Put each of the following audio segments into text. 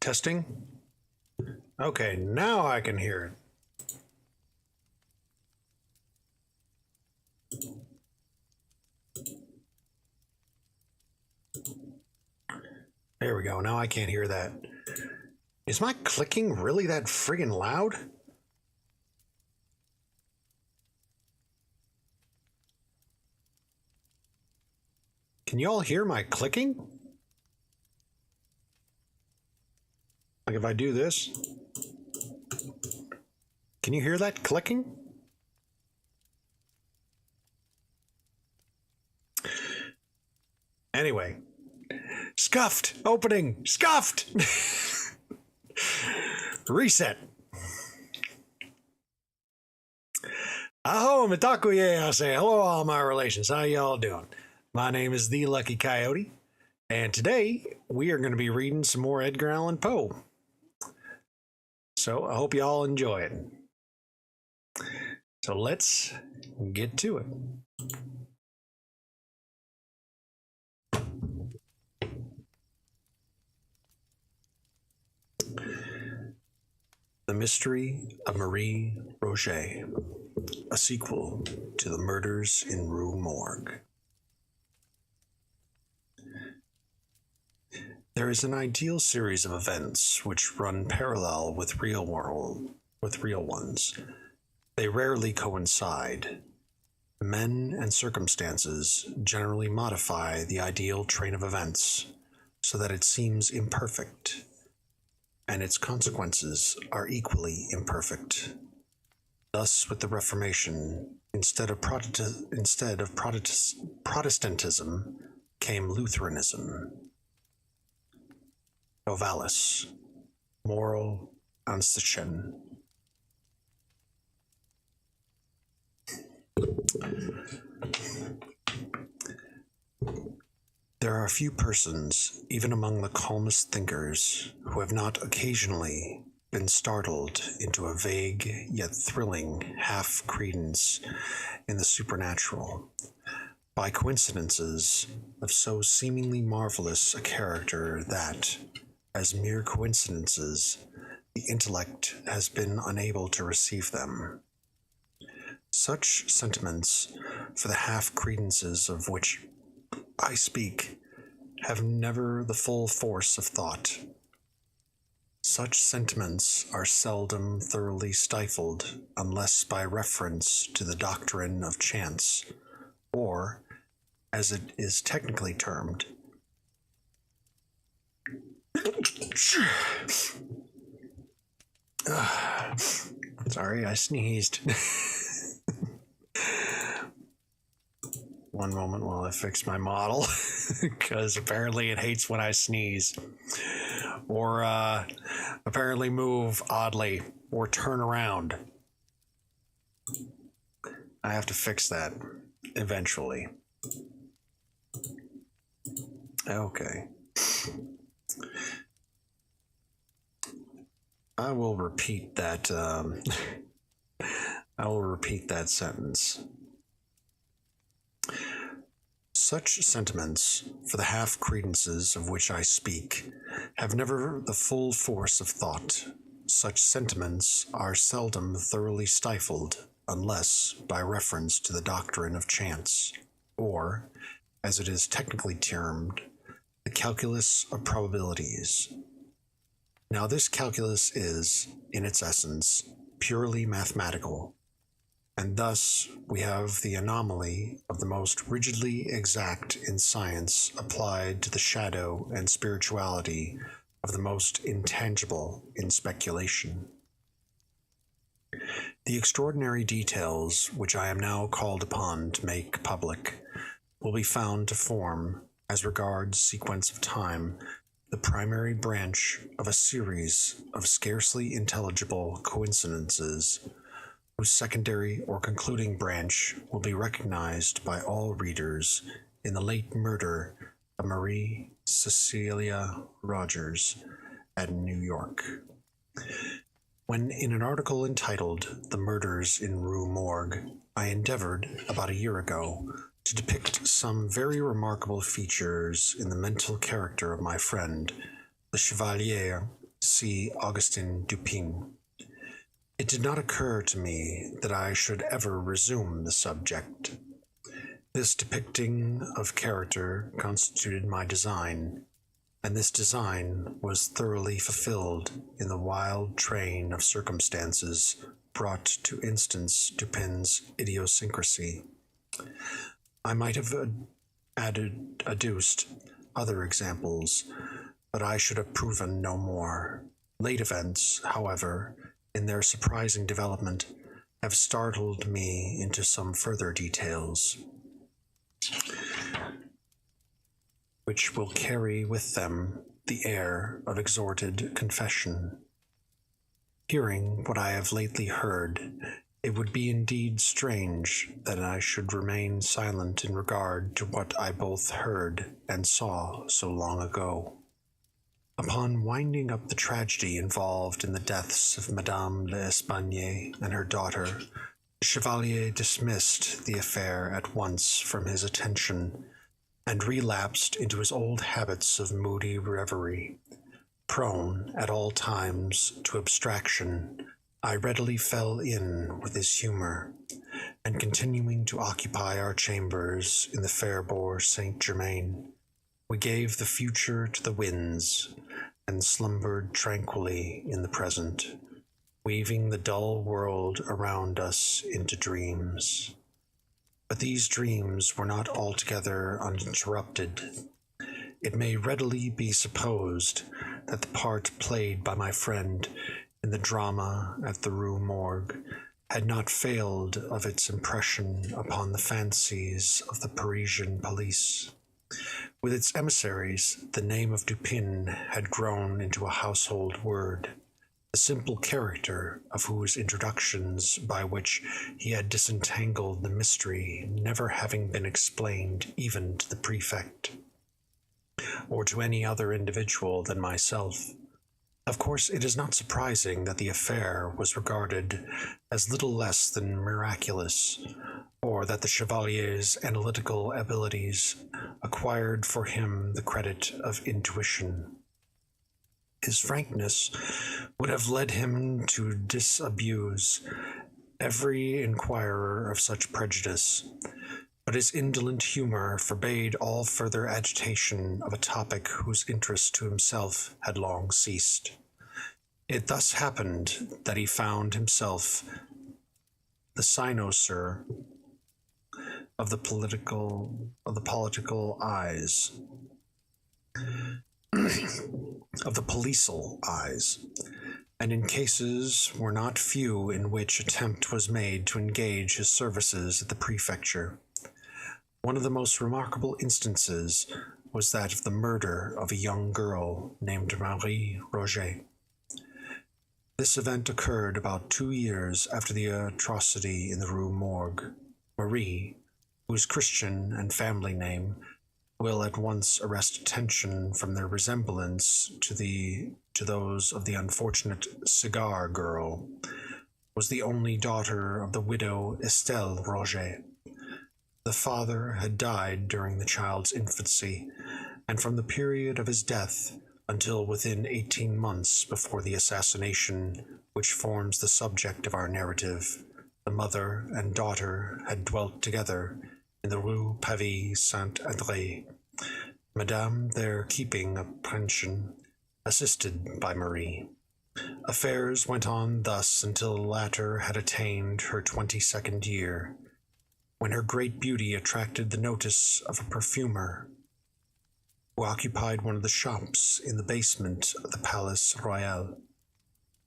Testing. Okay, now I can hear it. There we go. Now I can't hear that. Is my clicking really that friggin' loud? Can you all hear my clicking? Like if I do this, can you hear that clicking? Anyway, scuffed opening, scuffed. Reset. Aho, mitakuye, I say hello, all my relations. How y'all doing? My name is The Lucky Coyote, and today we are going to be reading some more Edgar Allan Poe. So I hope you all enjoy it. So let's get to it. The Mystery of Marie Roget, a sequel to The Murders in Rue Morgue. There is an ideal series of events which run parallel with real ones. They rarely coincide. Men and circumstances generally modify the ideal train of events so that it seems imperfect, and its consequences are equally imperfect. Thus, with the Reformation, instead of Protestantism, came Lutheranism. Novalis, Moral Ansichten. There are few persons, even among the calmest thinkers, who have not occasionally been startled into a vague yet thrilling half-credence in the supernatural by coincidences of so seemingly marvelous a character that, as mere coincidences, the intellect has been unable to receive them. Such sentiments, for the half-credences of which I speak, have never the full force of thought. Such sentiments are seldom thoroughly stifled unless by reference to the doctrine of chance, or, as it is technically termed, sorry, I sneezed. One moment while I fix my model, because apparently it hates when I sneeze, or apparently move oddly, or turn around. I have to fix that eventually. Okay. I will repeat that. I will repeat that sentence. Such sentiments, for the half-credences of which I speak, have never the full force of thought. Such sentiments are seldom thoroughly stifled, unless by reference to the doctrine of chance, or, as it is technically termed, the calculus of probabilities. Now this calculus is, in its essence, purely mathematical, and thus we have the anomaly of the most rigidly exact in science applied to the shadow and spirituality of the most intangible in speculation. The extraordinary details which I am now called upon to make public will be found to form, as regards sequence of time, the primary branch of a series of scarcely intelligible coincidences, whose secondary or concluding branch will be recognized by all readers in the late murder of Marie Cecilia Rogers at New York. When in an article entitled "The Murders in Rue Morgue," I endeavored, about a year ago, to depict some very remarkable features in the mental character of my friend, the Chevalier see Augustin Dupin. It did not occur to me that I should ever resume the subject. This depicting of character constituted my design, and this design was thoroughly fulfilled in the wild train of circumstances brought to instance Dupin's idiosyncrasy. I might have adduced other examples, but I should have proven no more. Late events, however, in their surprising development, have startled me into some further details, which will carry with them the air of exhorted confession. Hearing what I have lately heard, it would be indeed strange that I should remain silent in regard to what I both heard and saw so long ago. Upon winding up the tragedy involved in the deaths of Madame l'Espagne and her daughter, the Chevalier dismissed the affair at once from his attention, and relapsed into his old habits of moody reverie. Prone at all times to abstraction, I readily fell in with his humor, and continuing to occupy our chambers in the Faubourg Saint-Germain, we gave the future to the winds, and slumbered tranquilly in the present, weaving the dull world around us into dreams. But these dreams were not altogether uninterrupted. It may readily be supposed that the part played by my friend in the drama at the Rue Morgue had not failed of its impression upon the fancies of the Parisian police. With its emissaries, the name of Dupin had grown into a household word, the simple character of whose introductions by which he had disentangled the mystery never having been explained even to the prefect, or to any other individual than myself. Of course, it is not surprising that the affair was regarded as little less than miraculous, or that the Chevalier's analytical abilities acquired for him the credit of intuition. His frankness would have led him to disabuse every inquirer of such prejudice, but his indolent humor forbade all further agitation of a topic whose interest to himself had long ceased. It thus happened that he found himself the cynosure of the political eyes, of the policial eyes, and in cases were not few in which attempt was made to engage his services at the prefecture. One of the most remarkable instances was that of the murder of a young girl named Marie Roget. This event occurred about 2 years after the atrocity in the Rue Morgue. Marie, whose Christian and family name will at once arrest attention from their resemblance to those of the unfortunate cigar girl, was the only daughter of the widow Estelle Roget. The father had died during the child's infancy, and from the period of his death until within 18 months before the assassination which forms the subject of our narrative, the mother and daughter had dwelt together in the Rue Pavie Saint-André, Madame there keeping a pension, assisted by Marie. Affairs went on thus until the latter had attained her 22nd year, when her great beauty attracted the notice of a perfumer, who occupied one of the shops in the basement of the Palace Royal,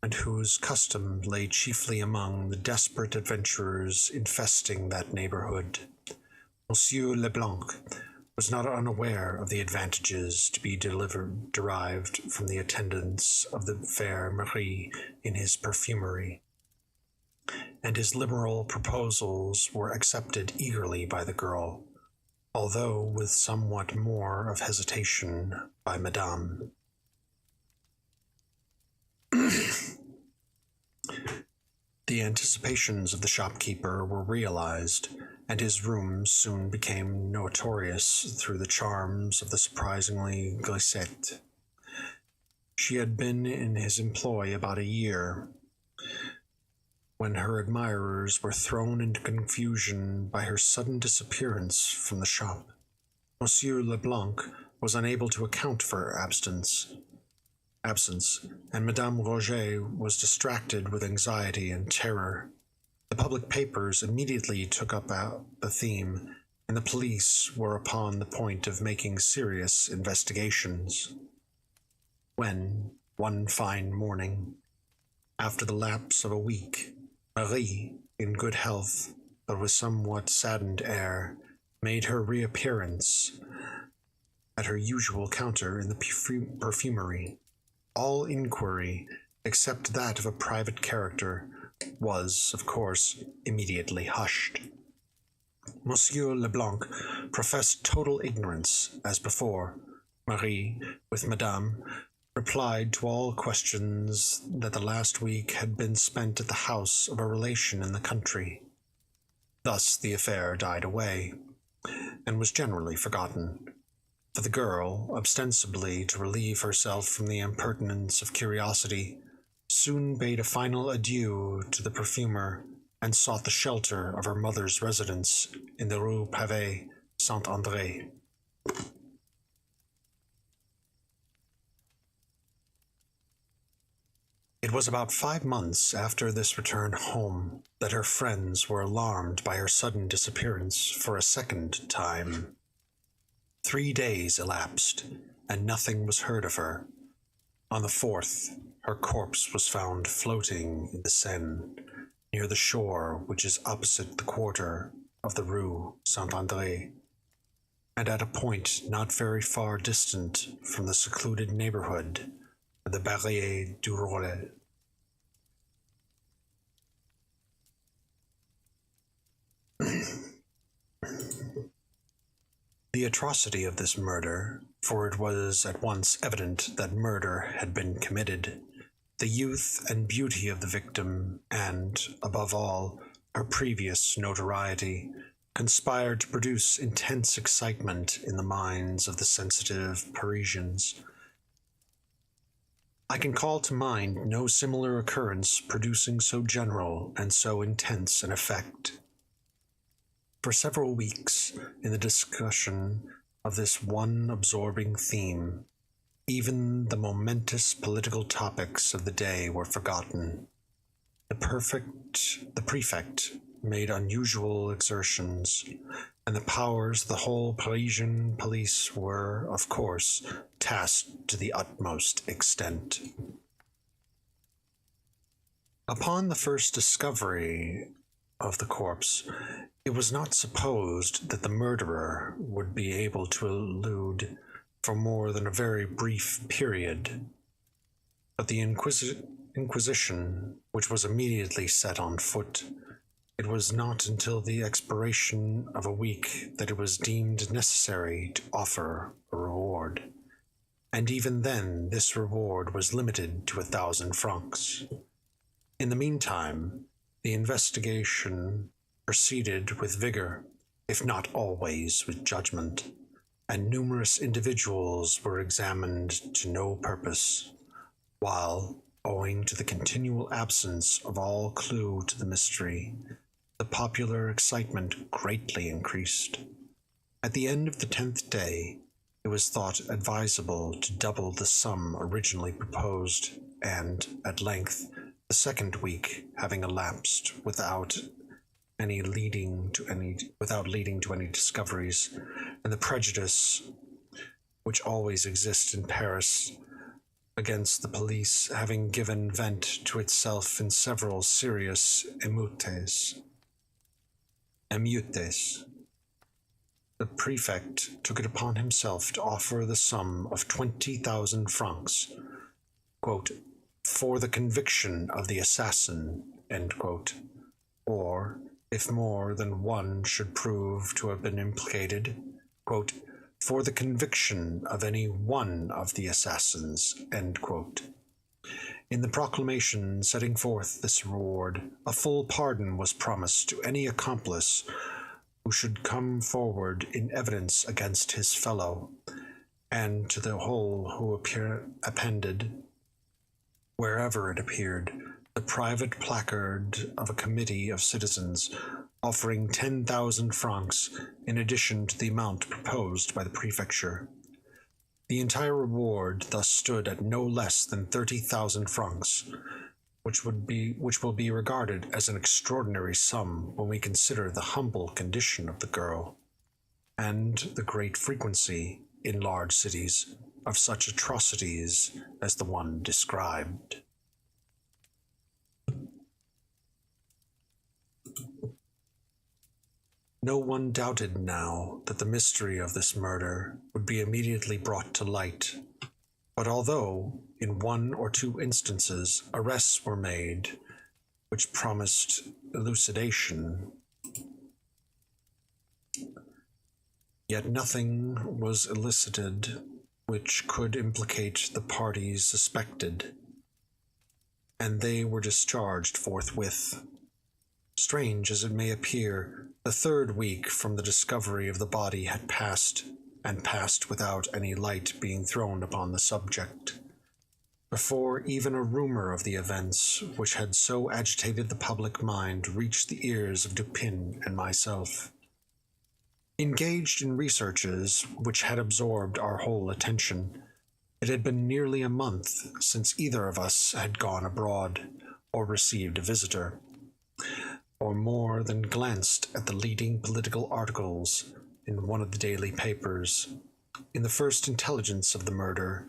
and whose custom lay chiefly among the desperate adventurers infesting that neighborhood. Monsieur Leblanc was not unaware of the advantages to be derived from the attendance of the fair Marie in his perfumery, and his liberal proposals were accepted eagerly by the girl, although with somewhat more of hesitation by Madame. The anticipations of the shopkeeper were realized, and his rooms soon became notorious through the charms of the surprisingly glisette. She had been in his employ about a year when her admirers were thrown into confusion by her sudden disappearance from the shop. Monsieur Leblanc was unable to account for her absence, and Madame Roget was distracted with anxiety and terror. The public papers immediately took up the theme, and the police were upon the point of making serious investigations. When, one fine morning, after the lapse of a week, Marie, in good health, but with somewhat saddened air, made her reappearance at her usual counter in the perfumery, all inquiry, except that of a private character, was, of course, immediately hushed. Monsieur Leblanc professed total ignorance, as before. Marie, with Madame, replied to all questions that the last week had been spent at the house of a relation in the country. Thus the affair died away, and was generally forgotten, for the girl, ostensibly to relieve herself from the impertinence of curiosity, soon bade a final adieu to the perfumer, and sought the shelter of her mother's residence in the Rue Pavée Saint-André. It was about 5 months after this return home that her friends were alarmed by her sudden disappearance for a second time. 3 days elapsed, and nothing was heard of her. On the 4th, her corpse was found floating in the Seine, near the shore which is opposite the quarter of the Rue Saint-André, and at a point not very far distant from the secluded neighborhood of the Barrière du Roget. The atrocity of this murder, for it was at once evident that murder had been committed, the youth and beauty of the victim, and, above all, her previous notoriety, conspired to produce intense excitement in the minds of the sensitive Parisians. I can call to mind no similar occurrence producing so general and so intense an effect. For several weeks, in the discussion of this one absorbing theme, even the momentous political topics of the day were forgotten. The prefect made unusual exertions, and the powers of the whole Parisian police were, of course, tasked to the utmost extent. Upon the first discovery of the corpse, it was not supposed that the murderer would be able to elude for more than a very brief period, but the inquisition, which was immediately set on foot, it was not until the expiration of a week that it was deemed necessary to offer a reward, and even then this reward was limited to 1,000 francs. In the meantime, the investigation proceeded with vigor, if not always with judgment, and numerous individuals were examined to no purpose, while, owing to the continual absence of all clue to the mystery, the popular excitement greatly increased. At the end of the 10th day, it was thought advisable to double the sum originally proposed, and, at length, the second week having elapsed without leading to any discoveries, and the prejudice which always exists in Paris against the police having given vent to itself in several serious émeutes. The prefect took it upon himself to offer the sum of 20,000 francs, quote, for the conviction of the assassin, end quote, or, if more than one should prove to have been implicated, quote, for the conviction of any one of the assassins, end quote. In the proclamation setting forth this reward, a full pardon was promised to any accomplice who should come forward in evidence against his fellow, and to the whole who appended, wherever it appeared, the private placard of a committee of citizens offering 10,000 francs in addition to the amount proposed by the prefecture. The entire reward thus stood at no less than 30,000 francs, which will be regarded as an extraordinary sum when we consider the humble condition of the girl, and the great frequency in large cities of such atrocities as the one described. No one doubted now that the mystery of this murder would be immediately brought to light, but although, in 1 or 2 instances, arrests were made which promised elucidation, yet nothing was elicited which could implicate the parties suspected, and they were discharged forthwith. Strange as it may appear, the 3rd week from the discovery of the body had passed, and passed without any light being thrown upon the subject, before even a rumor of the events which had so agitated the public mind reached the ears of Dupin and myself. Engaged in researches which had absorbed our whole attention, it had been nearly a month since either of us had gone abroad, or received a visitor, or more than glanced at the leading political articles in one of the daily papers. In the first intelligence of the murder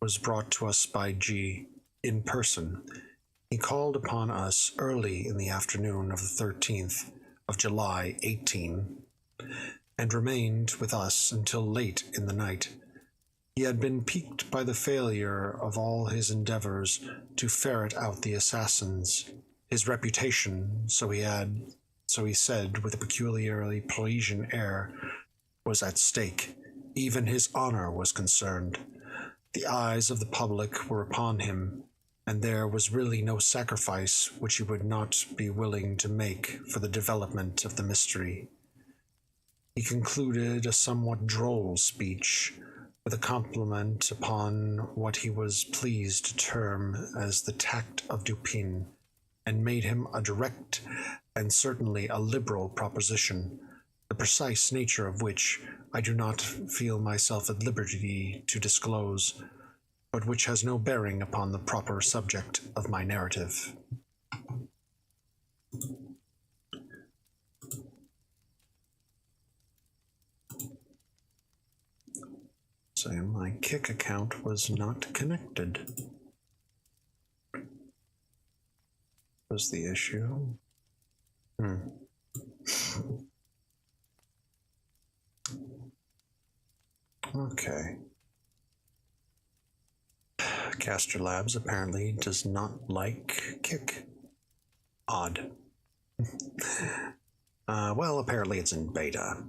was brought to us by G. in person. He called upon us early in the afternoon of the 13th of July, 18, and remained with us until late in the night. He had been piqued by the failure of all his endeavors to ferret out the assassins. His reputation, so he said with a peculiarly Parisian air, was at stake. Even his honor was concerned. The eyes of the public were upon him, and there was really no sacrifice which he would not be willing to make for the development of the mystery. He concluded a somewhat droll speech with a compliment upon what he was pleased to term as the tact of Dupin, and made him a direct and certainly a liberal proposition, the precise nature of which I do not feel myself at liberty to disclose, but which has no bearing upon the proper subject of my narrative. So my Kik account was not connected. Was the issue? Okay. Caster Labs apparently does not like Kik. Odd. Well, apparently it's in beta,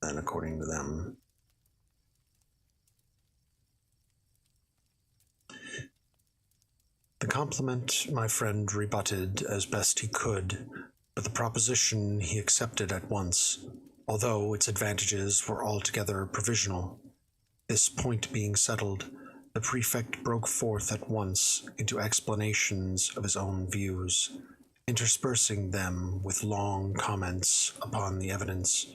then, according to them. The compliment my friend rebutted as best he could, but the proposition he accepted at once, although its advantages were altogether provisional. This point being settled, the prefect broke forth at once into explanations of his own views, interspersing them with long comments upon the evidence,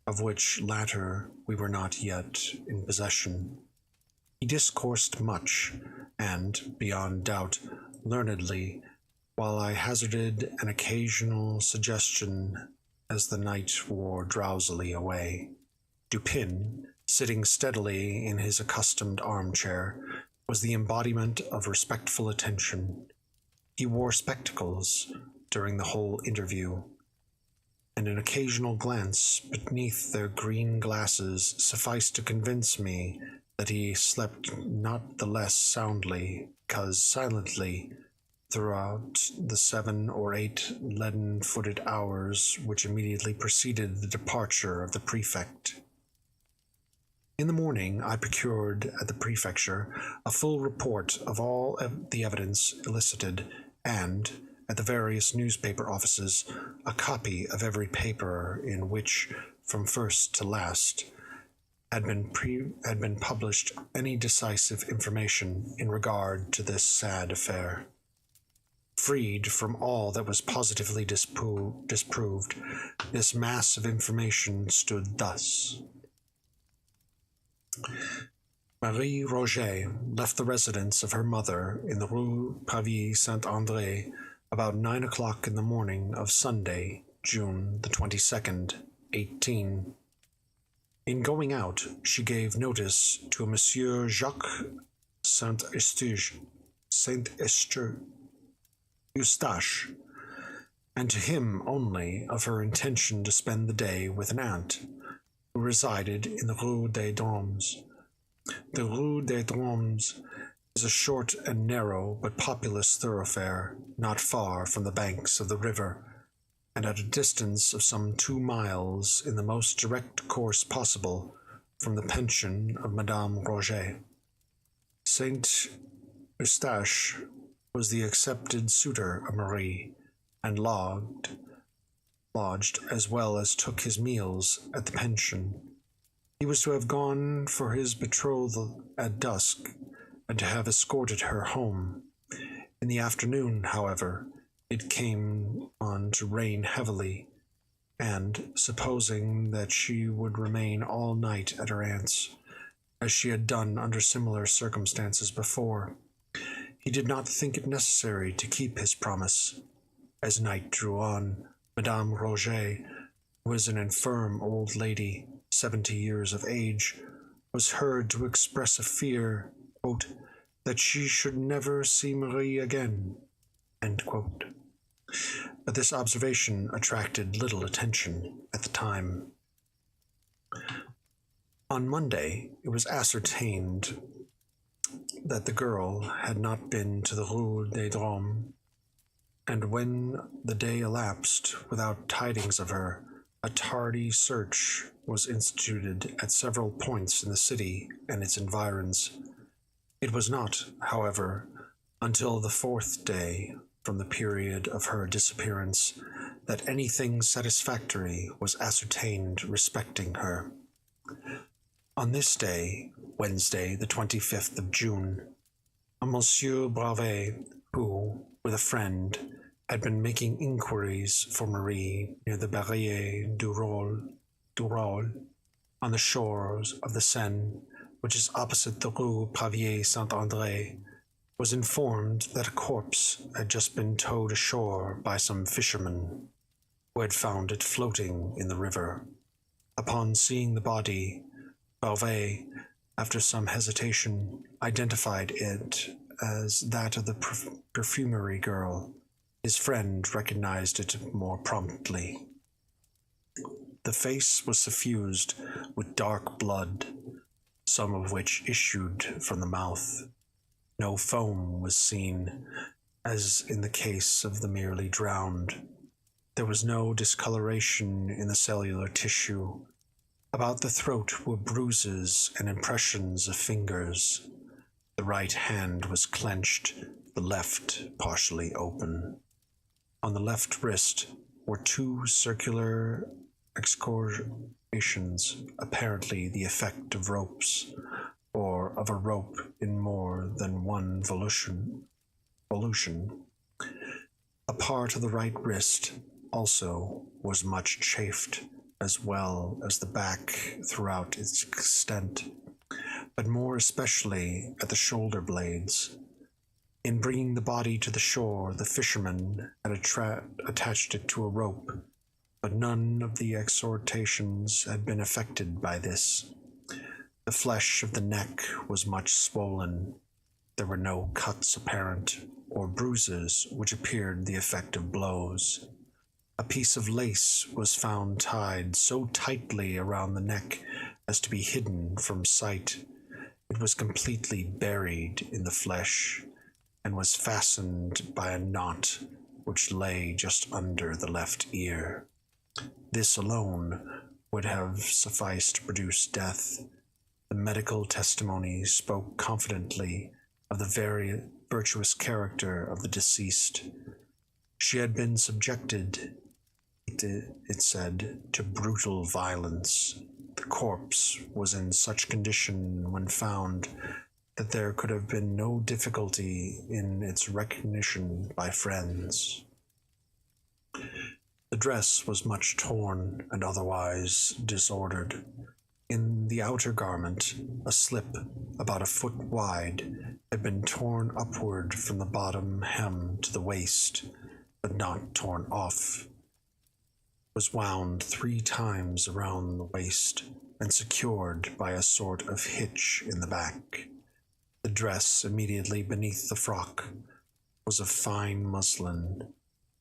of which latter we were not yet in possession. He discoursed much, and, beyond doubt, learnedly, while I hazarded an occasional suggestion as the night wore drowsily away. Dupin, sitting steadily in his accustomed armchair, was the embodiment of respectful attention. He wore spectacles during the whole interview, and an occasional glance beneath their green glasses sufficed to convince me that he slept not the less soundly, because silently, throughout the 7 or 8 leaden-footed hours which immediately preceded the departure of the prefect. In the morning I procured at the prefecture a full report of all the evidence elicited, and, at the various newspaper offices, a copy of every paper in which, from first to last, had been published any decisive information in regard to this sad affair. Freed from all that was positively disproved, this mass of information stood thus. Marie Roget left the residence of her mother in the Rue Pavie Saint-André about 9 o'clock in the morning of Sunday, June the 22nd, 18. In going out, she gave notice to a Monsieur Jacques Saint-Eustache, and to him only, of her intention to spend the day with an aunt, who resided in the Rue des Drômes. The Rue des Drômes is a short and narrow but populous thoroughfare, not far from the banks of the river, and at a distance of some 2 miles in the most direct course possible from the pension of Madame Roget. Saint Eustache was the accepted suitor of Marie, and lodged as well as took his meals at the pension. He was to have gone for his betrothal at dusk, and to have escorted her home. In the afternoon, however, it came on to rain heavily, and, supposing that she would remain all night at her aunt's, as she had done under similar circumstances before, he did not think it necessary to keep his promise. As night drew on, Madame Roget, who was an infirm old lady, 70 years of age, was heard to express a fear, quote, that she should never see Marie again, end quote. But this observation attracted little attention at the time. On Monday, it was ascertained that the girl had not been to the Rue des Drômes, and when the day elapsed without tidings of her, a tardy search was instituted at several points in the city and its environs. It was not, however, until the 4th day from the period of her disappearance that anything satisfactory was ascertained respecting her. On this day, Wednesday, the 25th of June, a Monsieur Bravet, who, with a friend, had been making inquiries for Marie near the Barrière du Roule, on the shores of the Seine, which is opposite the Rue Pavie Saint-André, was informed that a corpse had just been towed ashore by some fishermen, who had found it floating in the river. Upon seeing the body, Beauvais, after some hesitation, identified it as that of the perfumery girl. His friend recognized it more promptly. The face was suffused with dark blood, some of which issued from the mouth. No foam was seen, as in the case of the merely drowned. There was no discoloration in the cellular tissue. About the throat were bruises and impressions of fingers. The right hand was clenched, the left partially open. On the left wrist were 2 circular excoriations, apparently the effect of ropes, or of a rope in more than one volution. A part of the right wrist also was much chafed, as well as the back throughout its extent, but more especially at the shoulder blades. In bringing the body to the shore, the fishermen had attached it to a rope, but none of the exhortations had been affected by this. The flesh of the neck was much swollen. There were no cuts apparent, or bruises which appeared the effect of blows. A piece of lace was found tied so tightly around the neck as to be hidden from sight. It was completely buried in the flesh, and was fastened by a knot which lay just under the left ear. This alone would have sufficed to produce death. The medical testimony spoke confidently of the very virtuous character of the deceased. She had been subjected, it said, to brutal violence, the corpse was in such condition when found that there could have been no difficulty in its recognition by friends. The dress was much torn and otherwise disordered. In the outer garment, a slip about a foot wide had been torn upward from the bottom hem to the waist, but not torn off. It was wound 3 times around the waist and secured by a sort of hitch in the back. The dress immediately beneath the frock was of fine muslin,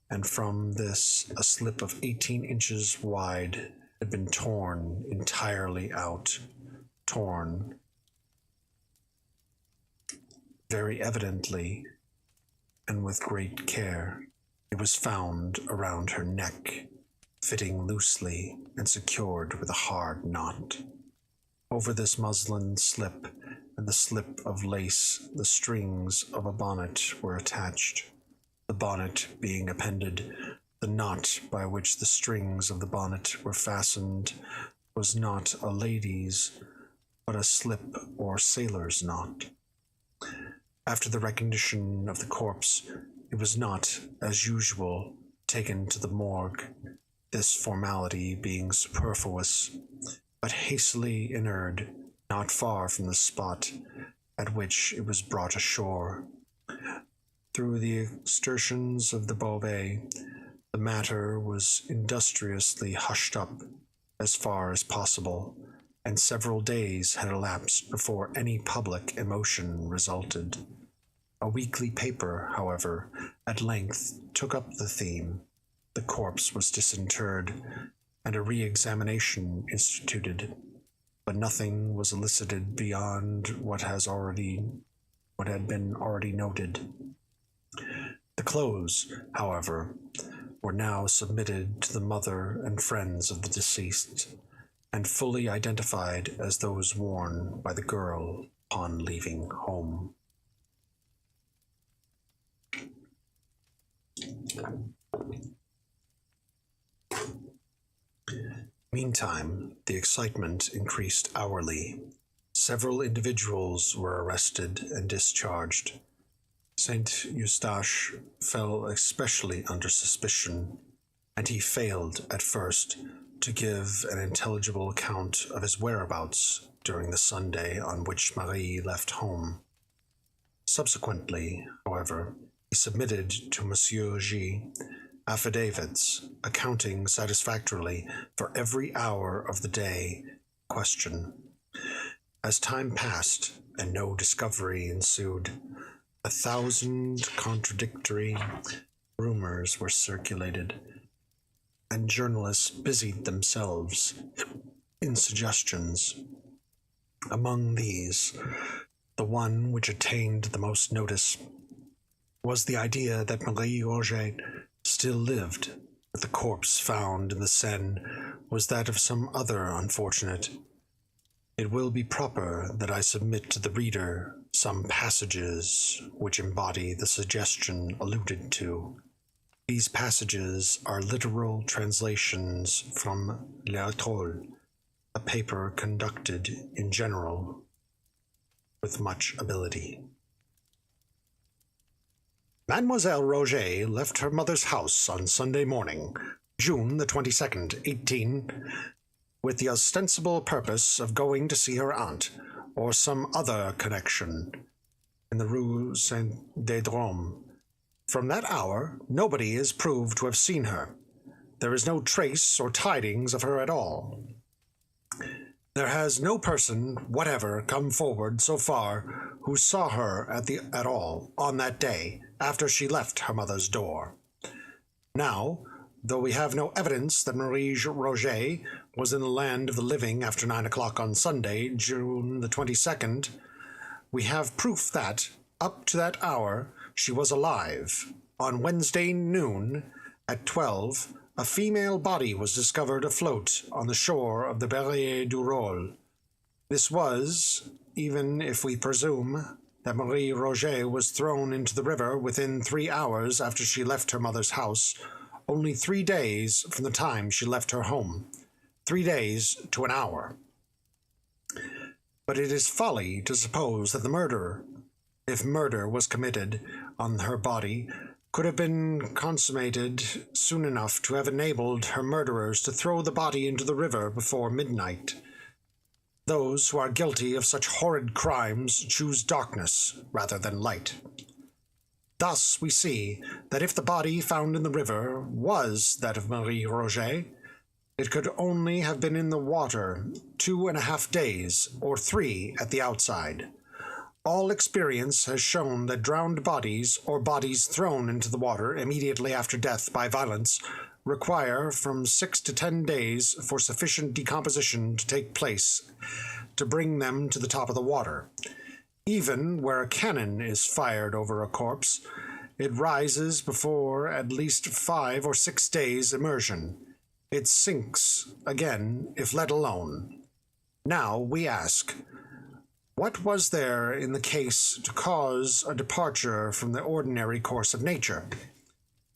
and from this a slip of 18 inches wide had been torn entirely out, torn very evidently and with great care. It was found around her neck, fitting loosely and secured with a hard knot. Over this muslin slip and the slip of lace, the strings of a bonnet were attached, the bonnet being appended. The knot by which the strings of the bonnet were fastened was not a lady's, but a slip or sailor's knot. After the recognition of the corpse, it was not, as usual, taken to the morgue, this formality being superfluous, but hastily inurned not far from the spot at which it was brought ashore. Through the exertions of the Beauvais, the matter was industriously hushed up as far as possible, and several days had elapsed before any public emotion resulted. A weekly paper, however, at length took up the theme. The corpse was disinterred, and a re-examination instituted, but nothing was elicited beyond what had been already noted. The clothes, however, were now submitted to the mother and friends of the deceased, and fully identified as those worn by the girl upon leaving home. Meantime, the excitement increased hourly. Several individuals were arrested and discharged. Saint Eustache fell especially under suspicion, and he failed at first to give an intelligible account of his whereabouts during the Sunday on which Marie left home. Subsequently, however, he submitted to Monsieur G. affidavits accounting satisfactorily for every hour of the day in question. As time passed and no discovery ensued, 1,000 contradictory rumors were circulated, and journalists busied themselves in suggestions. Among these, the one which attained the most notice was the idea that Marie Roget still lived, that the corpse found in the Seine was that of some other unfortunate. It will be proper that I submit to the reader some passages which embody the suggestion alluded to. These passages are literal translations from L'Étoile, a paper conducted in general with much ability. Mademoiselle Roget left her mother's house on Sunday morning, June the 22nd, 18, with the ostensible purpose of going to see her aunt, or some other connection, in the Rue Saint-Dédrome. From that hour, nobody is proved to have seen her. There is no trace or tidings of her at all. There has no person whatever come forward so far who saw her at all on that day after she left her mother's door. Now, though we have no evidence that Marie Roget was in the land of the living after 9 o'clock on Sunday, June the 22nd, we have proof that, up to that hour, she was alive. On Wednesday noon, at 12, a female body was discovered afloat on the shore of the Barrière du Roule. This was, even if we presume that Marie Roget was thrown into the river within 3 hours after she left her mother's house, only 3 days from the time she left her home. 3 days to an hour. But it is folly to suppose that the murderer, if murder was committed on her body, could have been consummated soon enough to have enabled her murderers to throw the body into the river before midnight. Those who are guilty of such horrid crimes choose darkness rather than light. Thus we see that if the body found in the river was that of Marie Roget, it could only have been in the water 2.5 days, or 3 at the outside. All experience has shown that drowned bodies, or bodies thrown into the water immediately after death by violence, require from 6 to 10 days for sufficient decomposition to take place to bring them to the top of the water. Even where a cannon is fired over a corpse, it rises before at least 5 or 6 days' immersion. It sinks again if let alone. Now we ask, what was there in the case to cause a departure from the ordinary course of nature?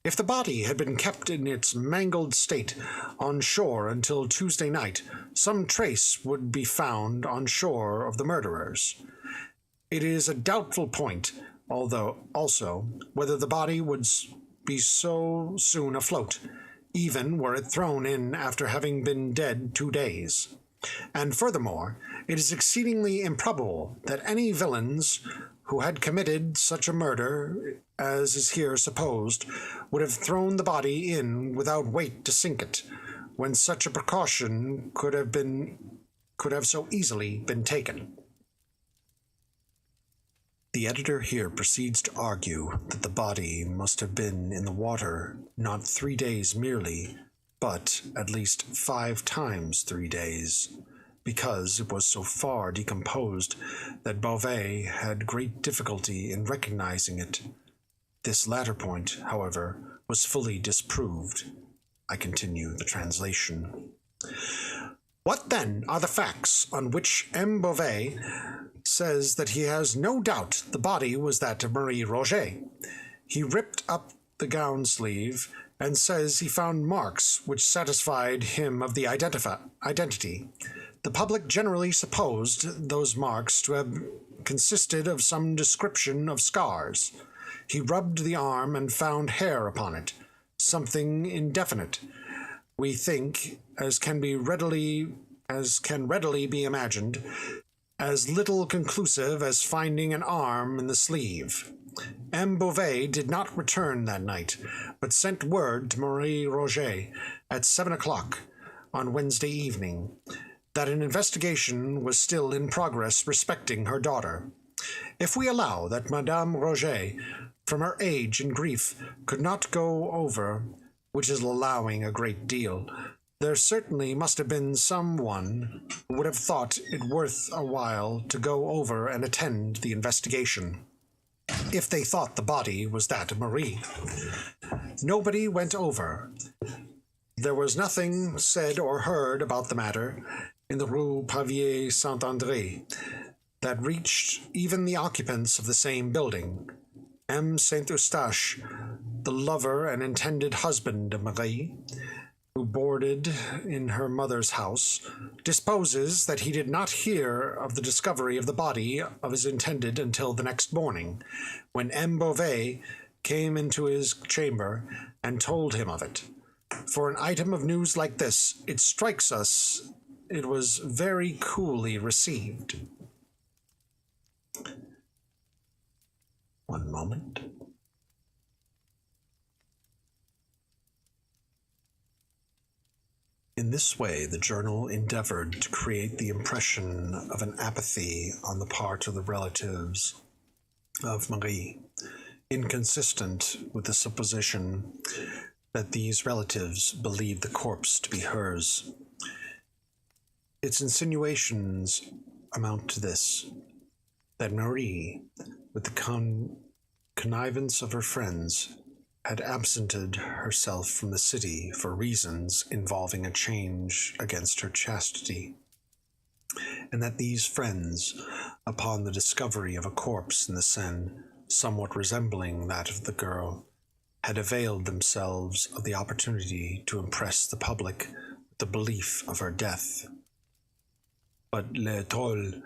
If the body had been kept in its mangled state on shore until Tuesday night, some trace would be found on shore of the murderers. It is a doubtful point, although also, whether the body would be so soon afloat, even were it thrown in after having been dead 2 days. And furthermore, it is exceedingly improbable that any villains who had committed such a murder as is here supposed would have thrown the body in without weight to sink it, when such a precaution could have so easily been taken. The editor here proceeds to argue that the body must have been in the water not 3 days merely, but at least 5 times 3 days, because it was so far decomposed that Beauvais had great difficulty in recognizing it. This latter point, however, was fully disproved. I continue the translation. What then are the facts on which M. Beauvais says that he has no doubt the body was that of Marie Roget? He ripped up the gown sleeve and says he found marks which satisfied him of the identity. The public generally supposed those marks to have consisted of some description of scars. He rubbed the arm and found hair upon it, something indefinite, we think, as can readily be imagined, as little conclusive as finding an arm in the sleeve. M. Beauvais did not return that night, but sent word to Marie Roget at 7 o'clock on Wednesday evening that an investigation was still in progress respecting her daughter. If we allow that Madame Roget, from her age and grief, could not go over, which is allowing a great deal, there certainly must have been some one who would have thought it worth a while to go over and attend the investigation, if they thought the body was that of Marie. Nobody went over. There was nothing said or heard about the matter in the Rue Pavier Saint-André that reached even the occupants of the same building. M. Saint-Eustache, the lover and intended husband of Marie, who boarded in her mother's house, disposes that he did not hear of the discovery of the body of his intended until the next morning, when M. Beauvais came into his chamber and told him of it. For an item of news like this, it strikes us it was very coolly received. One moment. In this way, the journal endeavored to create the impression of an apathy on the part of the relatives of Marie, inconsistent with the supposition that these relatives believed the corpse to be hers. Its insinuations amount to this, that Marie, with the connivance of her friends, had absented herself from the city for reasons involving a change against her chastity, and that these friends, upon the discovery of a corpse in the Seine, somewhat resembling that of the girl, had availed themselves of the opportunity to impress the public with the belief of her death. But L'Étoile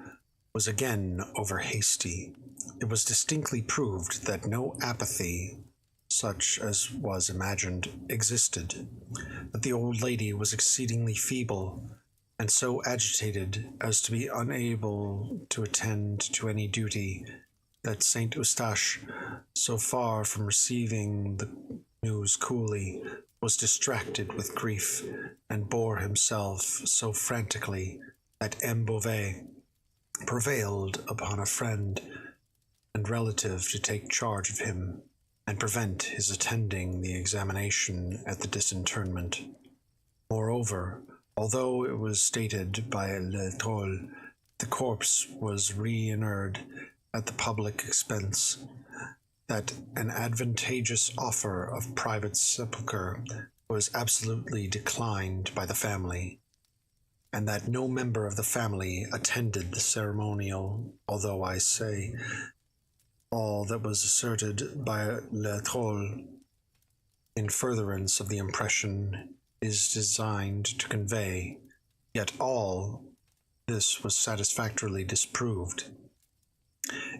was again over hasty. It was distinctly proved that no apathy, such as was imagined, existed, that the old lady was exceedingly feeble, and so agitated as to be unable to attend to any duty, that Saint Eustache, so far from receiving the news coolly, was distracted with grief, and bore himself so frantically that M. Beauvais prevailed upon a friend and relative to take charge of him, and prevent his attending the examination at the disinterment. Moreover, although it was stated by Le Troll the corpse was re-inurned at the public expense, that an advantageous offer of private sepulchre was absolutely declined by the family, and that no member of the family attended the ceremonial, although I say all that was asserted by Le Troll in furtherance of the impression is designed to convey, yet all this was satisfactorily disproved.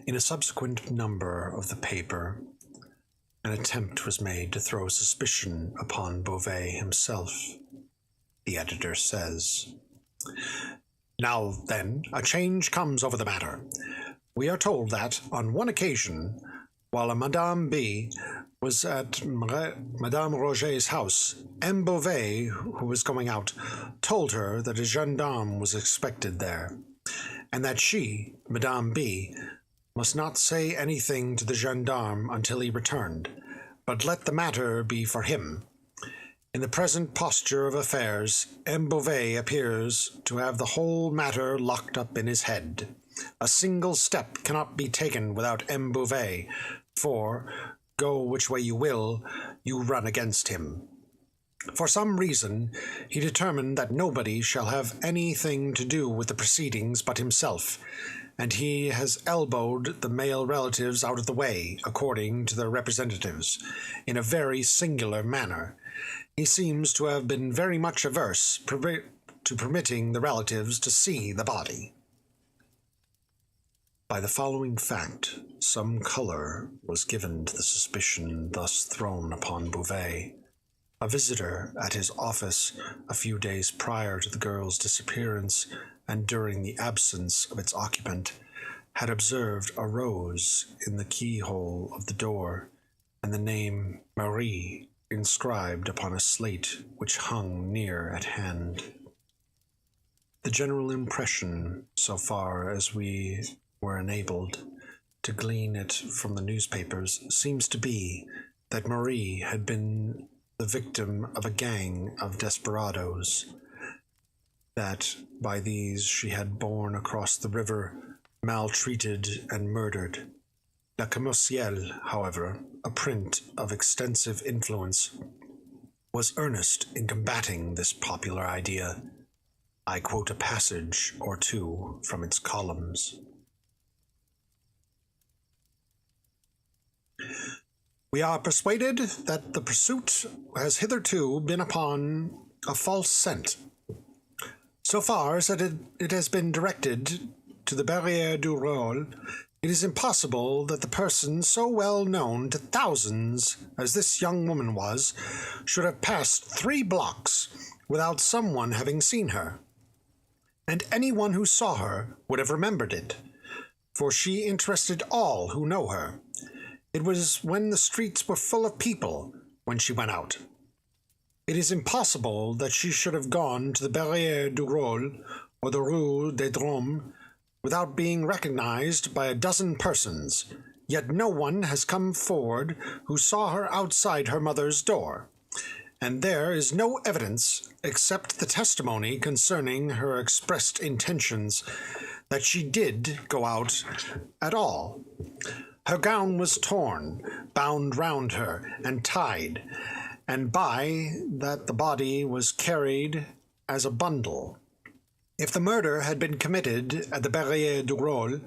In a subsequent number of the paper, an attempt was made to throw suspicion upon Beauvais himself. The editor says, "Now, then, a change comes over the matter. We are told that, on one occasion, while a Madame B. was at Madame Roget's house, M. Beauvais, who was going out, told her that a gendarme was expected there, and that she, Madame B., must not say anything to the gendarme until he returned, but let the matter be for him. In the present posture of affairs, M. Beauvais appears to have the whole matter locked up in his head. A single step cannot be taken without M. Beauvais, for, go which way you will, you run against him. For some reason, he determined that nobody shall have anything to do with the proceedings but himself, and he has elbowed the male relatives out of the way, according to their representatives, in a very singular manner. He seems to have been very much averse to permitting the relatives to see the body." By the following fact, some colour was given to the suspicion thus thrown upon Beauvais. A visitor at his office a few days prior to the girl's disappearance, and during the absence of its occupant, had observed a rose in the keyhole of the door, and the name Marie inscribed upon a slate which hung near at hand. The general impression, so far as we were enabled to glean it from the newspapers, seems to be that Marie had been the victim of a gang of desperadoes, that by these she had borne across the river, maltreated and murdered. La Commercielle, however, a print of extensive influence, was earnest in combating this popular idea. I quote a passage or two from its columns. "We are persuaded that the pursuit has hitherto been upon a false scent. So far as it has been directed to the Barrière du Roule, it is impossible that the person so well known to thousands as this young woman was should have passed 3 blocks without someone having seen her. And anyone who saw her would have remembered it, for she interested all who know her. It was when the streets were full of people when she went out. It is impossible that she should have gone to the Barrière du Roule or the Rue des Drômes without being recognized by a dozen persons, yet no one has come forward who saw her outside her mother's door, and there is no evidence except the testimony concerning her expressed intentions that she did go out at all. Her gown was torn, bound round her, and tied, and by that the body was carried as a bundle. If the murder had been committed at the Barrière du Roule,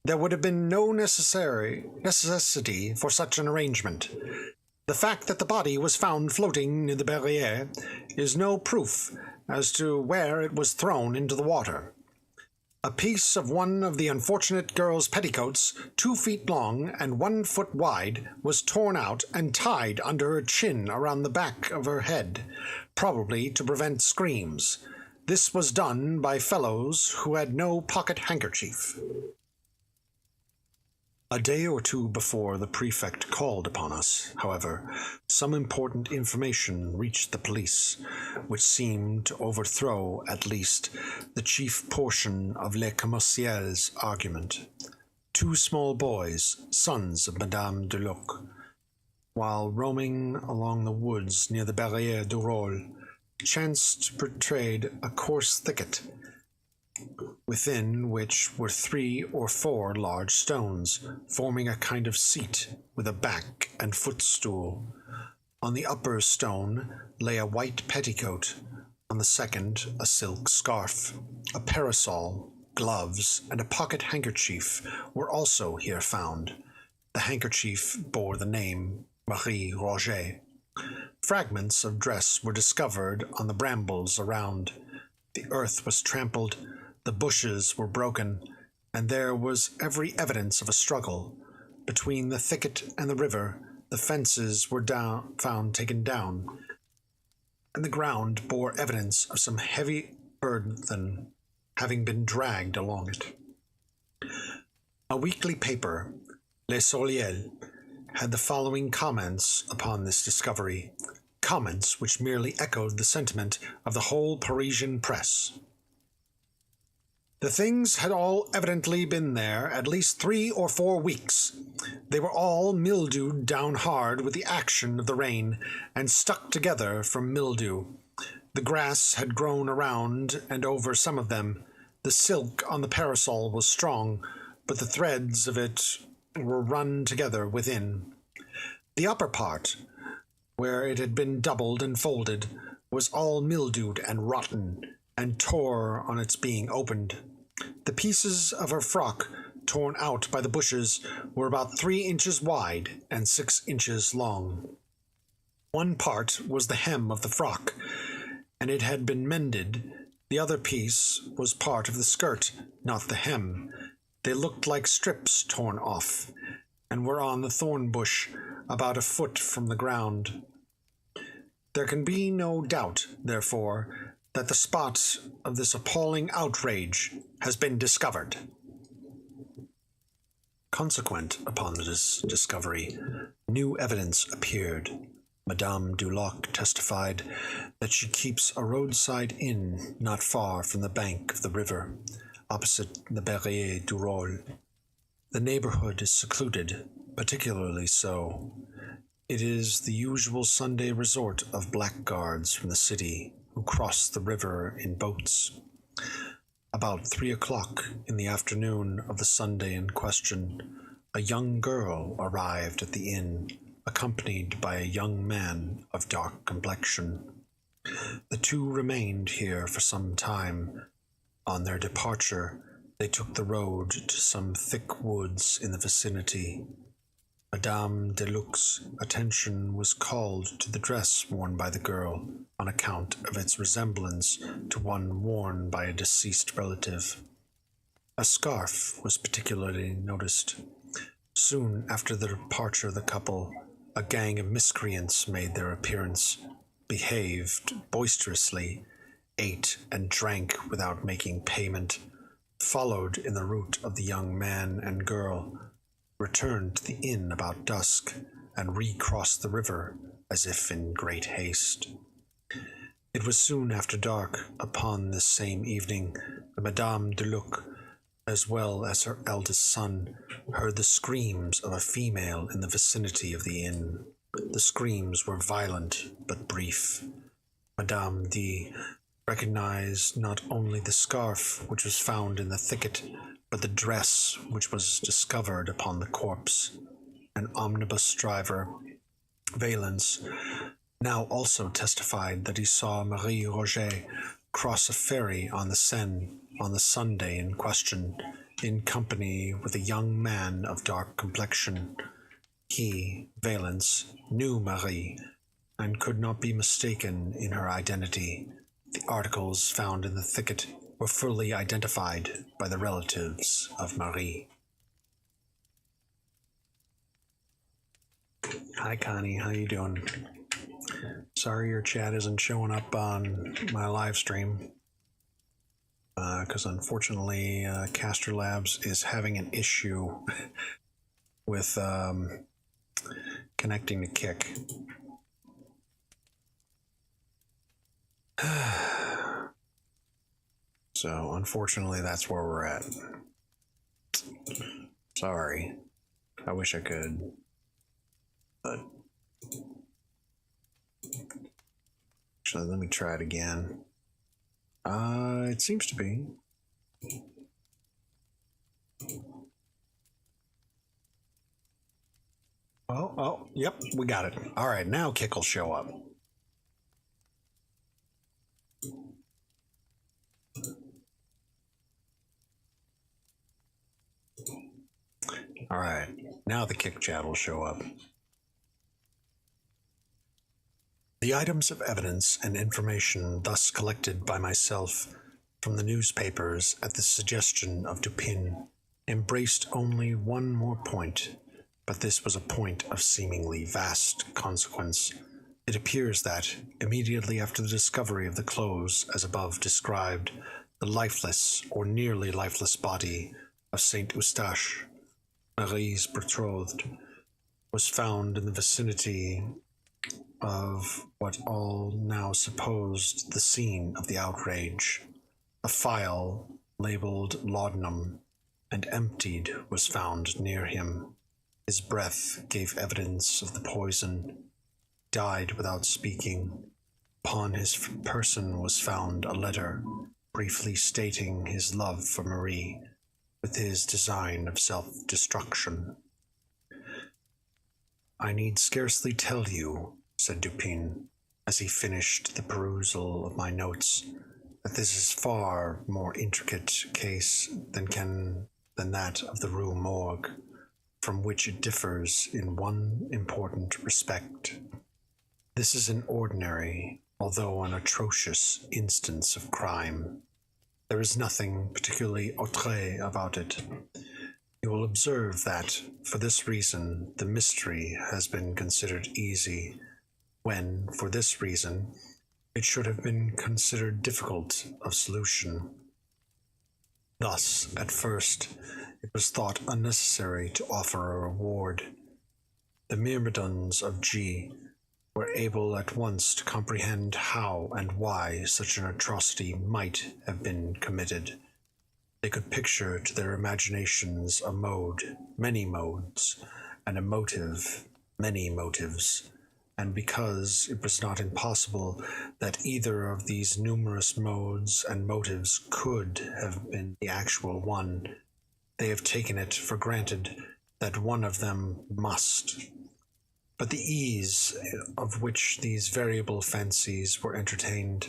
there would have been no necessity for such an arrangement. The fact that the body was found floating near the Barrière is no proof as to where it was thrown into the water. A piece of one of the unfortunate girl's petticoats, 2 feet long and 1 foot wide, was torn out and tied under her chin around the back of her head, probably to prevent screams. This was done by fellows who had no pocket handkerchief. A day or two before the prefect called upon us, however, some important information reached the police, which seemed to overthrow, at least, the chief portion of Le Commercial's argument. 2 small boys, sons of Madame de Luc, while roaming along the woods near the Barrière du Roule, chanced to pertrade a coarse thicket, within which were 3 or 4 large stones, forming a kind of seat with a back and footstool. On the upper stone lay a white petticoat, on the second a silk scarf. A parasol, gloves, and a pocket handkerchief were also here found. The handkerchief bore the name Marie Roget. Fragments of dress were discovered on the brambles around. The earth was trampled, the bushes were broken, and there was every evidence of a struggle. Between the thicket and the river, the fences were found taken down, and the ground bore evidence of some heavy burden having been dragged along it. A weekly paper, Le Soleil, had the following comments upon this discovery, comments which merely echoed the sentiment of the whole Parisian press. The things had all evidently been there at least 3 or 4 weeks. They were all mildewed down hard with the action of the rain, and stuck together from mildew. The grass had grown around and over some of them. The silk on the parasol was strong, but the threads of it were run together within. The upper part, where it had been doubled and folded, was all mildewed and rotten, and tore on its being opened. The pieces of her frock, torn out by the bushes, were about 3 inches wide and 6 inches long. One part was the hem of the frock, and it had been mended. The other piece was part of the skirt, not the hem. They looked like strips torn off, and were on the thorn bush, about 1 foot from the ground. There can be no doubt, therefore, that the spot of this appalling outrage has been discovered. Consequent upon this discovery, new evidence appeared. Madame du Lac testified that she keeps a roadside inn not far from the bank of the river, opposite the Barrière du Roule. The neighborhood is secluded, particularly so. It is the usual Sunday resort of blackguards from the city, who cross the river in boats. About 3 o'clock in the afternoon of the Sunday in question, a young girl arrived at the inn, accompanied by a young man of dark complexion. The 2 remained here for some time. On their departure, they took the road to some thick woods in the vicinity. Madame de Luc's attention was called to the dress worn by the girl on account of its resemblance to one worn by a deceased relative. A scarf was particularly noticed. Soon after the departure of the couple, a gang of miscreants made their appearance, behaved boisterously, ate and drank without making payment, followed in the route of the young man and girl, returned to the inn about dusk, and recrossed the river as if in great haste. It was soon after dark upon this same evening that Madame de Luc, as well as her eldest son, heard the screams of a female in the vicinity of the inn. The screams were violent but brief. Madame D. recognized not only the scarf which was found in the thicket, but the dress which was discovered upon the corpse. An omnibus driver, Valence, now also testified that he saw Marie Roget cross a ferry on the Seine on the Sunday in question, in company with a young man of dark complexion. He, Valence, knew Marie, and could not be mistaken in her identity. The articles found in the thicket were fully identified by the relatives of Marie. Hi Connie, how you doing? Sorry your chat isn't showing up on my live stream. Because unfortunately, Caster Labs is having an issue with connecting to Kick. So, unfortunately, that's where we're at. Sorry. I wish I could. But actually, let me try it again. It seems to be. Oh, yep, we got it. All right, now Kick will show up. All right, now the Kick chat will show up. The items of evidence and information thus collected by myself from the newspapers at the suggestion of Dupin embraced only one more point, but this was a point of seemingly vast consequence. It appears that, immediately after the discovery of the clothes as above described, the lifeless or nearly lifeless body of Saint Eustache, Marie's betrothed, was found in the vicinity of what all now supposed the scene of the outrage. A phial labeled laudanum and emptied was found near him. His breath gave evidence of the poison. Died without speaking. Upon his person was found a letter briefly stating his love for Marie, with his design of self-destruction. I need scarcely tell you, said Dupin, as he finished the perusal of my notes, that this is far more intricate case than that of the Rue Morgue, from which it differs in one important respect. This is an ordinary, although an atrocious, instance of crime. There is nothing particularly outré about it. You will observe that, for this reason, the mystery has been considered easy, when, for this reason, it should have been considered difficult of solution. Thus, at first, it was thought unnecessary to offer a reward. The myrmidons of G were able at once to comprehend how and why such an atrocity might have been committed. They could picture to their imaginations a mode, many modes, and a motive, many motives, and because it was not impossible that either of these numerous modes and motives could have been the actual one, they have taken it for granted that one of them must. But the ease of which these variable fancies were entertained,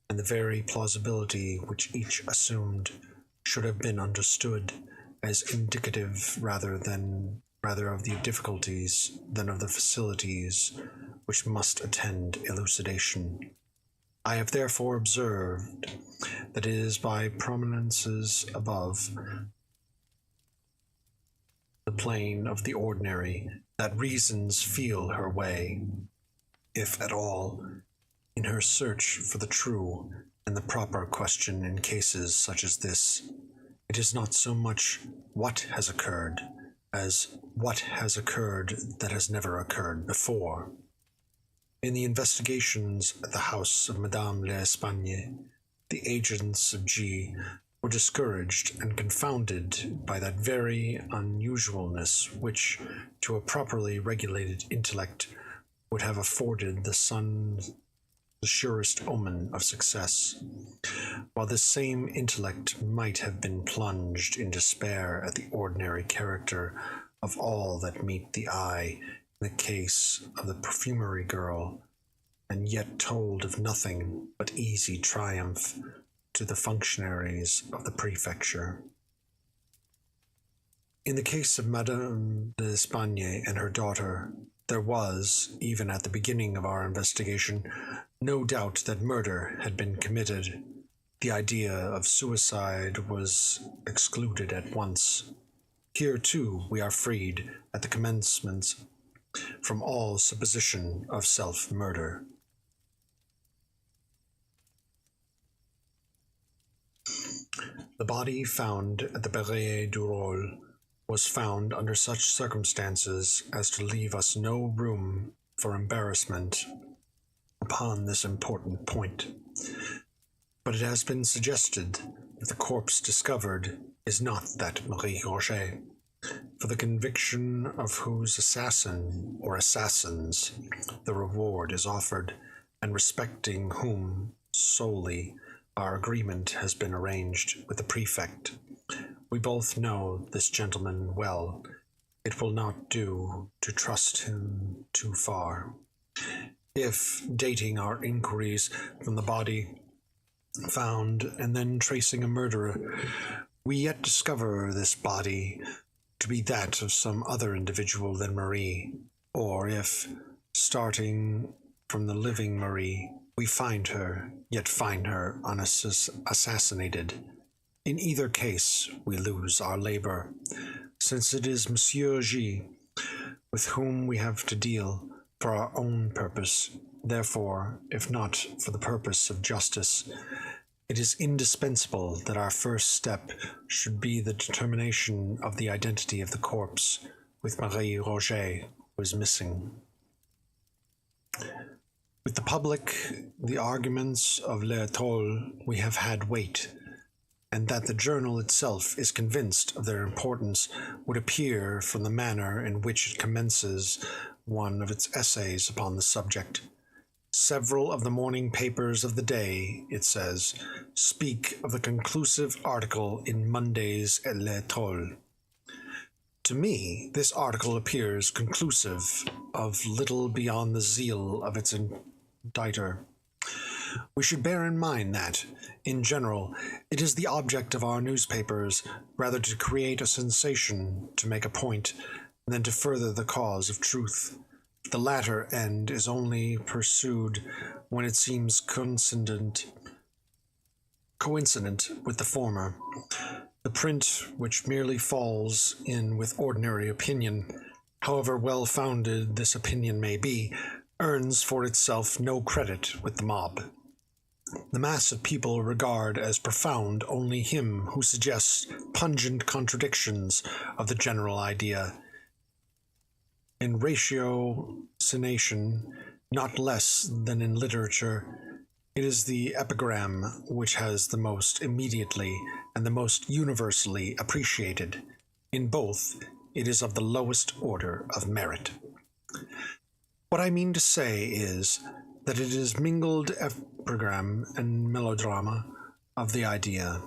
and the very plausibility which each assumed, should have been understood as indicative rather of the difficulties than of the facilities which must attend elucidation. I have therefore observed that it is by prominences above the plane of the ordinary that reasons feel her way, if at all, in her search for the true and the proper question in cases such as this. It is not so much what has occurred as what has occurred that has never occurred before. In the investigations at the house of Madame l'Espagne, the agents of G were discouraged and confounded by that very unusualness which, to a properly regulated intellect, would have afforded the sun the surest omen of success, while this same intellect might have been plunged in despair at the ordinary character of all that meet the eye in the case of the perfumery girl, and yet told of nothing but easy triumph to the functionaries of the prefecture. In the case of Madame d'Espagne and her daughter, there was, even at the beginning of our investigation, no doubt that murder had been committed, The idea of suicide was excluded at once. Here, too, we are freed at the commencement from all supposition of self-murder. The body found at the Barrière du Roule was found under such circumstances as to leave us no room for embarrassment upon this important point. But it has been suggested that the corpse discovered is not that Marie Roget, for the conviction of whose assassin or assassins the reward is offered, and respecting whom solely our agreement has been arranged with the prefect. We both know this gentleman well. It will not do to trust him too far. If, dating our inquiries from the body found and then tracing a murderer, we yet discover this body to be that of some other individual than Marie, or if, starting from the living Marie, we find her, yet find her unassassinated. In either case, we lose our labor, since it is Monsieur G, with whom we have to deal for our own purpose. Therefore, if not for the purpose of justice, it is indispensable that our first step should be the determination of the identity of the corpse with Marie Roget, who is missing. With the public, the arguments of L'Etoile we have had weight, and that the journal itself is convinced of their importance would appear from the manner in which it commences one of its essays upon the subject. Several of the morning papers of the day, it says, speak of the conclusive article in Monday's L'Etoile. To me, this article appears conclusive of little beyond the zeal of its inditer. We should bear in mind that, in general, it is the object of our newspapers rather to create a sensation, to make a point, than to further the cause of truth. The latter end is only pursued when it seems coincident with the former. The print, which merely falls in with ordinary opinion, however well-founded this opinion may be, earns for itself no credit with the mob. The mass of people regard as profound only him who suggests pungent contradictions of the general idea. In ratiocination, not less than in literature, it is the epigram which has the most immediately and the most universally appreciated. In both, it is of the lowest order of merit. What I mean to say is that it is mingled epigram and melodrama of the idea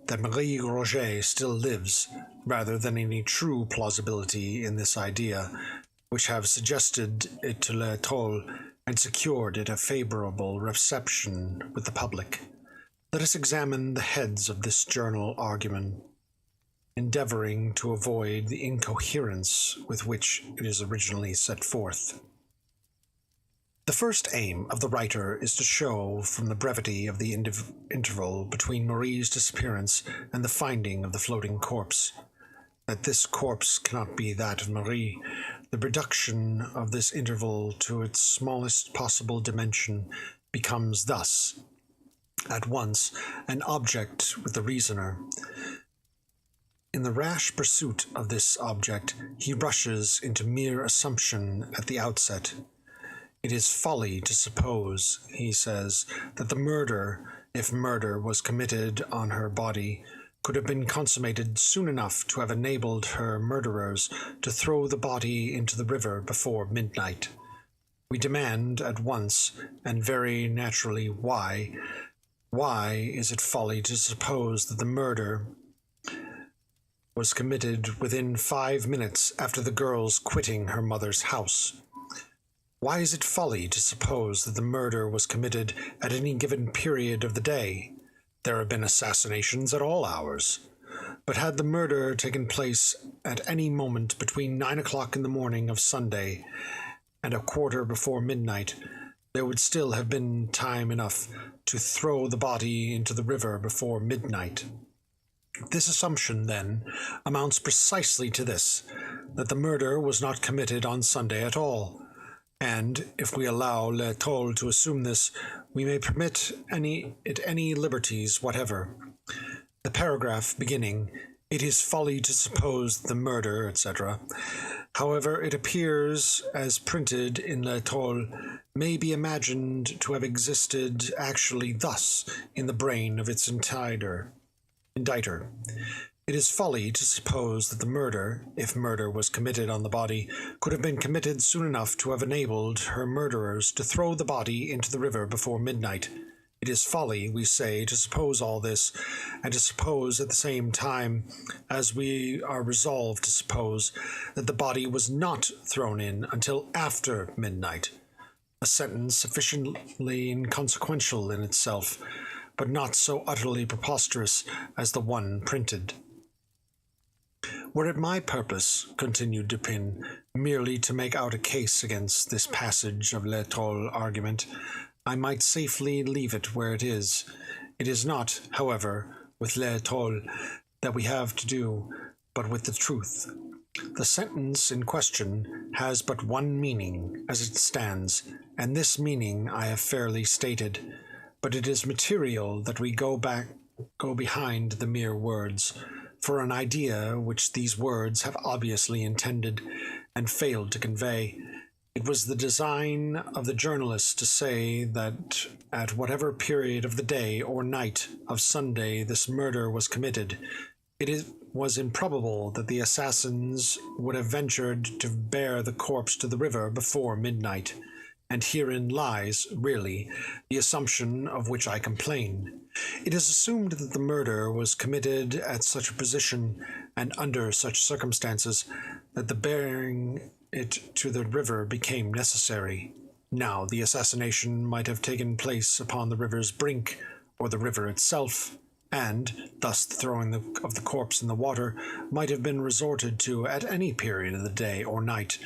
that Marie Roget still lives, rather than any true plausibility in this idea, which have suggested it to L'Etoile and secured it a favorable reception with the public. Let us examine the heads of this journal argument, endeavoring to avoid the incoherence with which it is originally set forth. The first aim of the writer is to show, from the brevity of the interval between Marie's disappearance and the finding of the floating corpse, that this corpse cannot be that of Marie. The reduction of this interval to its smallest possible dimension becomes thus, at once, an object with the reasoner. In the rash pursuit of this object, he rushes into mere assumption at the outset. It is folly to suppose, he says, that the murder, if murder was committed on her body, could have been consummated soon enough to have enabled her murderers to throw the body into the river before midnight. We demand at once, and very naturally, why? Why is it folly to suppose that the murder was committed within 5 minutes after the girl's quitting her mother's house? Why is it folly to suppose that the murder was committed at any given period of the day? There have been assassinations at all hours. But had the murder taken place at any moment between 9 o'clock in the morning of Sunday and a quarter before midnight, there would still have been time enough to throw the body into the river before midnight. This assumption, then, amounts precisely to this, that the murder was not committed on Sunday at all, and if we allow L'Etoile to assume this, we may permit any liberties whatever. The paragraph beginning, "It is folly to suppose the murder," etc., however it appears as printed in L'Etoile, may be imagined to have existed actually thus in the brain of its indicter. It is folly to suppose that the murder, if murder was committed on the body, could have been committed soon enough to have enabled her murderers to throw the body into the river before midnight. It is folly, we say, to suppose all this, and to suppose at the same time, as we are resolved to suppose, that the body was not thrown in until after midnight, a sentence sufficiently inconsequential in itself, but not so utterly preposterous as the one printed. Were it my purpose, continued Dupin, merely to make out a case against this passage of L'Etoile argument, I might safely leave it where it is. It is not, however, with L'Etoile that we have to do, but with the truth. The sentence in question has but one meaning, as it stands, and this meaning I have fairly stated. But it is material that we go behind the mere words, for an idea which these words have obviously intended and failed to convey. It was the design of the journalist to say that at whatever period of the day or night of Sunday this murder was committed, was improbable that the assassins would have ventured to bear the corpse to the river before midnight. And herein lies, really, the assumption of which I complain. It is assumed that the murder was committed at such a position and under such circumstances that the bearing it to the river became necessary. Now, the assassination might have taken place upon the river's brink, or the river itself, and thus the throwing of the corpse in the water might have been resorted to at any period of the day or night,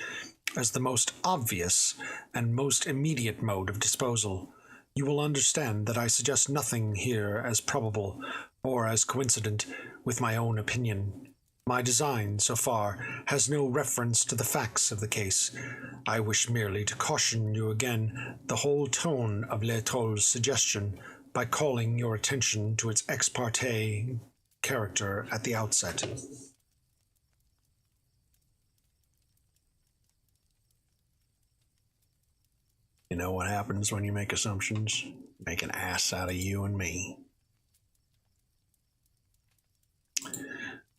as the most obvious and most immediate mode of disposal. You will understand that I suggest nothing here as probable or as coincident with my own opinion. My design, so far, has no reference to the facts of the case. I wish merely to caution you again the whole tone of L'Etoile's suggestion by calling your attention to its ex parte character at the outset. You know what happens when you make assumptions? Make an ass out of you and me.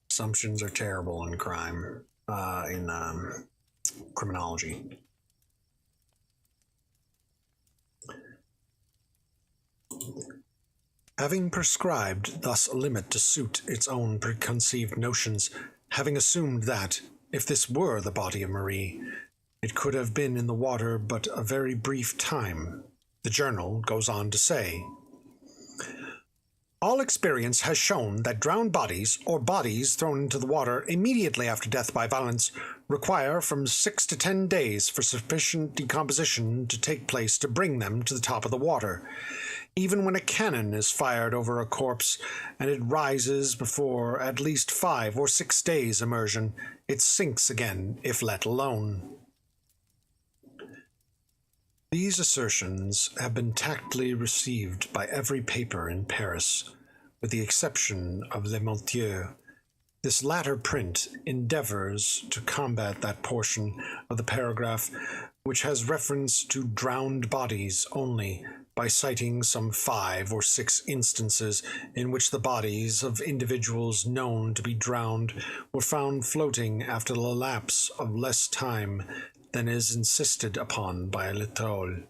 Assumptions are terrible in crime, in criminology. Having prescribed thus a limit to suit its own preconceived notions, having assumed that, if this were the body of Marie, it could have been in the water but a very brief time, the journal goes on to say, all experience has shown that drowned bodies, or bodies thrown into the water immediately after death by violence, require from 6 to 10 days for sufficient decomposition to take place to bring them to the top of the water. Even when a cannon is fired over a corpse and it rises before at least 5 or 6 days' immersion, it sinks again if let alone. These assertions have been tactfully received by every paper in Paris, with the exception of Le Montier. This latter print endeavors to combat that portion of the paragraph which has reference to drowned bodies only, by citing some 5 or 6 instances in which the bodies of individuals known to be drowned were found floating after the lapse of less time than is insisted upon by L'Etoile.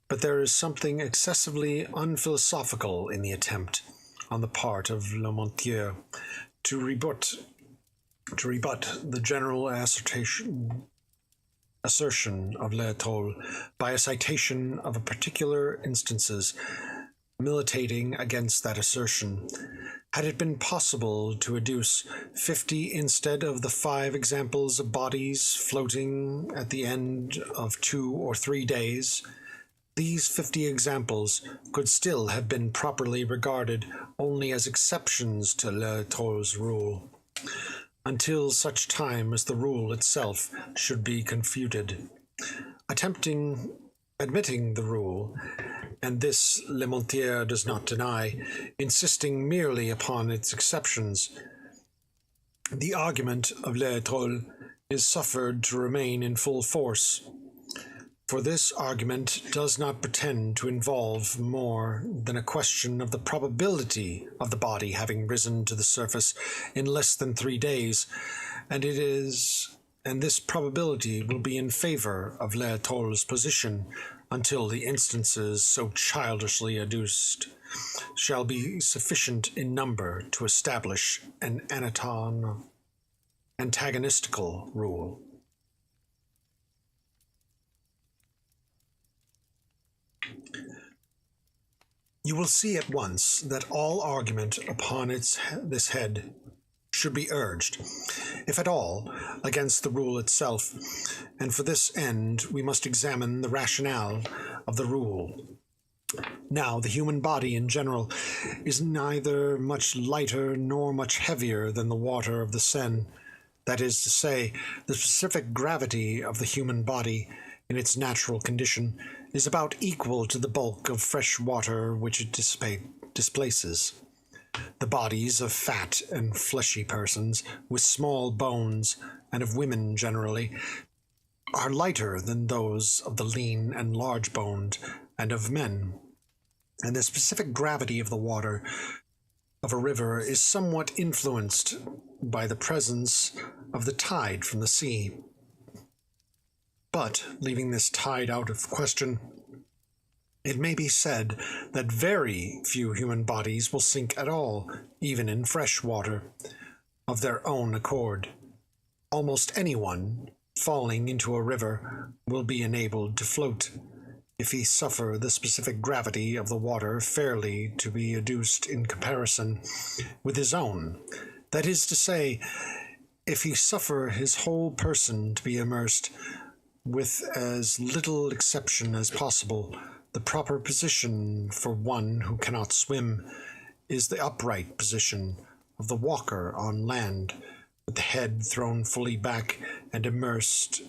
But there is something excessively unphilosophical in the attempt, on the part of Le Montier, to rebut the general assertion of L'Etoile by a citation of a particular instances militating against that assertion. Had it been possible to adduce 50 instead of the 5 examples of bodies floating at the end of 2 or 3 days, These 50 examples could still have been properly regarded only as exceptions to Le Trol's rule, until such time as the rule itself should be confuted. Admitting the rule, and this Lemontier does not deny, insisting merely upon its exceptions, the argument of Le Troll is suffered to remain in full force. For this argument does not pretend to involve more than a question of the probability of the body having risen to the surface in less than 3 days, and this probability will be in favor of Le Troll's position until the instances so childishly adduced shall be sufficient in number to establish an antagonistical rule. You will see at once that all argument upon this head should be urged, if at all, against the rule itself, and for this end we must examine the rationale of the rule. Now, the human body in general is neither much lighter nor much heavier than the water of the Seine. That is to say, the specific gravity of the human body in its natural condition is about equal to the bulk of fresh water which it displaces. The bodies of fat and fleshy persons, with small bones, and of women generally, are lighter than those of the lean and large-boned, and of men. And the specific gravity of the water of a river is somewhat influenced by the presence of the tide from the sea. But, leaving this tide out of question, it may be said that very few human bodies will sink at all, even in fresh water, of their own accord. Almost anyone falling into a river will be enabled to float, if he suffer the specific gravity of the water fairly to be adduced in comparison with his own. That is to say, if he suffer his whole person to be immersed, with as little exception as possible. The proper position for one who cannot swim is the upright position of the walker on land, with the head thrown fully back and immersed,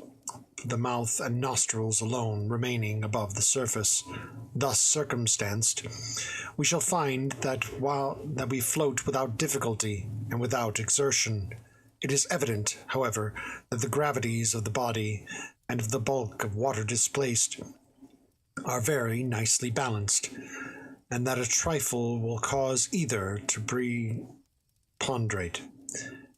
the mouth and nostrils alone remaining above the surface. Thus circumstanced, we shall find that we float without difficulty and without exertion. It is evident, however, that the gravities of the body and of the bulk of water displaced are very nicely balanced, and that a trifle will cause either to preponderate.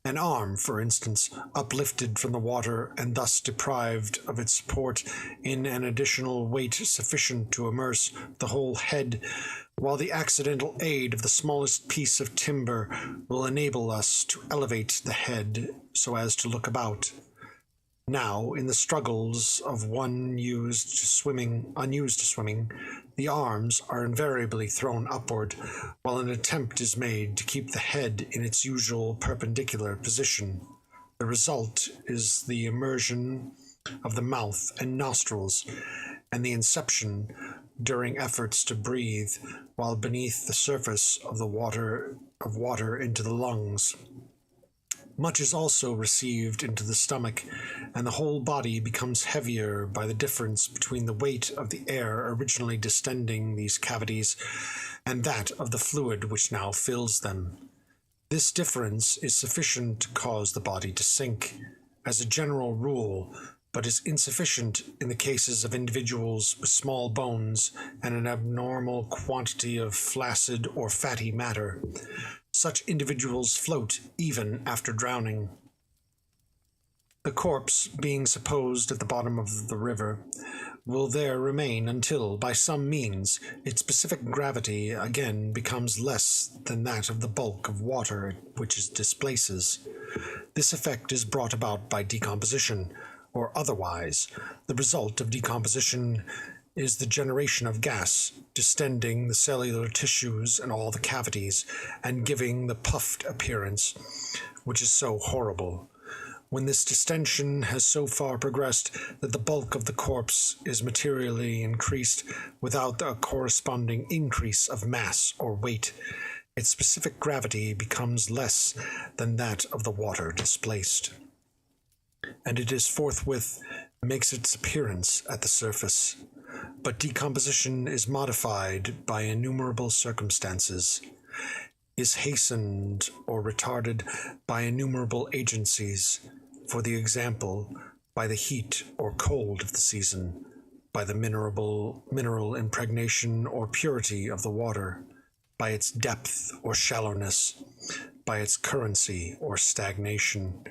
An arm, for instance, uplifted from the water and thus deprived of its support in an additional weight sufficient to immerse the whole head, while the accidental aid of the smallest piece of timber will enable us to elevate the head so as to look about. Now, in the struggles of one unused to swimming, the arms are invariably thrown upward, while an attempt is made to keep the head in its usual perpendicular position. The result is the immersion of the mouth and nostrils, and the inception, during efforts to breathe, while beneath the surface of water into the lungs. Much is also received into the stomach, and the whole body becomes heavier by the difference between the weight of the air originally distending these cavities and that of the fluid which now fills them. This difference is sufficient to cause the body to sink, as a general rule, but is insufficient in the cases of individuals with small bones and an abnormal quantity of flaccid or fatty matter. Such individuals float even after drowning. The corpse, being supposed at the bottom of the river, will there remain until, by some means, its specific gravity again becomes less than that of the bulk of water which it displaces. This effect is brought about by decomposition, or otherwise. The result of decomposition is the generation of gas, distending the cellular tissues and all the cavities, and giving the puffed appearance, which is so horrible. When this distension has so far progressed that the bulk of the corpse is materially increased without a corresponding increase of mass or weight, its specific gravity becomes less than that of the water displaced, and it is forthwith makes its appearance at the surface. But decomposition is modified by innumerable circumstances, is hastened or retarded by innumerable agencies, for the example, by the heat or cold of the season, by the mineral impregnation or purity of the water, by its depth or shallowness, by its currency or stagnation,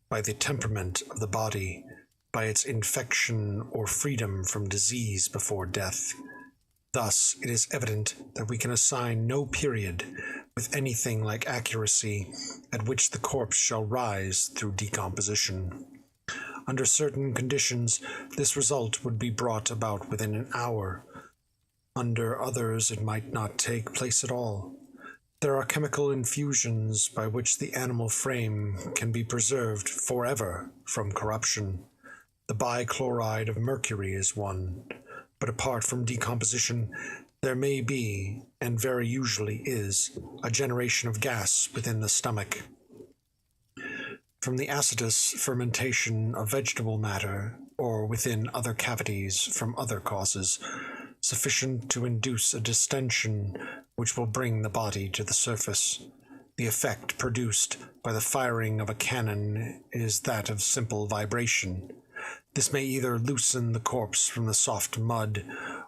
by the temperament of the body, by its infection or freedom from disease before death. Thus, it is evident that we can assign no period with anything like accuracy at which the corpse shall rise through decomposition. Under certain conditions, this result would be brought about within an hour. Under others, it might not take place at all. There are chemical infusions by which the animal frame can be preserved forever from corruption. The bichloride of mercury is one, but apart from decomposition, there may be, and very usually is, a generation of gas within the stomach. From the acetous fermentation of vegetable matter, or within other cavities from other causes, sufficient to induce a distension which will bring the body to the surface. The effect produced by the firing of a cannon is that of simple vibration. This may either loosen the corpse from the soft mud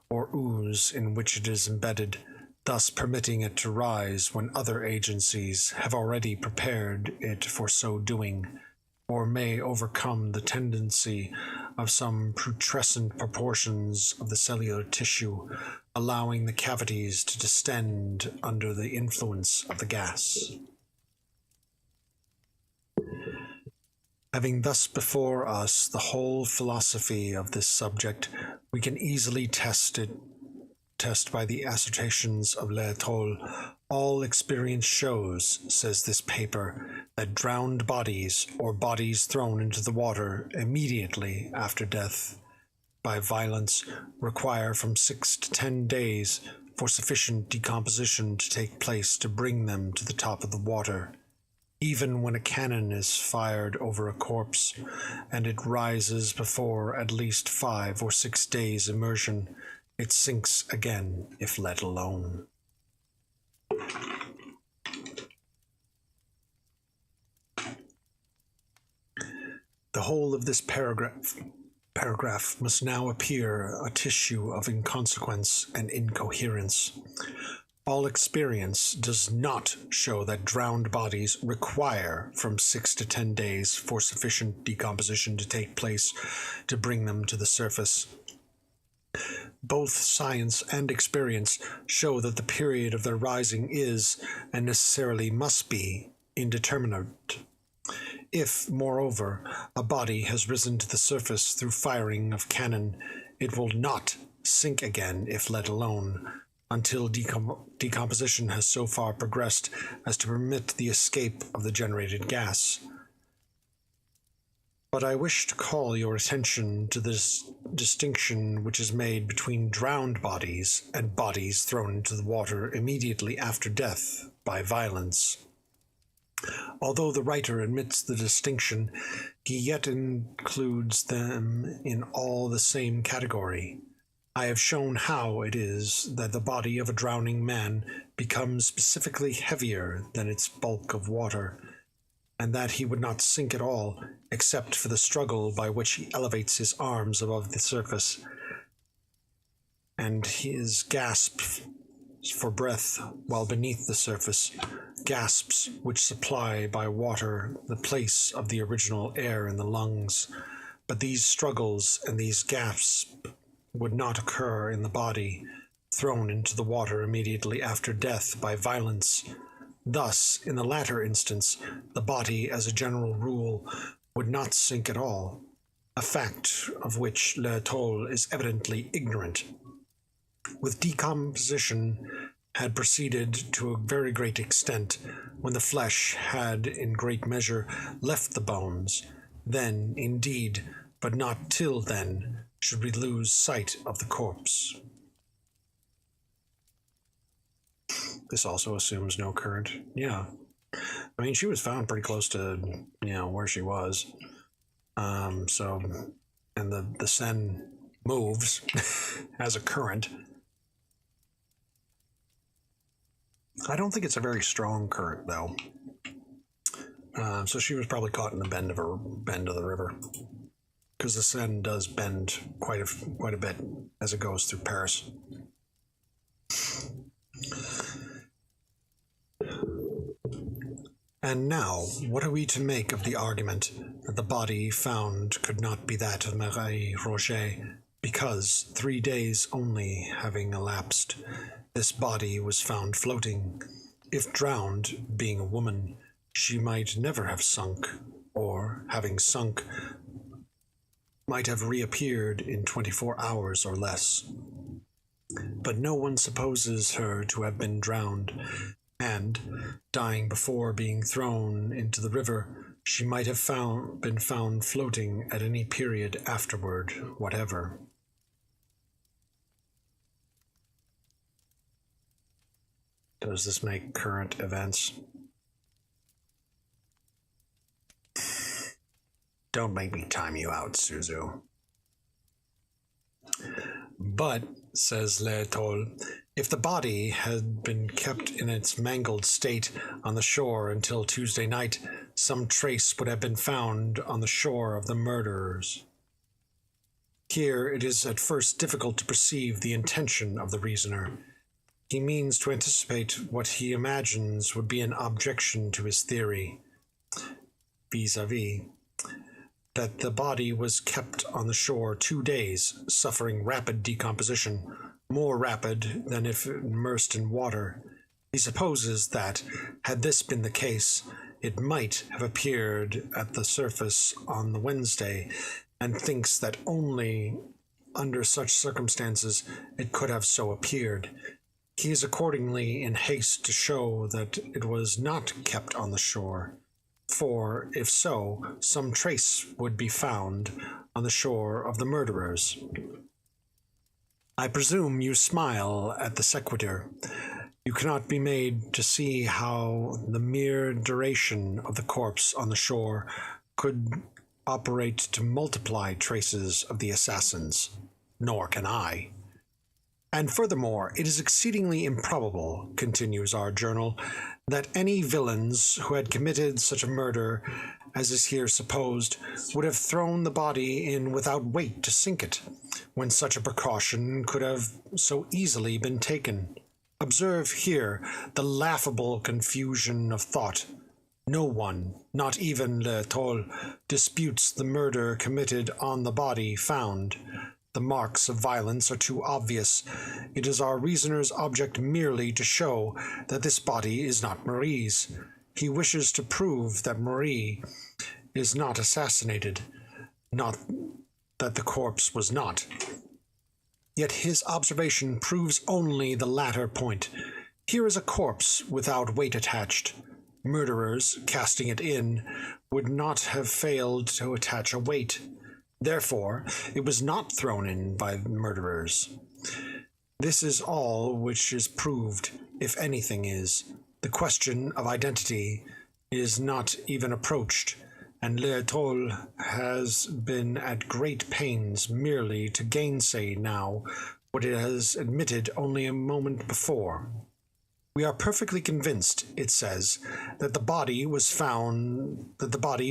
or ooze in which it is embedded, thus permitting it to rise when other agencies have already prepared it for so doing, or may overcome the tendency of some putrescent proportions of the cellular tissue, allowing the cavities to distend under the influence of the gas. Having thus before us the whole philosophy of this subject, we can easily test by the assertions of L'Etoile. All experience shows, says this paper, that drowned bodies, or bodies thrown into the water immediately after death by violence, require from 6 to 10 days for sufficient decomposition to take place to bring them to the top of the water. Even when a cannon is fired over a corpse, and it rises before at least 5 or 6 days' immersion, it sinks again if let alone. The whole of this paragraph must now appear a tissue of inconsequence and incoherence. All experience does not show that drowned bodies require from 6 to 10 days for sufficient decomposition to take place to bring them to the surface. Both science and experience show that the period of their rising is, and necessarily must be, indeterminate. If, moreover, a body has risen to the surface through firing of cannon, it will not sink again if let alone, until decomposition has so far progressed as to permit the escape of the generated gas. But I wish to call your attention to this distinction which is made between drowned bodies and bodies thrown into the water immediately after death by violence. Although the writer admits the distinction, he yet includes them in all the same category. I have shown how it is that the body of a drowning man becomes specifically heavier than its bulk of water, and that he would not sink at all except for the struggle by which he elevates his arms above the surface, and his gasps for breath while beneath the surface, gasps which supply by water the place of the original air in the lungs. But these struggles and these gasps would not occur in the body thrown into the water immediately after death by violence. Thus, in the latter instance, the body, as a general rule, would not sink at all, a fact of which L'Etoile is evidently ignorant. With decomposition had proceeded to a very great extent, when the flesh had in great measure left the bones, Then, indeed, but not till then, should we lose sight of the corpse. This also assumes no current. Yeah. I mean, she was found pretty close to, where she was. And the Seine moves as a current. I don't think it's a very strong current, though. So she was probably caught in the bend of the river, because the Seine does bend quite a bit as it goes through Paris. And now, what are we to make of the argument that the body found could not be that of Marie Roget, because 3 days only having elapsed, this body was found floating? If drowned, being a woman, she might never have sunk, or, having sunk, might have reappeared in 24 hours or less. But no one supposes her to have been drowned, and, dying before being thrown into the river, she might have been found floating at any period afterward whatever. Does this make current events? Don't make me time you out, Suzu. But, says L'Etoile, if the body had been kept in its mangled state on the shore until Tuesday night, some trace would have been found on the shore of the murderers. Here it is at first difficult to perceive the intention of the reasoner. He means to anticipate what he imagines would be an objection to his theory, vis-a-vis, that the body was kept on the shore 2 days, suffering rapid decomposition, more rapid than if immersed in water. He supposes that, had this been the case, it might have appeared at the surface on the Wednesday, and thinks that only under such circumstances it could have so appeared. He is accordingly in haste to show that it was not kept on the shore, for, if so, some trace would be found on the shore of the murderers. I presume you smile at the sequitur. You cannot be made to see how the mere duration of the corpse on the shore could operate to multiply traces of the assassins, nor can I. And furthermore, it is exceedingly improbable, continues our journal, that any villains who had committed such a murder as is here supposed would have thrown the body in without weight to sink it, when such a precaution could have so easily been taken. Observe here the laughable confusion of thought. No one, not even L'Etoile, disputes the murder committed on the body found. The marks of violence are too obvious. It is our reasoner's object merely to show that this body is not Marie's. He wishes to prove that Marie is not assassinated, not that the corpse was not. Yet his observation proves only the latter point. Here is a corpse without weight attached. Murderers, casting it in, would not have failed to attach a weight. Therefore, it was not thrown in by murderers. This is all which is proved, if anything is. The question of identity is not even approached, and L'Etoile has been at great pains merely to gainsay now what it has admitted only a moment before. We are perfectly convinced, it says, that the body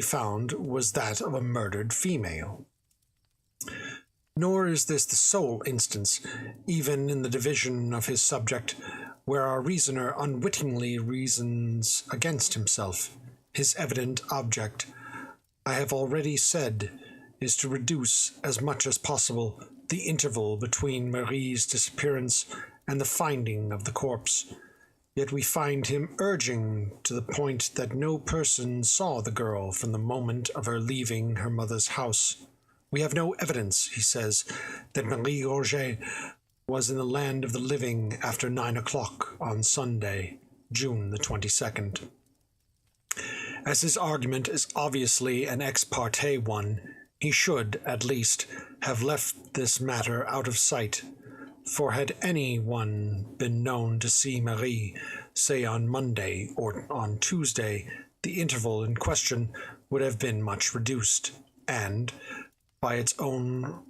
found was that of a murdered female. Nor is this the sole instance, even in the division of his subject, where our reasoner unwittingly reasons against himself. His evident object, I have already said, is to reduce as much as possible the interval between Marie's disappearance and the finding of the corpse. Yet we find him urging to the point that no person saw the girl from the moment of her leaving her mother's house. We have no evidence, he says, that Marie Roget was in the land of the living after 9 o'clock on Sunday, June the 22nd. As his argument is obviously an ex parte one, he should, at least, have left this matter out of sight. For had any one been known to see Marie, say on Monday or on Tuesday, the interval in question would have been much reduced, and, by its own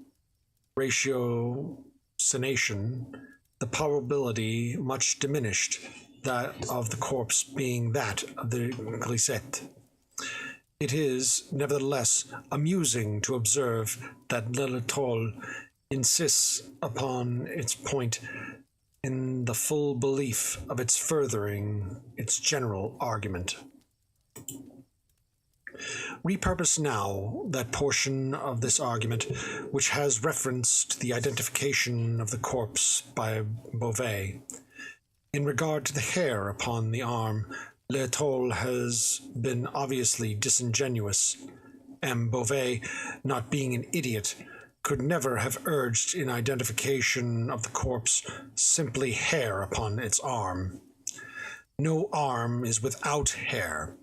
ratiocination, the probability much diminished, that of the corpse being that of the grisette. It is, nevertheless, amusing to observe that L'Etoile insists upon its point in the full belief of its furthering its general argument. Repurpose now that portion of this argument which has reference to the identification of the corpse by Beauvais. In regard to the hair upon the arm, L'Etoile has been obviously disingenuous. M. Beauvais, not being an idiot, could never have urged in identification of the corpse simply hair upon its arm. No arm is without hair.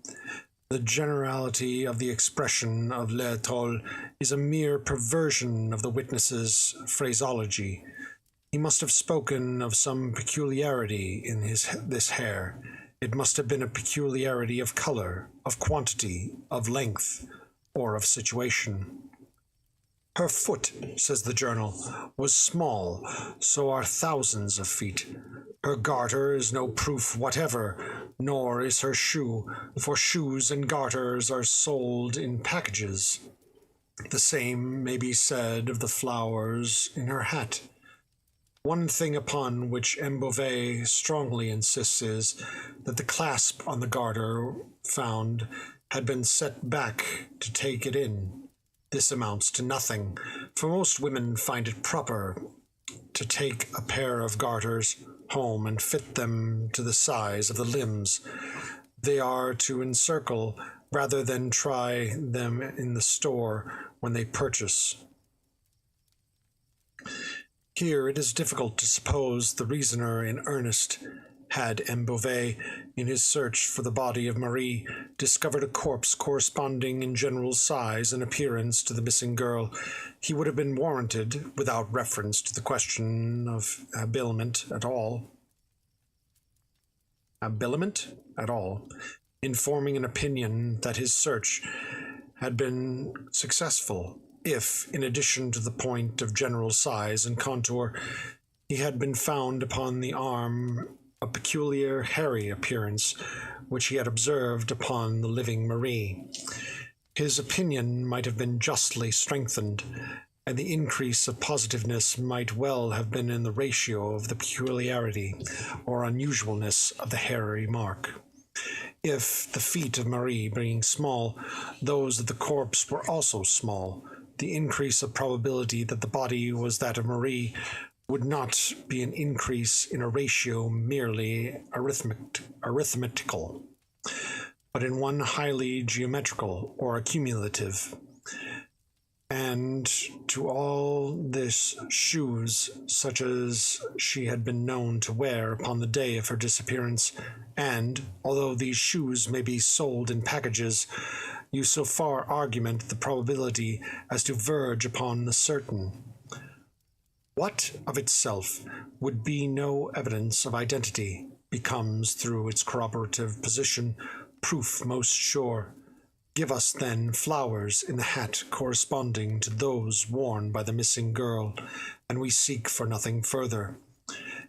The generality of the expression of L'Etoile is a mere perversion of the witness's phraseology. He must have spoken of some peculiarity in this hair. It must have been a peculiarity of color, of quantity, of length, or of situation. Her foot, says the journal, was small, so are thousands of feet. Her garter is no proof whatever, nor is her shoe, for shoes and garters are sold in packages. The same may be said of the flowers in her hat. One thing upon which M. Beauvais strongly insists is that the clasp on the garter found had been set back to take it in. This amounts to nothing, for most women find it proper to take a pair of garters home and fit them to the size of the limbs they are to encircle, rather than try them in the store when they purchase. Here it is difficult to suppose the reasoner in earnest. Had M. Beauvais, in his search for the body of Marie, discovered a corpse corresponding in general size and appearance to the missing girl, he would have been warranted, without reference to the question of habiliment at all, in forming an opinion that his search had been successful, if, in addition to the point of general size and contour, he had been found upon the arm a peculiar hairy appearance which he had observed upon the living Marie. His opinion might have been justly strengthened, and the increase of positiveness might well have been in the ratio of the peculiarity or unusualness of the hairy mark. If, the feet of Marie being small, those of the corpse were also small, the increase of probability that the body was that of Marie would not be an increase in a ratio merely arithmetical, but in one highly geometrical or accumulative. And to all this, shoes such as she had been known to wear upon the day of her disappearance, and, although these shoes may be sold in packages, you so far argument the probability as to verge upon the certain. What of itself would be no evidence of identity becomes, through its corroborative position, proof most sure. Give us, then, flowers in the hat corresponding to those worn by the missing girl, and we seek for nothing further.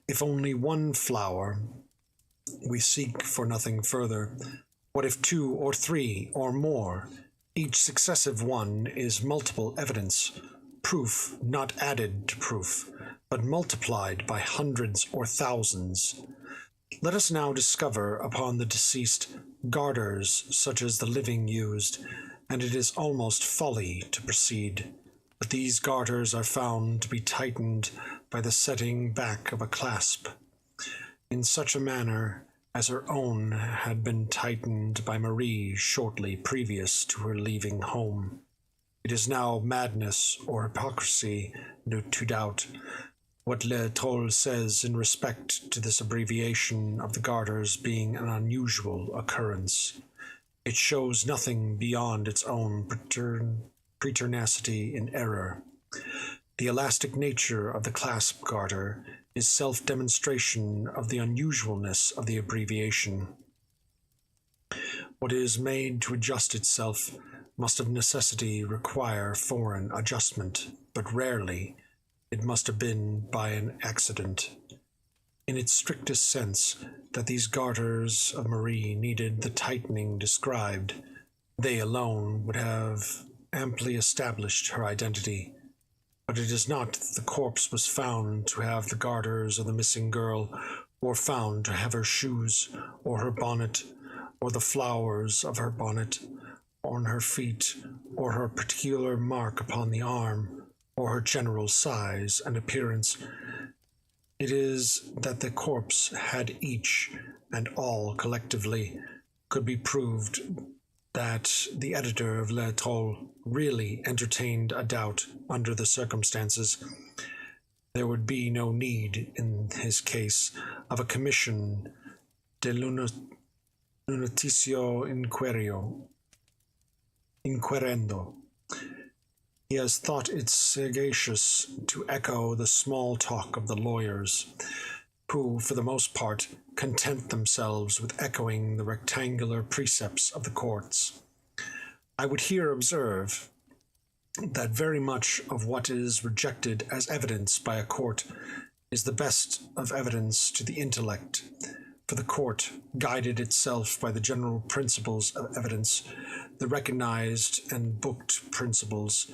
If only one flower, we seek for nothing further. What if 2 or 3 or more? Each successive one is multiple evidence, proof not added to proof, but multiplied by hundreds or thousands. Let us now discover upon the deceased garters such as the living used, and it is almost folly to proceed. But these garters are found to be tightened by the setting back of a clasp, in such a manner as her own had been tightened by Marie shortly previous to her leaving home. It is now madness or hypocrisy to doubt what L'Etoile says in respect to this abbreviation of the garters being an unusual occurrence. It shows nothing beyond its own preternacity in error. The elastic nature of the clasp garter is self-demonstration of the unusualness of the abbreviation. What is made to adjust itself must of necessity require foreign adjustment, but rarely it must have been by an accident. In its strictest sense, that these garters of Marie needed the tightening described, they alone would have amply established her identity. But it is not that the corpse was found to have the garters of the missing girl, or found to have her shoes, or her bonnet, or the flowers of her bonnet on her feet, or her particular mark upon the arm, or her general size and appearance. It is that the corpse had each, and all collectively, could be proved that the editor of Le Troll really entertained a doubt under the circumstances. There would be no need, in his case, of a commission de lunaticio inquirendo. He has thought it sagacious to echo the small talk of the lawyers, who, for the most part, content themselves with echoing the rectangular precepts of the courts. I would here observe that very much of what is rejected as evidence by a court is the best of evidence to the intellect, for the court, guided itself by the general principles of evidence, the recognized and booked principles,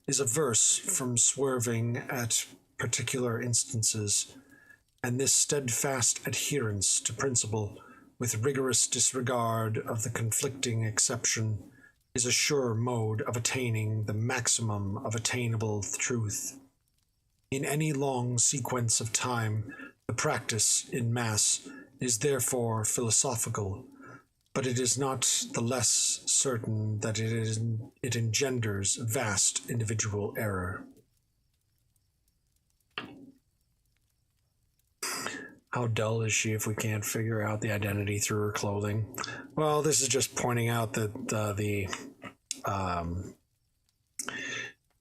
is averse from swerving at particular instances, and this steadfast adherence to principle, with rigorous disregard of the conflicting exception, is a sure mode of attaining the maximum of attainable truth. In any long sequence of time, the practice, in mass, is therefore philosophical, but it is not the less certain that it engenders vast individual error. How dull is she if we can't figure out the identity through her clothing? Well, this is just pointing out that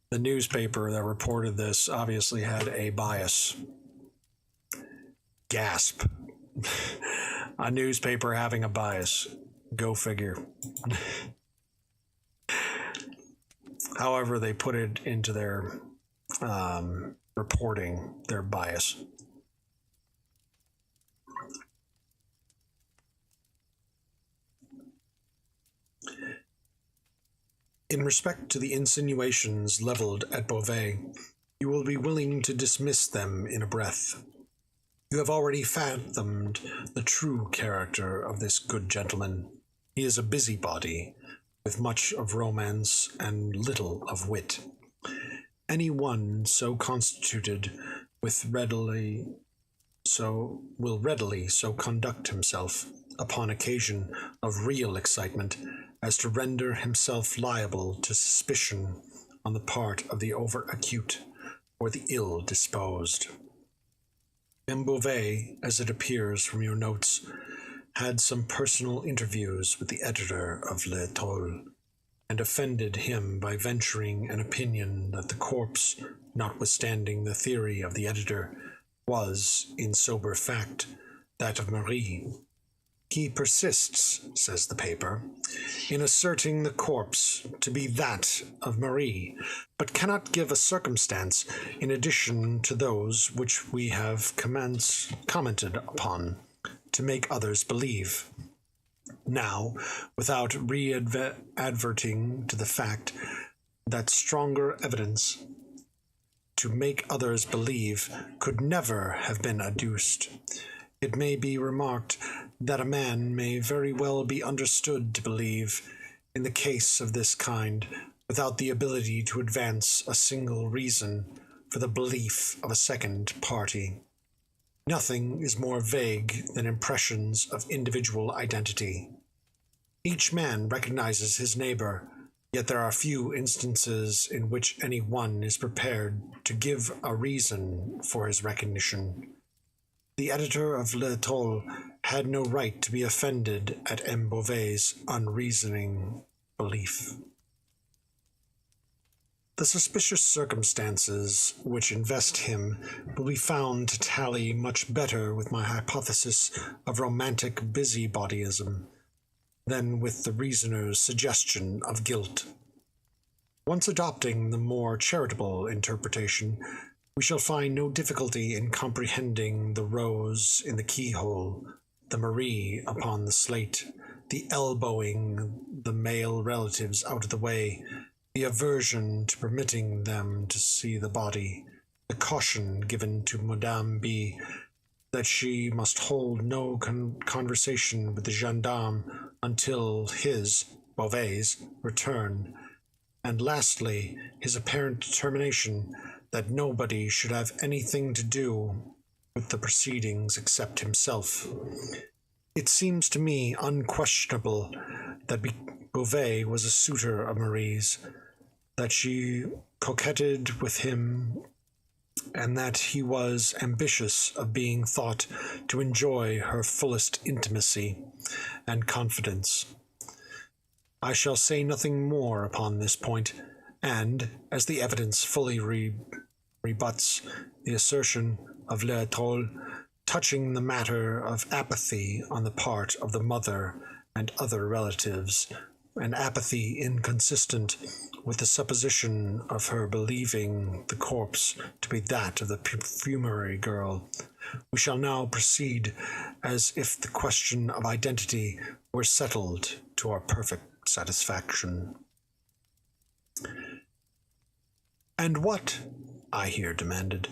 the newspaper that reported this obviously had a bias. Gasp. A newspaper having a bias. Go figure. However, they put it into their reporting their bias. In respect to the insinuations leveled at Beauvais, you will be willing to dismiss them in a breath. You have already fathomed the true character of this good gentleman. He is a busybody, with much of romance and little of wit. Any one so constituted will readily so conduct himself, upon occasion of real excitement, as to render himself liable to suspicion on the part of the over-acute or the ill-disposed. M. Beauvais, as it appears from your notes, had some personal interviews with the editor of Le Troll, and offended him by venturing an opinion that the corpse, notwithstanding the theory of the editor, was, in sober fact, that of Marie. He persists, says the paper, in asserting the corpse to be that of Marie, but cannot give a circumstance in addition to those which we have commented upon, to make others believe. Now, without adverting to the fact that stronger evidence to make others believe could never have been adduced, it may be remarked that a man may very well be understood to believe, in the case of this kind, without the ability to advance a single reason for the belief of a second party. Nothing is more vague than impressions of individual identity. Each man recognizes his neighbor, yet there are few instances in which any one is prepared to give a reason for his recognition. The editor of Le Toll had no right to be offended at M. Beauvais' unreasoning belief. The suspicious circumstances which invest him will be found to tally much better with my hypothesis of romantic busybodyism than with the reasoner's suggestion of guilt. Once adopting the more charitable interpretation, we shall find no difficulty in comprehending the rose in the keyhole, the Marie upon the slate, the elbowing the male relatives out of the way, the aversion to permitting them to see the body, the caution given to Madame B. that she must hold no conversation with the gendarme until his, Beauvais, return, and lastly, his apparent determination that nobody should have anything to do with the proceedings except himself. It seems to me unquestionable that Beauvais was a suitor of Marie's, that she coquetted with him, and that he was ambitious of being thought to enjoy her fullest intimacy and confidence. I shall say nothing more upon this point, and, as the evidence fully rebuts the assertion of L'Etoile touching the matter of apathy on the part of the mother and other relatives, an apathy inconsistent with the supposition of her believing the corpse to be that of the perfumery girl, we shall now proceed as if the question of identity were settled to our perfect satisfaction. And what, I here demanded,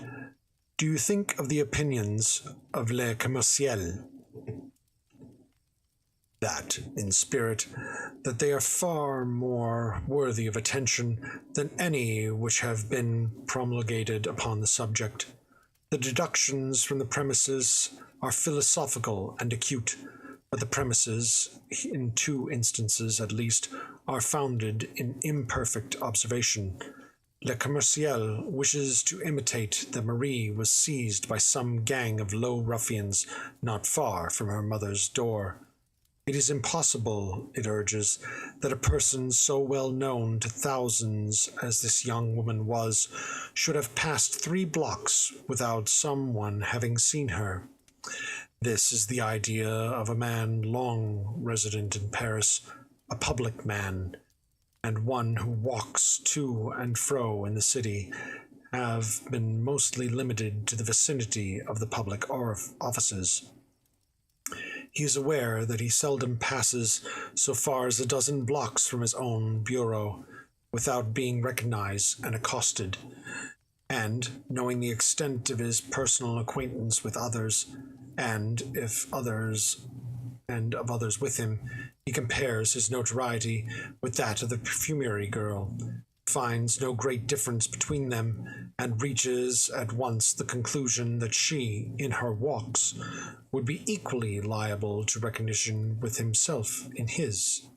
do you think of the opinions of Le Commerciel? That, in spirit, that they are far more worthy of attention than any which have been promulgated upon the subject. The deductions from the premises are philosophical and acute, but the premises, in 2 instances at least, are founded in imperfect observation. Le Commerciel wishes to imitate that Marie was seized by some gang of low ruffians not far from her mother's door. It is impossible, it urges, that a person so well known to thousands as this young woman was, should have passed 3 blocks without some one having seen her. This is the idea of a man long resident in Paris, a public man, and one who walks to and fro in the city, have been mostly limited to the vicinity of the public offices. He is aware that he seldom passes so far as a dozen blocks from his own bureau without being recognized and accosted, and, knowing the extent of his personal acquaintance with others, and of others with him, he compares his notoriety with that of the perfumery girl, finds no great difference between them, and reaches at once the conclusion that she, in her walks, would be equally liable to recognition with himself in his.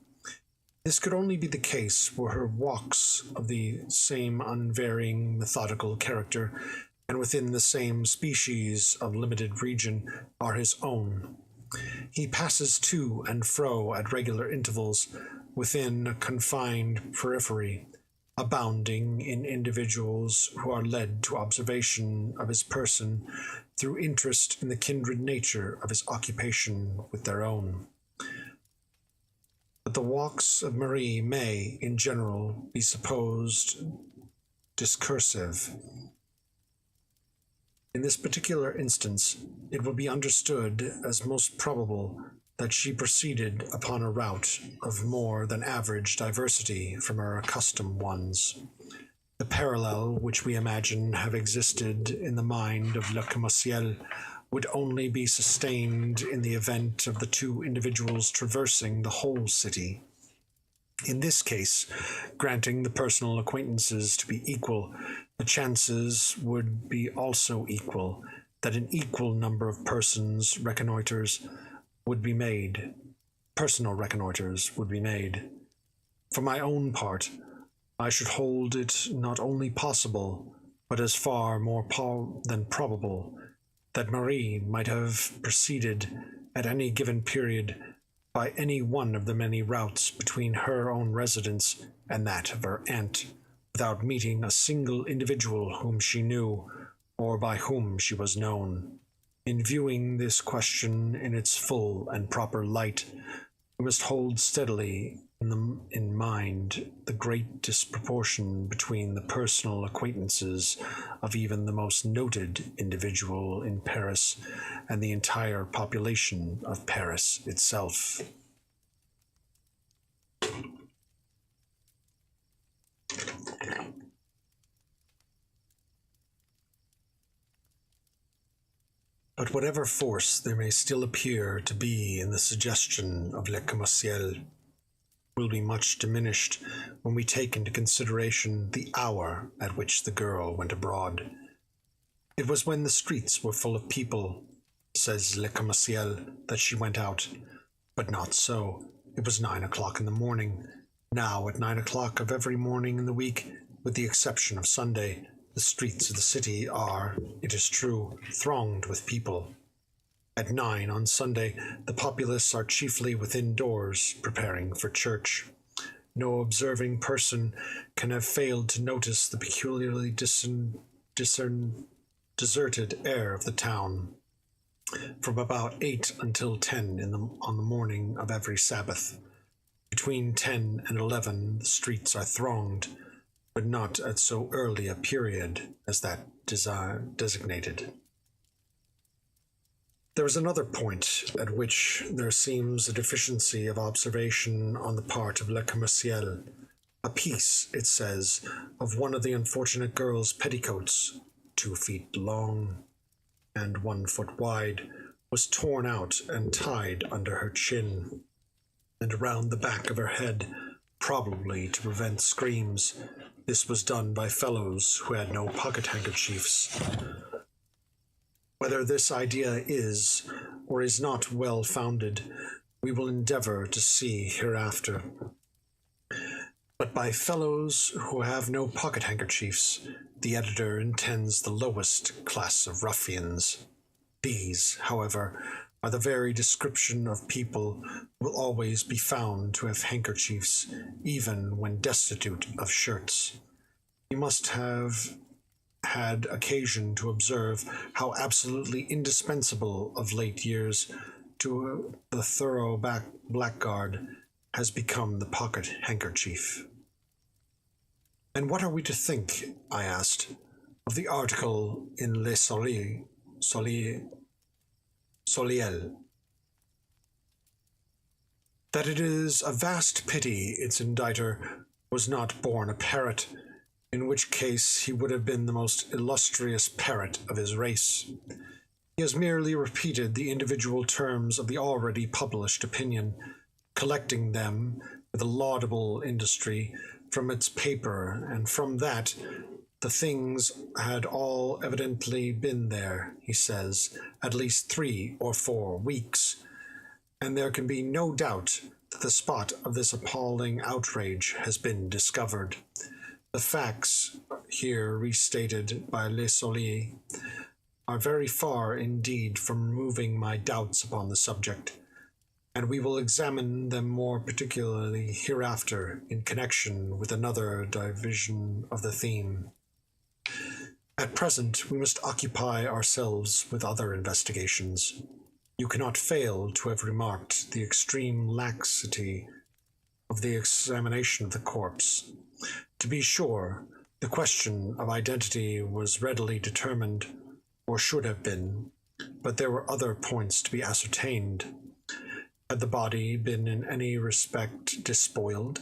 This could only be the case were her walks of the same unvarying methodical character, and within the same species of limited region are his own. He passes to and fro at regular intervals within a confined periphery, abounding in individuals who are led to observation of his person through interest in the kindred nature of his occupation with their own. But the walks of Marie may, in general, be supposed discursive. In this particular instance, it will be understood as most probable that she proceeded upon a route of more than average diversity from her accustomed ones. The parallel which we imagine have existed in the mind of Le Commerciel would only be sustained in the event of the 2 individuals traversing the whole city. In this case, granting the personal acquaintances to be equal, the chances would be also equal that an equal number of personal reconnoiters would be made. For my own part, I should hold it not only possible, but as far more than probable, that Marie might have proceeded at any given period by any one of the many routes between her own residence and that of her aunt, without meeting a single individual whom she knew, or by whom she was known. In viewing this question in its full and proper light, we must hold steadily in mind the great disproportion between the personal acquaintances of even the most noted individual in Paris and the entire population of Paris itself. But whatever force there may still appear to be in the suggestion of Le Commerciel will be much diminished when we take into consideration the hour at which the girl went abroad. It was when the streets were full of people, says Le Commerciel, that she went out, but not so. It was 9 o'clock in the morning. Now, at 9 o'clock of every morning in the week, with the exception of Sunday, the streets of the city are, it is true, thronged with people. At 9 on Sunday, the populace are chiefly within doors, preparing for church. No observing person can have failed to notice the peculiarly deserted air of the town. From about 8 until 10 on the morning of every Sabbath. Between 10 and 11, the streets are thronged, but not at so early a period as that designated. There is another point at which there seems a deficiency of observation on the part of Le Commerciel. A piece, it says, of one of the unfortunate girl's petticoats, 2 feet long and 1 foot wide, was torn out and tied under her chin, and around the back of her head, probably to prevent screams. This was done by fellows who had no pocket handkerchiefs. Whether this idea is or is not well founded, we will endeavor to see hereafter. But by fellows who have no pocket handkerchiefs, the editor intends the lowest class of ruffians. These, however, are the very description of people who will always be found to have handkerchiefs, even when destitute of shirts. You must have had occasion to observe how absolutely indispensable of late years to the thorough blackguard has become the pocket handkerchief. And what are we to think, I asked, of the article in Le Soleil, that it is a vast pity its inditer was not born a parrot, in which case he would have been the most illustrious parrot of his race. He has merely repeated the individual terms of the already published opinion, collecting them with a laudable industry from its paper, and from that the things had all evidently been there, he says, at least 3 or 4 weeks, and there can be no doubt that the spot of this appalling outrage has been discovered. The facts, here restated by Le Soleil, are very far indeed from removing my doubts upon the subject, and we will examine them more particularly hereafter in connection with another division of the theme. At present, we must occupy ourselves with other investigations. You cannot fail to have remarked the extreme laxity of the examination of the corpse. To be sure, the question of identity was readily determined, or should have been, but there were other points to be ascertained. Had the body been in any respect despoiled?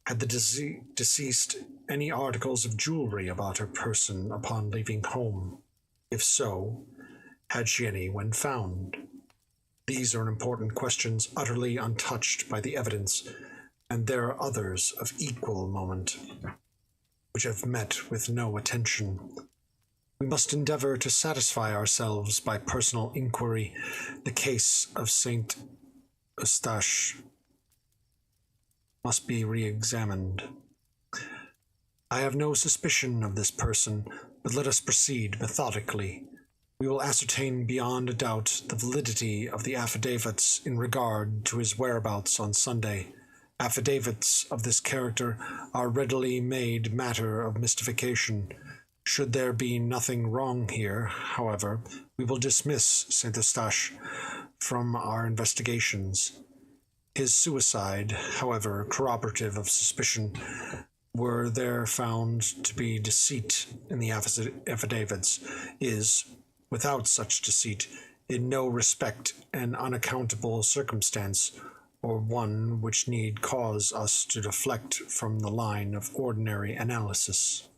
Had the deceased any articles of jewelry about her person upon leaving home? If so, had she any when found? These are important questions utterly untouched by the evidence, and there are others of equal moment, which have met with no attention. We must endeavor to satisfy ourselves by personal inquiry. The case of Saint Eustache must be re-examined. I have no suspicion of this person, but let us proceed methodically. We will ascertain beyond a doubt the validity of the affidavits in regard to his whereabouts on Sunday. Affidavits of this character are readily made matter of mystification. Should there be nothing wrong here, however, we will dismiss Saint Eustache from our investigations. His suicide, however corroborative of suspicion, were there found to be deceit in the affidavits, is, without such deceit, in no respect an unaccountable circumstance, or one which need cause us to deflect from the line of ordinary analysis.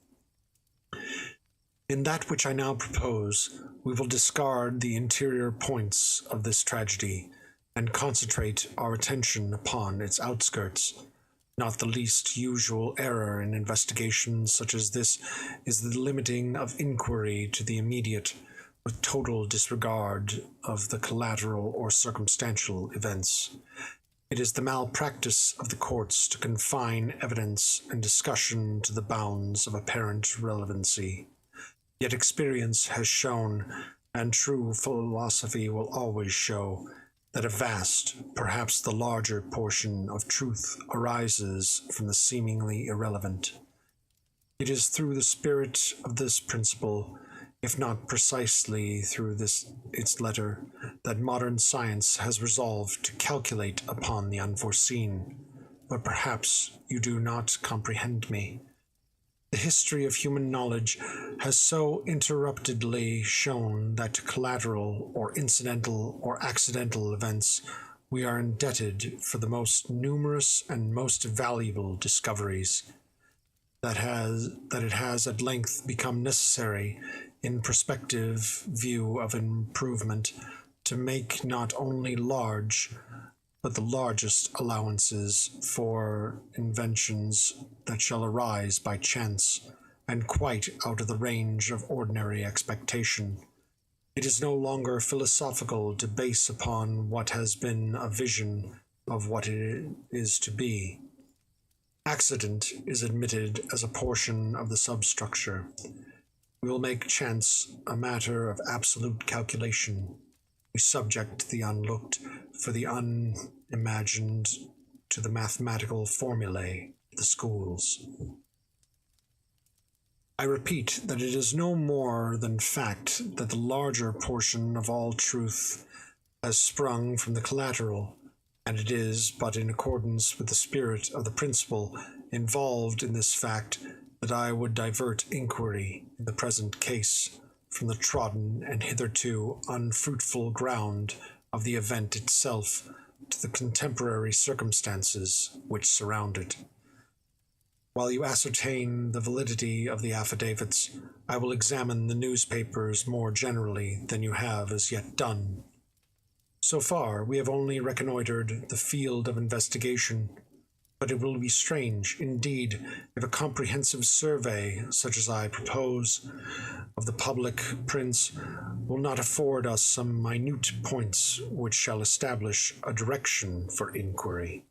In that which I now propose, we will discard the interior points of this tragedy, and concentrate our attention upon its outskirts. Not the least usual error in investigations such as this is the limiting of inquiry to the immediate, with total disregard of the collateral or circumstantial events. It is the malpractice of the courts to confine evidence and discussion to the bounds of apparent relevancy. Yet experience has shown, and true philosophy will always show, that a vast, perhaps the larger portion of truth arises from the seemingly irrelevant. It is through the spirit of this principle, if not precisely through its letter, that modern science has resolved to calculate upon the unforeseen. But perhaps you do not comprehend me. The history of human knowledge has so interruptedly shown that to collateral or incidental or accidental events we are indebted for the most numerous and most valuable discoveries, that it has at length become necessary, in prospective view of improvement, to make not only large, but the largest allowances for inventions that shall arise by chance, and quite out of the range of ordinary expectation. It is no longer philosophical to base upon what has been a vision of what it is to be. Accident is admitted as a portion of the substructure. We will make chance a matter of absolute calculation. We subject the unlooked for the unimagined to the mathematical formulae of the schools. I repeat that it is no more than fact that the larger portion of all truth has sprung from the collateral, and it is but in accordance with the spirit of the principle involved in this fact that I would divert inquiry, in the present case, from the trodden and hitherto unfruitful ground of the event itself to the contemporary circumstances which surround it. While you ascertain the validity of the affidavits, I will examine the newspapers more generally than you have as yet done. So far, we have only reconnoitered the field of investigation, but it will be strange, indeed, if a comprehensive survey, such as I propose, of the public prints will not afford us some minute points which shall establish a direction for inquiry.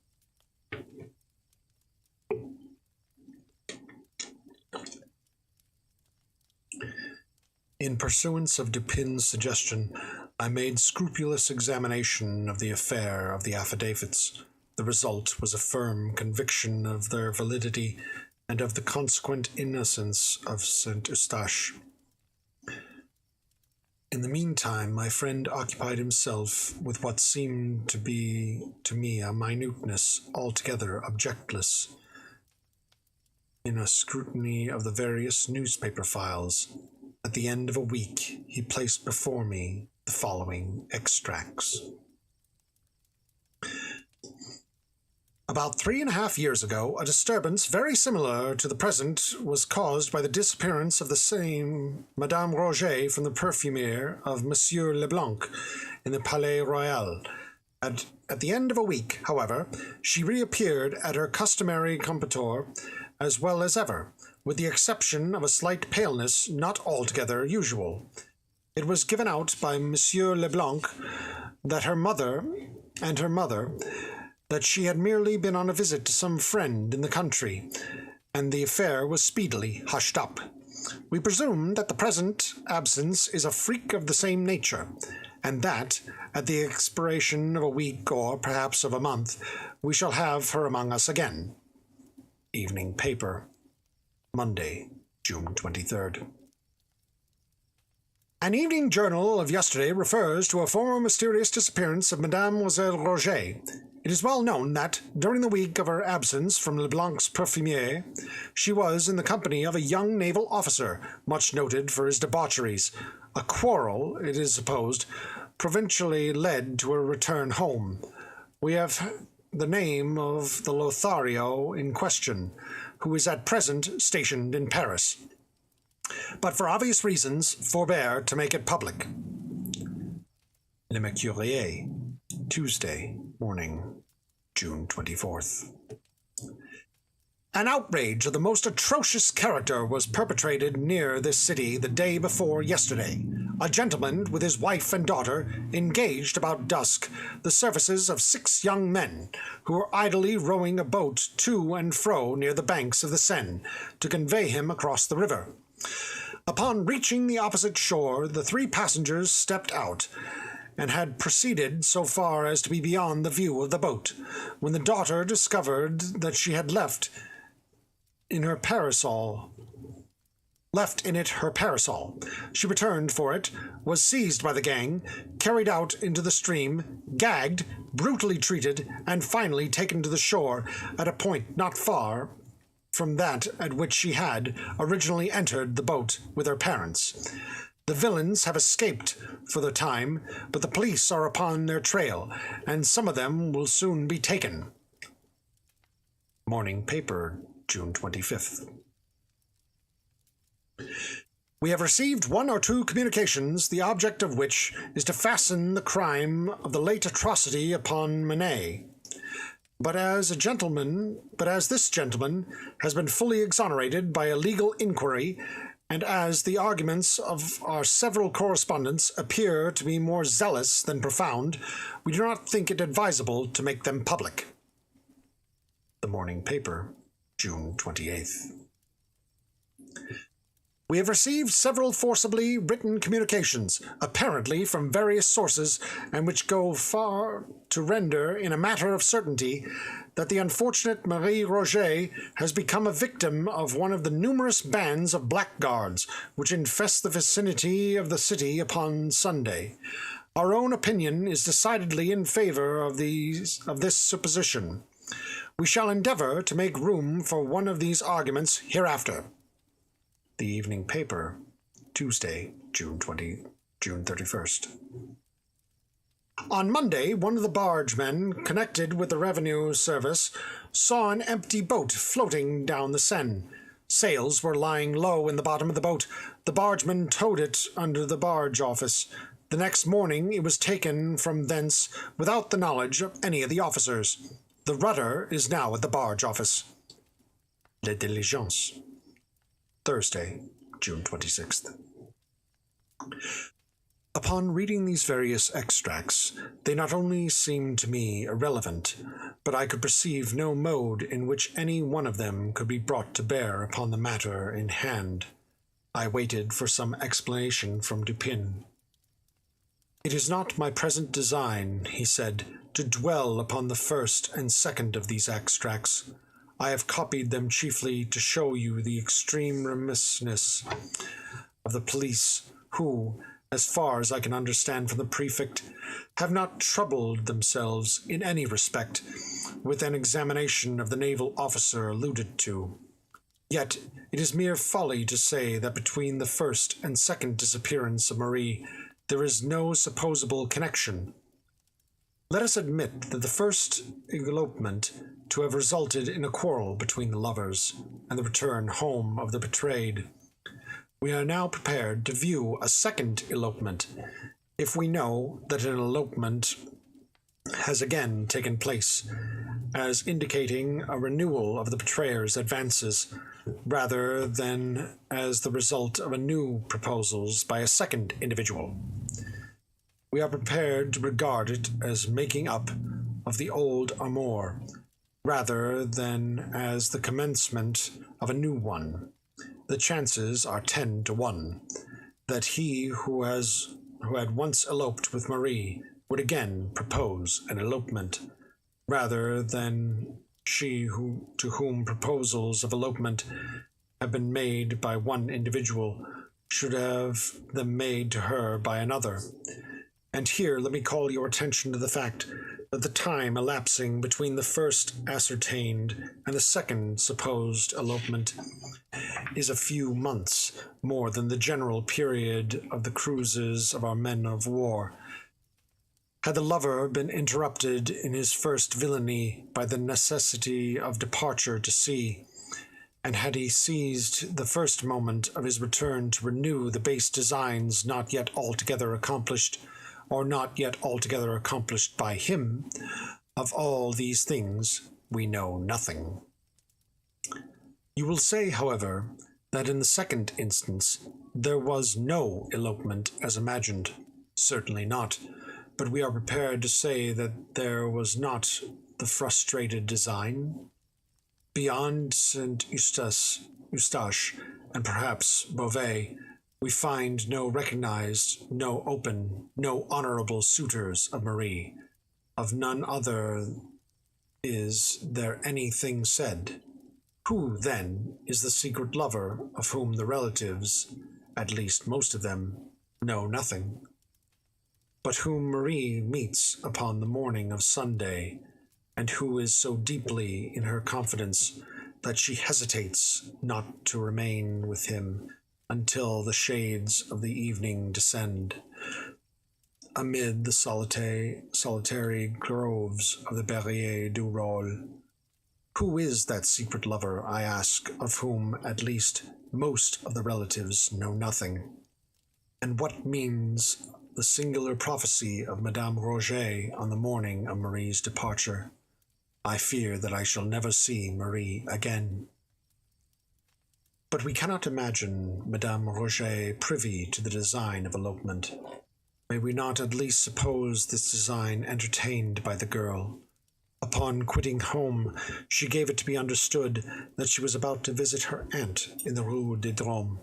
In pursuance of Dupin's suggestion, I made scrupulous examination of the affair of the affidavits. The result was a firm conviction of their validity and of the consequent innocence of Saint Eustache. In the meantime, my friend occupied himself with what seemed to be to me a minuteness altogether objectless in a scrutiny of the various newspaper files. At the end of a week, he placed before me the following extracts. About 3.5 years ago, a disturbance very similar to the present was caused by the disappearance of the same Madame Roget from the perfumier of Monsieur Leblanc in the Palais Royal. At the end of a week, however, she reappeared at her customary comptoir as well as ever, with the exception of a slight paleness not altogether usual. It was given out by Monsieur Leblanc that her mother, that she had merely been on a visit to some friend in the country, and the affair was speedily hushed up. We presume that the present absence is a freak of the same nature, and that, at the expiration of a week or perhaps of a month, we shall have her among us again. Evening paper, Monday, June 23rd. An evening journal of yesterday refers to a former mysterious disappearance of Mademoiselle Roget. It is well known that, during the week of her absence from Leblanc's Perfumier, she was in the company of a young naval officer, much noted for his debaucheries. A quarrel, it is supposed, provincially led to her return home. We have the name of the Lothario in question, who is at present stationed in Paris, but for obvious reasons forbear to make it public. Le Mercurier, Tuesday morning, June 24th. An outrage of the most atrocious character was perpetrated near this city the day before yesterday. A gentleman with his wife and daughter engaged about dusk the services of 6 young men, who were idly rowing a boat to and fro near the banks of the Seine to convey him across the river. Upon reaching the opposite shore, the 3 passengers stepped out, and had proceeded so far as to be beyond the view of the boat, when the daughter discovered that she had left in it her parasol. She returned for it, was seized by the gang, carried out into the stream, gagged, brutally treated, and finally taken to the shore at a point not far from that at which she had originally entered the boat with her parents. The villains have escaped for the time, but the police are upon their trail, and some of them will soon be taken. Morning paper, June 25th. We have received 1 or 2 communications, the object of which is to fasten the crime of the late atrocity upon Manet. But as this gentleman has been fully exonerated by a legal inquiry, and as the arguments of our several correspondents appear to be more zealous than profound, we do not think it advisable to make them public. The morning paper, June 28th. We have received several forcibly written communications, apparently from various sources, and which go far to render in a matter of certainty that the unfortunate Marie Roget has become a victim of one of the numerous bands of blackguards which infest the vicinity of the city upon Sunday. Our own opinion is decidedly in favor of this supposition. We shall endeavor to make room for one of these arguments hereafter. The evening paper, Tuesday, June 31st. On Monday, one of the bargemen connected with the revenue service saw an empty boat floating down the Seine. Sails were lying low in the bottom of the boat. The bargeman towed it under the barge office. The next morning it was taken from thence without the knowledge of any of the officers. The rudder is now at the barge office. Le Diligence, Thursday, June 26th. Upon reading these various extracts, they not only seemed to me irrelevant, but I could perceive no mode in which any one of them could be brought to bear upon the matter in hand. I waited for some explanation from Dupin. "It is not my present design," he said, "to dwell upon the first and second of these extracts. I have copied them chiefly to show you the extreme remissness of the police, who, as far as I can understand from the prefect, have not troubled themselves in any respect with an examination of the naval officer alluded to. Yet it is mere folly to say that between the first and second disappearance of Marie there is no supposable connection. Let us admit that the first elopement to have resulted in a quarrel between the lovers, and the return home of the betrayed. We are now prepared to view a second elopement, if we know that an elopement has again taken place, as indicating a renewal of the betrayer's advances, rather than as the result of a new proposals by a second individual. We are prepared to regard it as making up of the old amour, rather than as the commencement of a new one. the chances are 10 to 1 that he who had once eloped with Marie would again propose an elopement, rather than she to whom proposals of elopement have been made by one individual should have them made to her by another. And here let me call your attention to the fact that the time elapsing between the first ascertained and the second supposed elopement is a few months more than the general period of the cruises of our men of war. Had the lover been interrupted in his first villainy by the necessity of departure to sea, and had he seized the first moment of his return to renew the base designs not yet altogether accomplished, or not yet altogether accomplished by him, of all these things we know nothing. You will say, however, that in the second instance there was no elopement as imagined. Certainly not, but we are prepared to say that there was not the frustrated design. Beyond St. Eustache, and perhaps Beauvais, we find no recognized, no open, no honorable suitors of Marie. Of none other is there anything said. Who, then, is the secret lover of whom the relatives, at least most of them, know nothing, but whom Marie meets upon the morning of Sunday, and who is so deeply in her confidence that she hesitates not to remain with him until the shades of the evening descend, amid the solitary groves of the Barrière du Roule? Who is that secret lover, I ask, of whom at least most of the relatives know nothing? And what means the singular prophecy of Madame Roget on the morning of Marie's departure? I fear that I shall never see Marie again. But we cannot imagine Madame Roget privy to the design of elopement. May we not at least suppose this design entertained by the girl? Upon quitting home, she gave it to be understood that she was about to visit her aunt in the Rue des Drômes,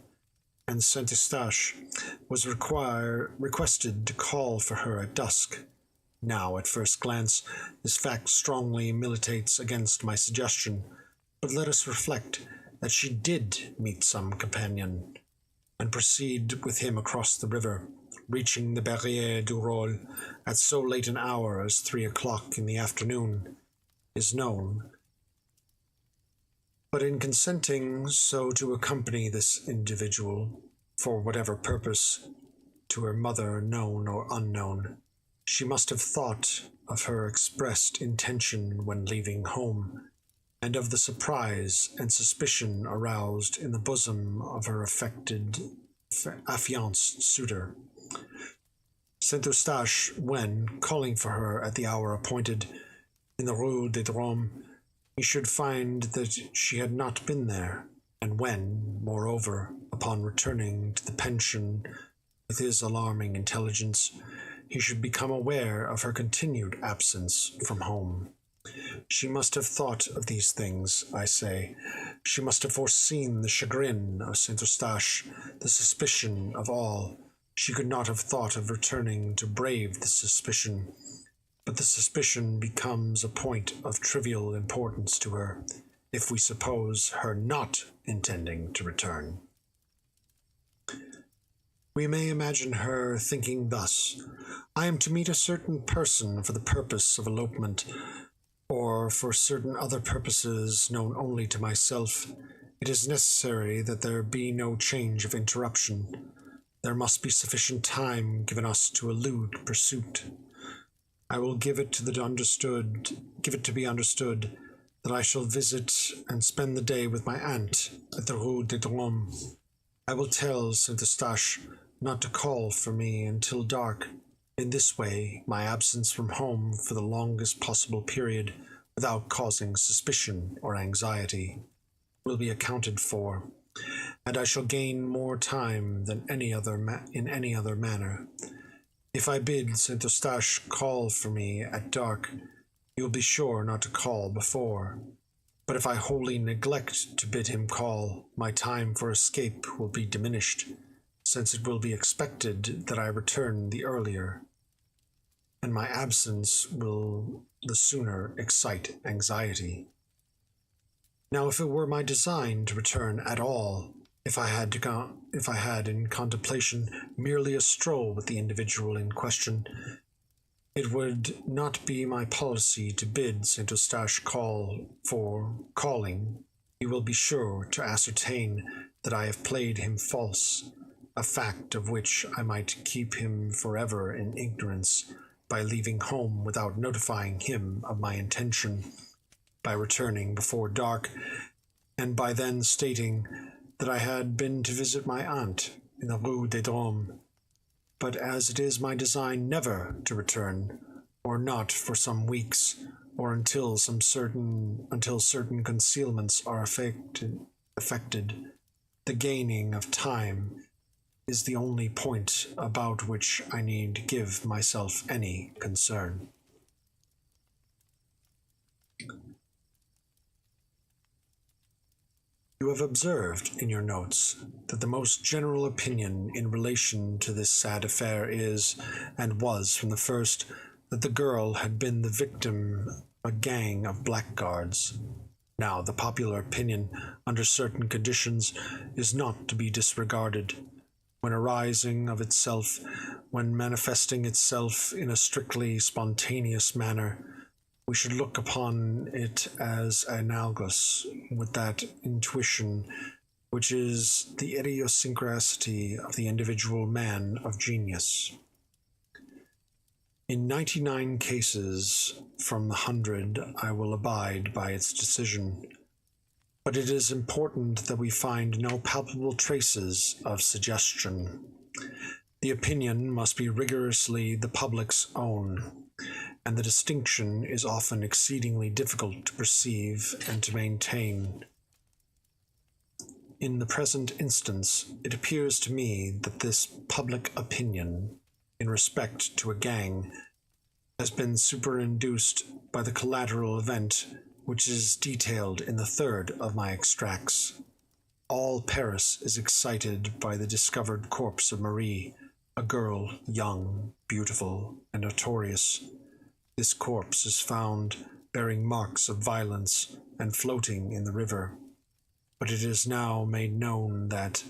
and Saint Eustache was requested to call for her at dusk. Now, at first glance, this fact strongly militates against my suggestion, but let us reflect that she did meet some companion, and proceed with him across the river, reaching the Barrière du Roule at so late an hour as 3 o'clock in the afternoon, is known. But in consenting so to accompany this individual, for whatever purpose, to her mother known or unknown, she must have thought of her expressed intention when leaving home, and of the surprise and suspicion aroused in the bosom of her affianced suitor. Saint Eustache, when, calling for her at the hour appointed in the Rue des Drômes, he should find that she had not been there, and when, moreover, upon returning to the pension with his alarming intelligence, he should become aware of her continued absence from home. She must have thought of these things, I say. She must have foreseen the chagrin of Saint Eustache, the suspicion of all. She could not have thought of returning to brave the suspicion, but the suspicion becomes a point of trivial importance to her, if we suppose her not intending to return. We may imagine her thinking thus: I am to meet a certain person for the purpose of elopement, or for certain other purposes known only to myself. It is necessary that there be no change of interruption. There must be sufficient time given us to elude pursuit. I will give it to be understood that I shall visit and spend the day with my aunt at the Rue des Drômes. I will tell Saint Eustache not to call for me until dark. In this way, my absence from home for the longest possible period, without causing suspicion or anxiety, will be accounted for, and I shall gain more time than in any other manner. If I bid Saint Eustache call for me at dark, you will be sure not to call before. But if I wholly neglect to bid him call, my time for escape will be diminished, since it will be expected that I return the earlier, and my absence will the sooner excite anxiety. Now, if it were my design to return at all, if I had in contemplation merely a stroll with the individual in question, it would not be my policy to bid Saint Eustache calling. He will be sure to ascertain that I have played him false, a fact of which I might keep him forever in ignorance by leaving home without notifying him of my intention, by returning before dark, and by then stating that I had been to visit my aunt in the Rue des Drômes. But as it is my design never to return, or not for some weeks, or until certain concealments are effected, the gaining of time is the only point about which I need give myself any concern. You have observed in your notes that the most general opinion in relation to this sad affair is, and was from the first, that the girl had been the victim of a gang of blackguards. Now, the popular opinion, under certain conditions, is not to be disregarded. When arising of itself, when manifesting itself in a strictly spontaneous manner, we should look upon it as analogous with that intuition which is the idiosyncrasy of the individual man of genius. In 99 cases from the 100, I will abide by its decision, but it is important that we find no palpable traces of suggestion. The opinion must be rigorously the public's own, and the distinction is often exceedingly difficult to perceive and to maintain. In the present instance, it appears to me that this public opinion, in respect to a gang, has been superinduced by the collateral event which is detailed in the third of my extracts. All Paris is excited by the discovered corpse of Marie, a girl young, beautiful, and notorious. This corpse is found bearing marks of violence and floating in the river, but it is now made known that,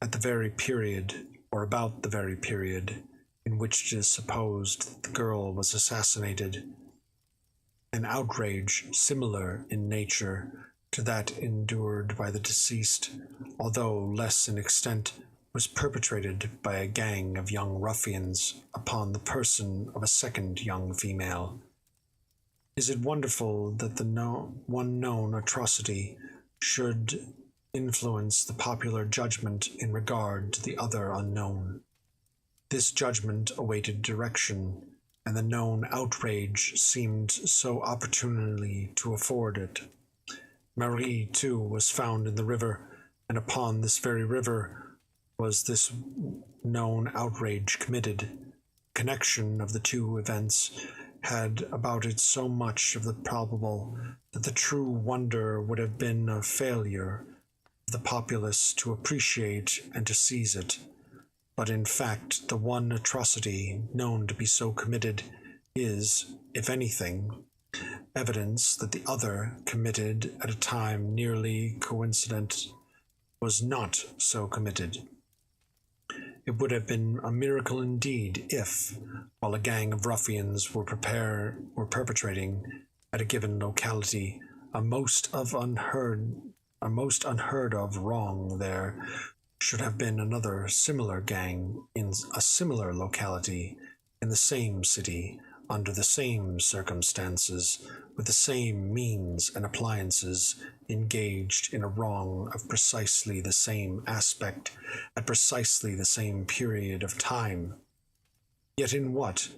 at the very period, or about the very period, in which it is supposed the girl was assassinated, an outrage similar in nature to that endured by the deceased, although less in extent, was perpetrated by a gang of young ruffians upon the person of a second young female. Is it wonderful that the one known atrocity should influence the popular judgment in regard to the other unknown? This judgment awaited direction, and the known outrage seemed so opportunely to afford it. Marie, too, was found in the river, and upon this very river was this known outrage committed. Connection of the two events had about it so much of the probable that the true wonder would have been a failure of the populace to appreciate and to seize it. But in fact, the one atrocity known to be so committed is, if anything, evidence that the other, committed at a time nearly coincident, was not so committed. It would have been a miracle indeed if, while a gang of ruffians were perpetrating at a given locality a most unheard of wrong, there should have been another similar gang in a similar locality, in the same city, under the same circumstances, with the same means and appliances, engaged in a wrong of precisely the same aspect, at precisely the same period of time. Yet in what,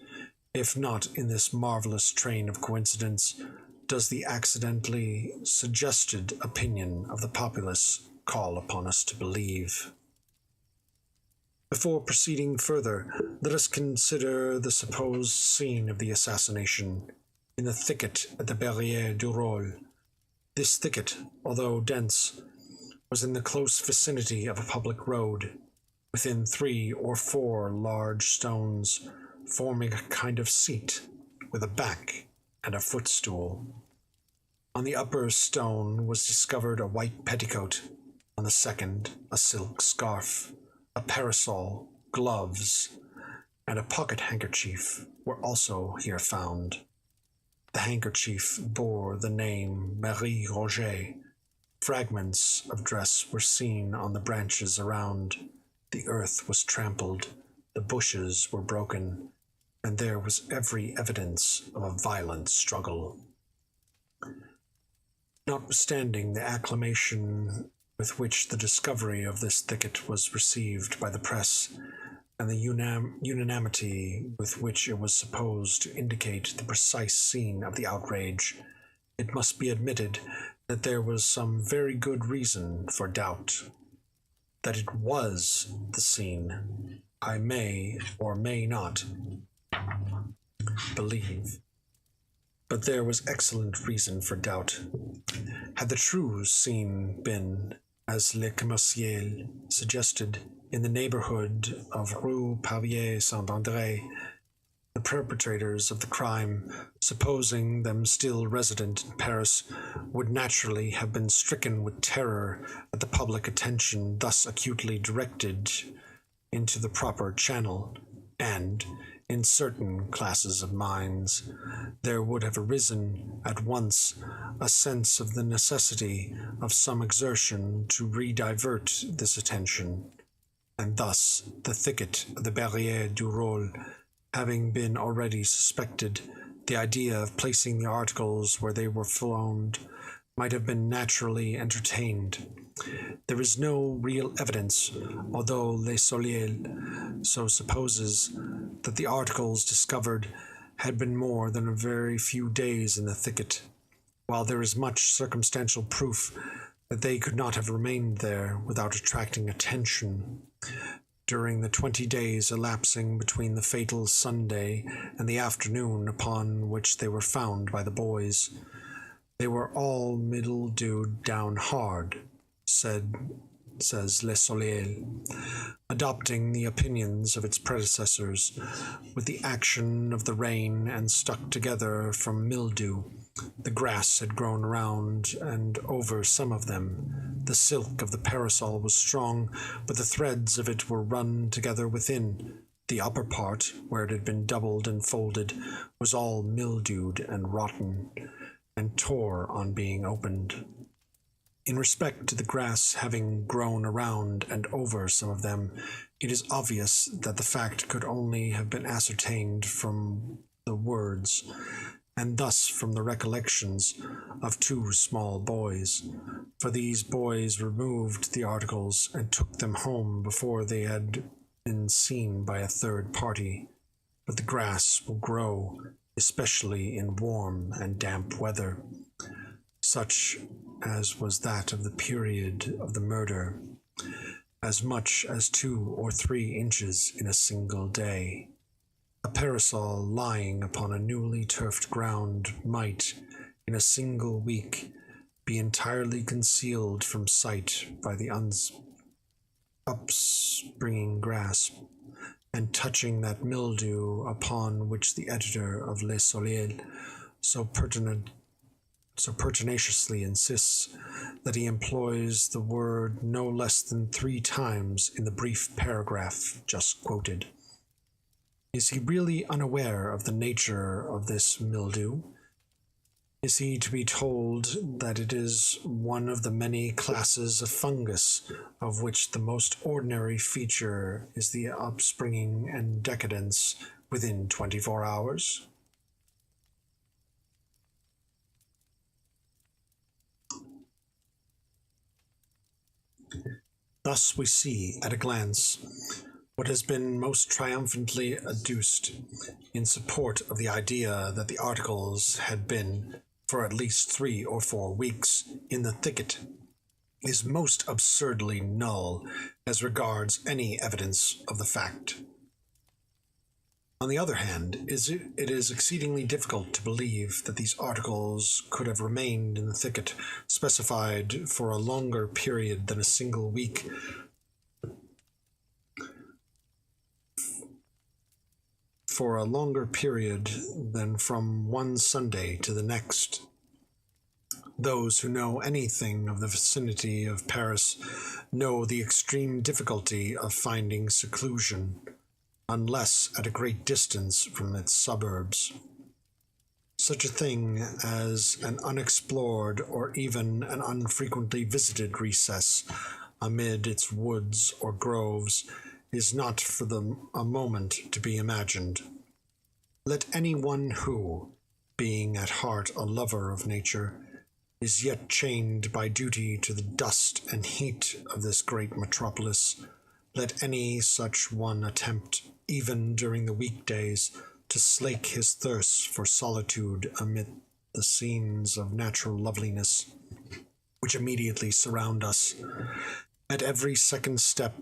if not in this marvelous train of coincidence, does the accidentally suggested opinion of the populace call upon us to believe? Before proceeding further, let us consider the supposed scene of the assassination, in the thicket at the Barrière du Roule. This thicket, although dense, was in the close vicinity of a public road, within 3 or 4 large stones, forming a kind of seat, with a back and a footstool. On the upper stone was discovered a white petticoat, on the second a silk scarf, a parasol, gloves, and a pocket handkerchief were also here found. The handkerchief bore the name Marie Roget. Fragments of dress were seen on the branches around. The earth was trampled, the bushes were broken, and there was every evidence of a violent struggle. Notwithstanding the acclamation with which the discovery of this thicket was received by the press, and the unanimity with which it was supposed to indicate the precise scene of the outrage, it must be admitted that there was some very good reason for doubt. That it was the scene, I may or may not believe. But there was excellent reason for doubt. Had the true scene been, as Le Commerciel suggested, in the neighborhood of Rue Pavier Saint-André, the perpetrators of the crime, supposing them still resident in Paris, would naturally have been stricken with terror at the public attention thus acutely directed into the proper channel, and, in certain classes of minds, there would have arisen at once a sense of the necessity of some exertion to re-divert this attention, and thus the thicket of the Barrière du Roule having been already suspected, the idea of placing the articles where they were found might have been naturally entertained. There is no real evidence, although Le Soleil so supposes, that the articles discovered had been more than a very few days in the thicket, while there is much circumstantial proof that they could not have remained there without attracting attention. During the 20 days elapsing between the fatal Sunday and the afternoon upon which they were found by the boys, they were all mildewed down hard, says Le Soleil, adopting the opinions of its predecessors, with the action of the rain and stuck together from mildew. The grass had grown around and over some of them. The silk of the parasol was strong, but the threads of it were run together within. The upper part, where it had been doubled and folded, was all mildewed and rotten, and tore on being opened. In respect to the grass having grown around and over some of them, it is obvious that the fact could only have been ascertained from the words, and thus from the recollections of 2 small boys, for these boys removed the articles and took them home before they had been seen by a third party. But the grass will grow, especially in warm and damp weather, such as was that of the period of the murder, as much as 2 or 3 inches in a single day. A parasol lying upon a newly turfed ground might, in a single week, be entirely concealed from sight by the upspringing grass, and touching that mildew upon which the editor of Le Soleil so pertinaciously insists, that he employs the word no less than 3 times in the brief paragraph just quoted. Is he really unaware of the nature of this mildew? Is he to be told that it is one of the many classes of fungus, of which the most ordinary feature is the upspringing and decadence within 24 hours? Thus we see, at a glance, what has been most triumphantly adduced in support of the idea that the articles had been, for at least 3 or 4 weeks, in the thicket, is most absurdly null as regards any evidence of the fact. On the other hand, it is exceedingly difficult to believe that these articles could have remained in the thicket specified for a longer period than a single week, from one Sunday to the next. Those who know anything of the vicinity of Paris know the extreme difficulty of finding seclusion, unless at a great distance from its suburbs. Such a thing as an unexplored or even an unfrequently visited recess amid its woods or groves is not for a moment to be imagined. Let any one who, being at heart a lover of nature, is yet chained by duty to the dust and heat of this great metropolis, let any such one attempt, even during the weekdays, to slake his thirst for solitude amid the scenes of natural loveliness which immediately surround us. At every second step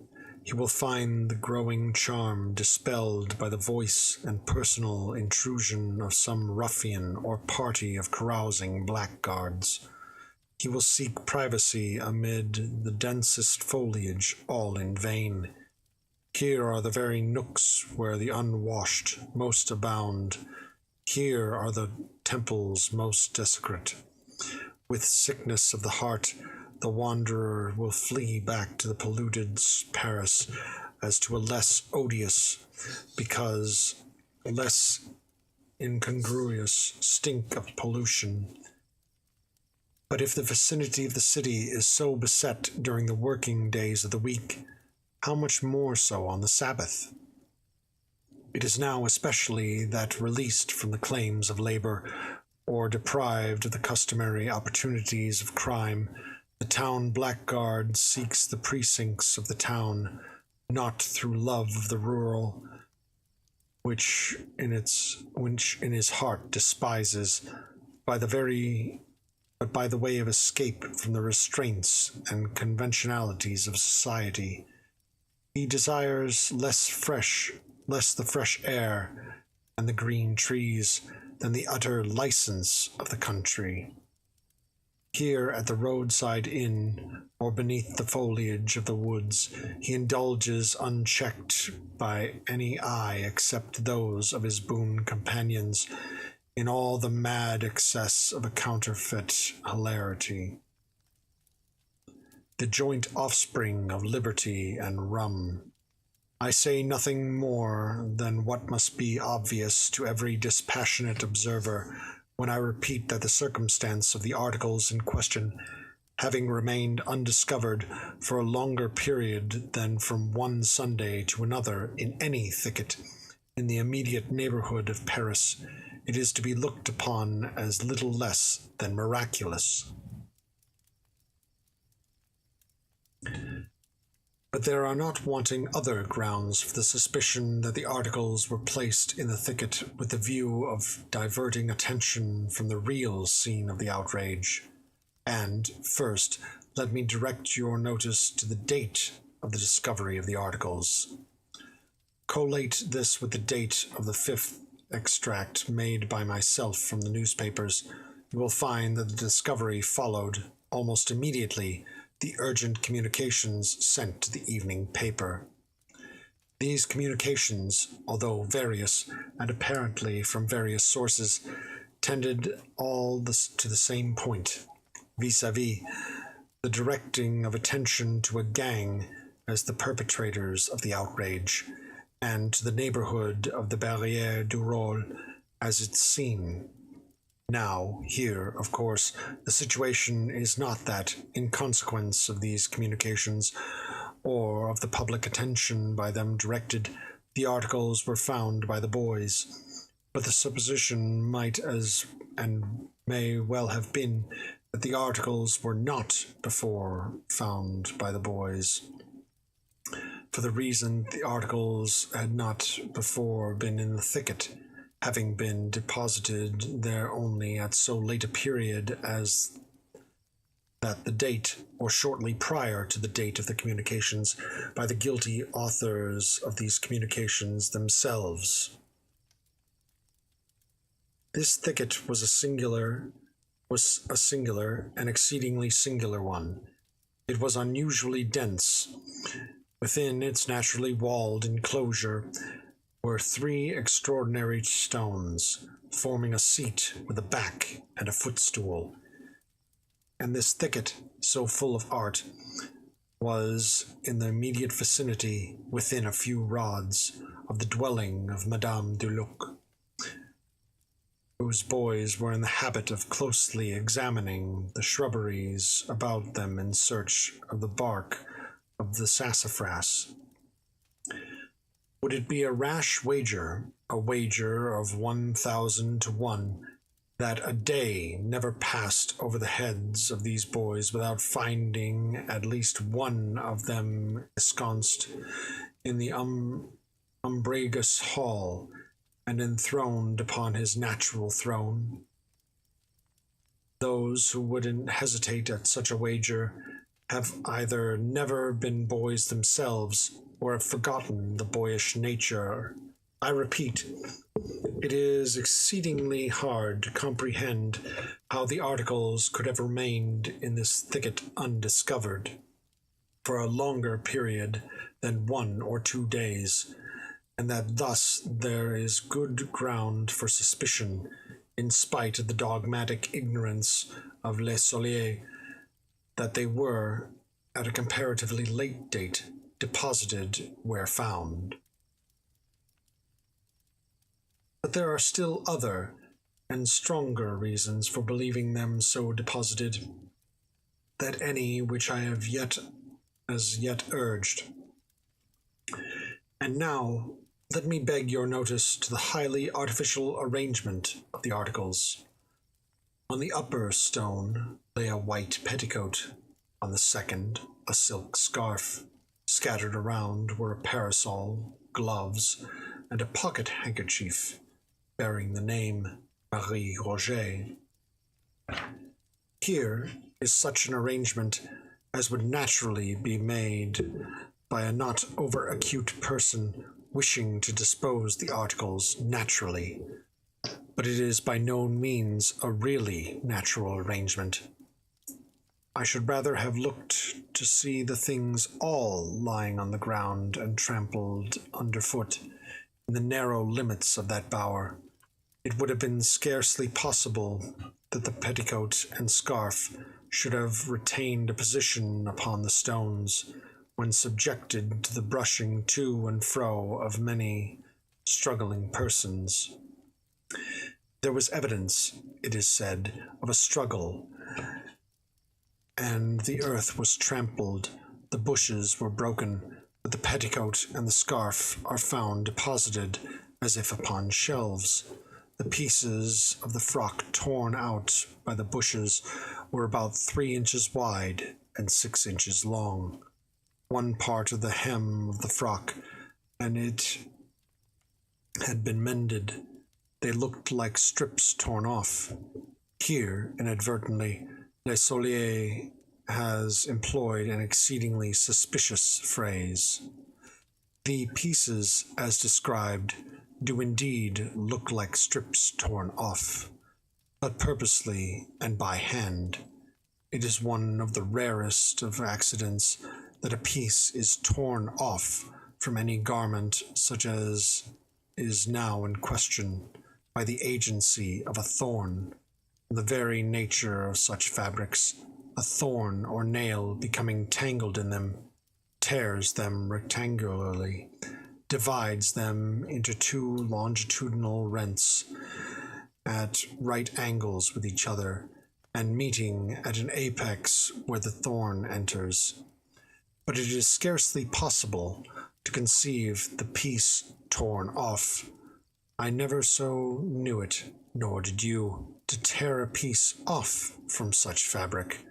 he will find the growing charm dispelled by the voice and personal intrusion of some ruffian or party of carousing blackguards. He will seek privacy amid the densest foliage, all in vain. Here are the very nooks where the unwashed most abound. Here are the temples most desecrate. With sickness of the heart, the wanderer will flee back to the polluted Paris as to a less odious, because less incongruous stink of pollution. But if the vicinity of the city is so beset during the working days of the week, how much more so on the Sabbath? It is now especially that released from the claims of labor, or deprived of the customary opportunities of crime, the town blackguard seeks the precincts of the town, not through love of the rural, which in his heart despises, but by the way of escape from the restraints and conventionalities of society. He desires less the fresh air and the green trees than the utter license of the country. Here at the roadside inn, or beneath the foliage of the woods, he indulges unchecked by any eye except those of his boon companions, in all the mad excess of a counterfeit hilarity, the joint offspring of liberty and rum. I say nothing more than what must be obvious to every dispassionate observer when I repeat that the circumstance of the articles in question having remained undiscovered for a longer period than from one Sunday to another in any thicket in the immediate neighborhood of Paris, it is to be looked upon as little less than miraculous. But there are not wanting other grounds for the suspicion that the articles were placed in the thicket with the view of diverting attention from the real scene of the outrage. And, first, let me direct your notice to the date of the discovery of the articles. Collate this with the date of the 5th extract made by myself from the newspapers. You will find that the discovery followed, almost immediately, the urgent communications sent to the evening paper. These communications, although various, and apparently from various sources, tended all to the same point, vis-à-vis the directing of attention to a gang as the perpetrators of the outrage, and to the neighborhood of the Barrière du Roule as its scene. Now, here, of course, the situation is not that, in consequence of these communications, or of the public attention by them directed, the articles were found by the boys, but the supposition might and may well have been that the articles were not before found by the boys, for the reason the articles had not before been in the thicket, having been deposited there only at so late a period as that the date, or shortly prior to the date of the communications, by the guilty authors of these communications themselves. This thicket was a singular and exceedingly singular one. It was unusually dense. Within its naturally walled enclosure were three extraordinary stones, forming a seat with a back and a footstool. And this thicket, so full of art, was in the immediate vicinity, within a few rods, of the dwelling of Madame du Luc, whose boys were in the habit of closely examining the shrubberies about them in search of the bark of the sassafras. Would it be a rash wager, a wager of 1,000 to 1, that a day never passed over the heads of these boys without finding at least one of them ensconced in the umbrageous hall and enthroned upon his natural throne? Those who wouldn't hesitate at such a wager have either never been boys themselves or have forgotten the boyish nature. I repeat, it is exceedingly hard to comprehend how the articles could have remained in this thicket undiscovered for a longer period than 1 or 2 days, and that thus there is good ground for suspicion, in spite of the dogmatic ignorance of Le Solier, that they were, at a comparatively late date, deposited where found. But there are still other and stronger reasons for believing them so deposited than any which I have as yet urged. And now let me beg your notice to the highly artificial arrangement of the articles. On the upper stone lay a white petticoat, on the second a silk scarf. Scattered around were a parasol, gloves, and a pocket handkerchief bearing the name Marie Roget. Here is such an arrangement as would naturally be made by a not over-acute person wishing to dispose the articles naturally, but it is by no means a really natural arrangement. I should rather have looked to see the things all lying on the ground and trampled underfoot in the narrow limits of that bower. It would have been scarcely possible that the petticoat and scarf should have retained a position upon the stones when subjected to the brushing to and fro of many struggling persons. There was evidence, it is said, of a struggle, and the earth was trampled, the bushes were broken, but the petticoat and the scarf are found deposited as if upon shelves. The pieces of the frock torn out by the bushes were about 3 inches wide and 6 inches long. One part of the hem of the frock, and it had been mended. They looked like strips torn off. Here, inadvertently, Le Solier has employed an exceedingly suspicious phrase. The pieces, as described, do indeed look like strips torn off, but purposely and by hand. It is one of the rarest of accidents that a piece is torn off from any garment such as is now in question by the agency of a thorn. The very nature of such fabrics, a thorn or nail becoming tangled in them, tears them rectangularly, divides them into 2 longitudinal rents at right angles with each other, and meeting at an apex where the thorn enters. But it is scarcely possible to conceive the piece torn off. I never so knew it, nor did you. To tear a piece off from such fabric,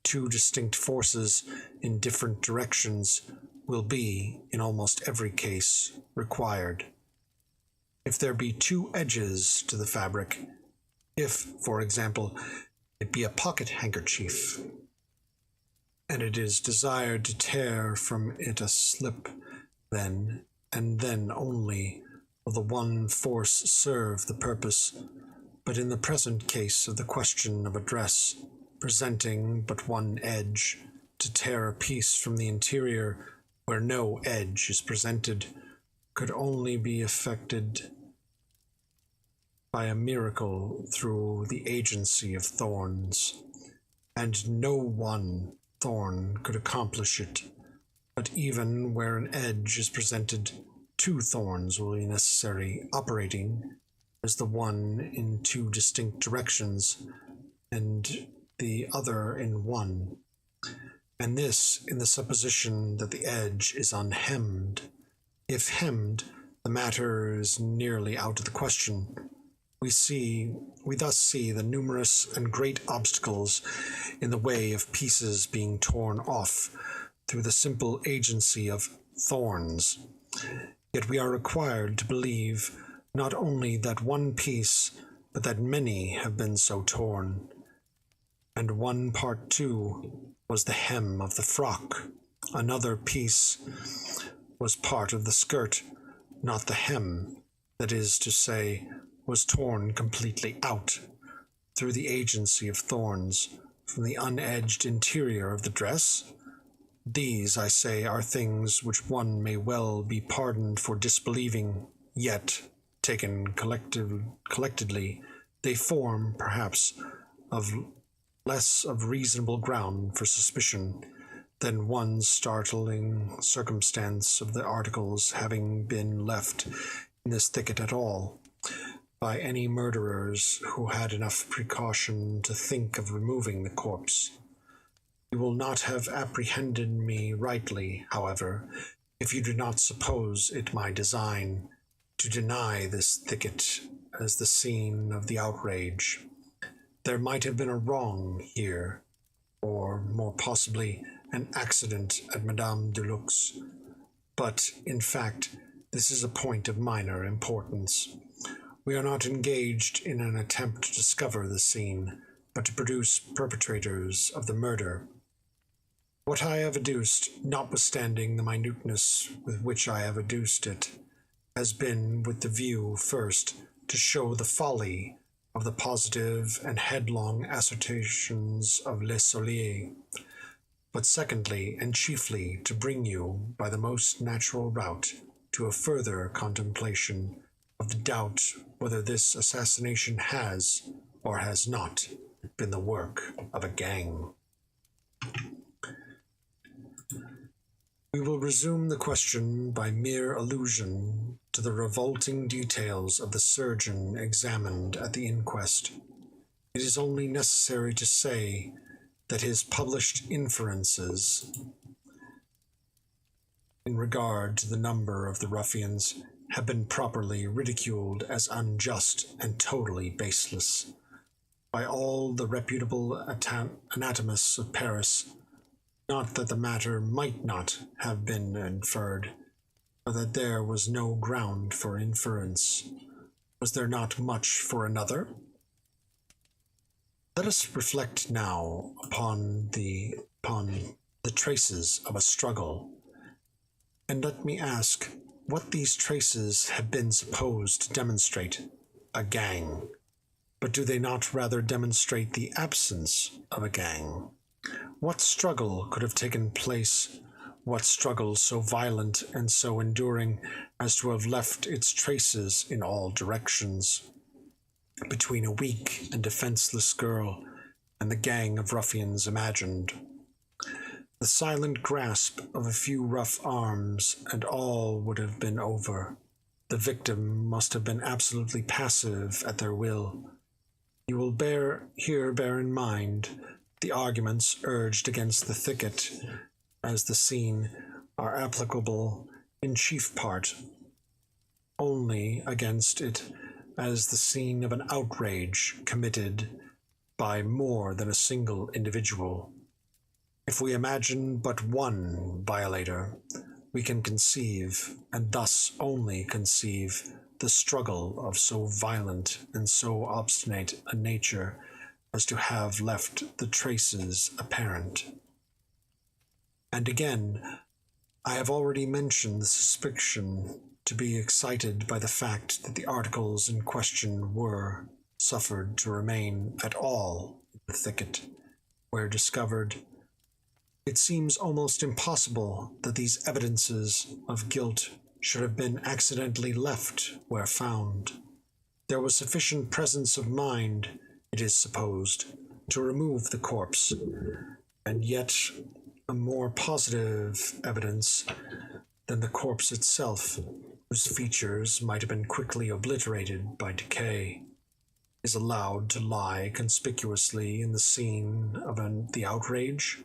2 distinct forces in different directions will be, in almost every case, required. If there be 2 edges to the fabric, if, for example, it be a pocket handkerchief, and it is desired to tear from it a slip, then, and then only, will the one force serve the purpose, But in the present case of the question of a dress presenting but one edge, to tear a piece from the interior where no edge is presented could only be effected by a miracle through the agency of thorns, and no one thorn could accomplish it. But even where an edge is presented, two thorns will be necessary, operating as the one in two distinct directions, and the other in one. And this in the supposition that the edge is unhemmed. If hemmed, the matter is nearly out of the question. We thus see the numerous and great obstacles in the way of pieces being torn off through the simple agency of thorns. Yet we are required to believe not only that one piece, but that many have been so torn. And one part too was the hem of the frock. Another piece was part of the skirt, not the hem, that is to say, was torn completely out, through the agency of thorns, from the unedged interior of the dress. These, I say, are things which one may well be pardoned for disbelieving, yet, taken collectedly, they form, perhaps, of less of reasonable ground for suspicion than one startling circumstance of the articles having been left in this thicket at all, by any murderers who had enough precaution to think of removing the corpse. You will not have apprehended me rightly, however, if you do not suppose it my design to deny this thicket as the scene of the outrage. There might have been a wrong here, or more possibly an accident at Madame de Lux's, but, in fact, this is a point of minor importance. We are not engaged in an attempt to discover the scene, but to produce perpetrators of the murder. What I have adduced, notwithstanding the minuteness with which I have adduced it, has been with the view, first, to show the folly of the positive and headlong assertions of Le Solier, but secondly, and chiefly, to bring you, by the most natural route, to a further contemplation of the doubt whether this assassination has, or has not, been the work of a gang. We will resume the question by mere allusion to the revolting details of the surgeon examined at the inquest. It is only necessary to say that his published inferences in regard to the number of the ruffians have been properly ridiculed as unjust and totally baseless by all the reputable anatomists of Paris. Not that the matter might not have been inferred, but that there was no ground for inference. Was there not much for another? Let us reflect now upon the traces of a struggle, and let me ask what these traces have been supposed to demonstrate. A gang. But do they not rather demonstrate the absence of a gang? What struggle could have taken place? What struggle so violent and so enduring as to have left its traces in all directions, between a weak and defenseless girl and the gang of ruffians imagined? The silent grasp of a few rough arms, and all would have been over. The victim must have been absolutely passive at their will. You will bear in mind the arguments urged against the thicket as the scene are applicable in chief part only against it as the scene of an outrage committed by more than a single individual. If we imagine but one violator, we can conceive, and thus only conceive, the struggle of so violent and so obstinate a nature as to have left the traces apparent. And again, I have already mentioned the suspicion to be excited by the fact that the articles in question were, suffered to remain at all in the thicket, where discovered. It seems almost impossible that these evidences of guilt should have been accidentally left where found. There was sufficient presence of mind, it is supposed, to remove the corpse, and yet a more positive evidence than the corpse itself, whose features might have been quickly obliterated by decay, is allowed to lie conspicuously in the scene of the outrage.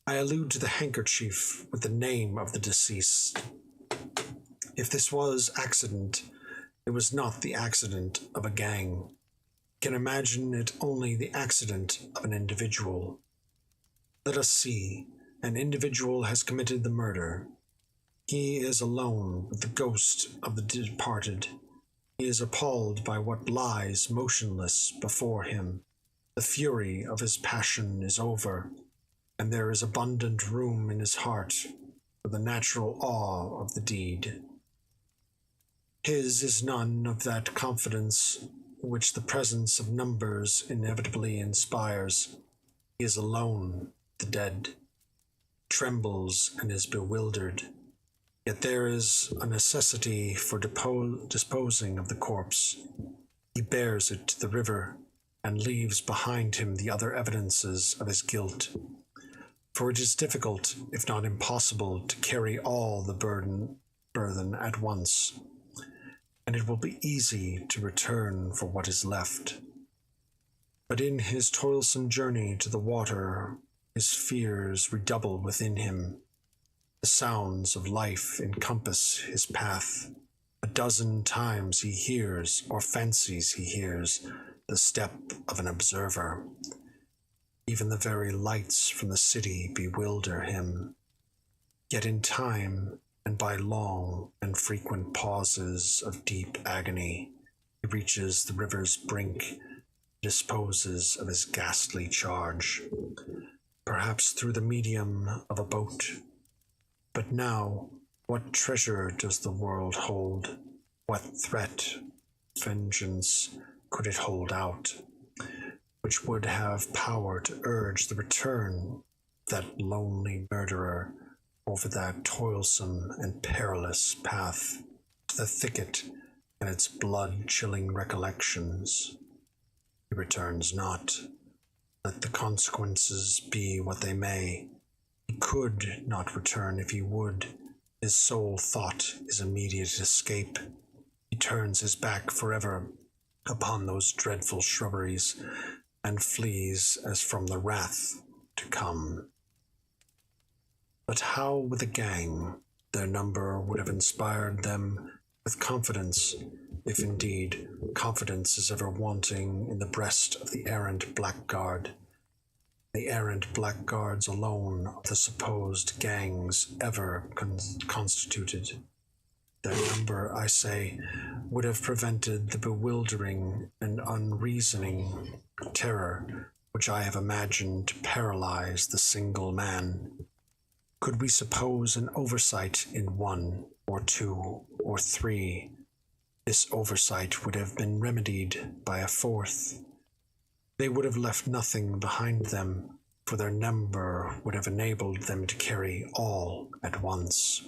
I allude to the handkerchief with the name of the deceased. If this was accident, it was not the accident of a gang. I can imagine it only the accident of an individual. Let us see. An individual has committed the murder. He is alone with the ghost of the departed. He is appalled by what lies motionless before him. The fury of his passion is over, and there is abundant room in his heart for the natural awe of the deed. His is none of that confidence which the presence of numbers inevitably inspires. He is alone, the dead, trembles and is bewildered. Yet there is a necessity for disposing of the corpse. He bears it to the river and leaves behind him the other evidences of his guilt. For it is difficult, if not impossible, to carry all the burden at once, and it will be easy to return for what is left. But in his toilsome journey to the water, his fears redouble within him. The sounds of life encompass his path. A dozen times he hears, or fancies he hears, the step of an observer. Even the very lights from the city bewilder him. Yet in time, and by long and frequent pauses of deep agony, he reaches the river's brink, disposes of his ghastly charge, perhaps through the medium of a boat. But now, what treasure does the world hold? What threat, vengeance could it hold out, which would have power to urge the return of that lonely murderer over that toilsome and perilous path to the thicket and its blood-chilling recollections? He returns not. Let the consequences be what they may. He could not return if he would. His sole thought is immediate escape. He turns his back forever upon those dreadful shrubberies and flees as from the wrath to come. But how with a gang? Their number would have inspired them with confidence, if indeed confidence is ever wanting in the breast of the errant blackguard. The errant blackguards alone of the supposed gangs ever constituted. Their number, I say, would have prevented the bewildering and unreasoning terror which I have imagined to paralyze the single man. Could we suppose an oversight in one, or two, or three, this oversight would have been remedied by a fourth. They would have left nothing behind them, for their number would have enabled them to carry all at once.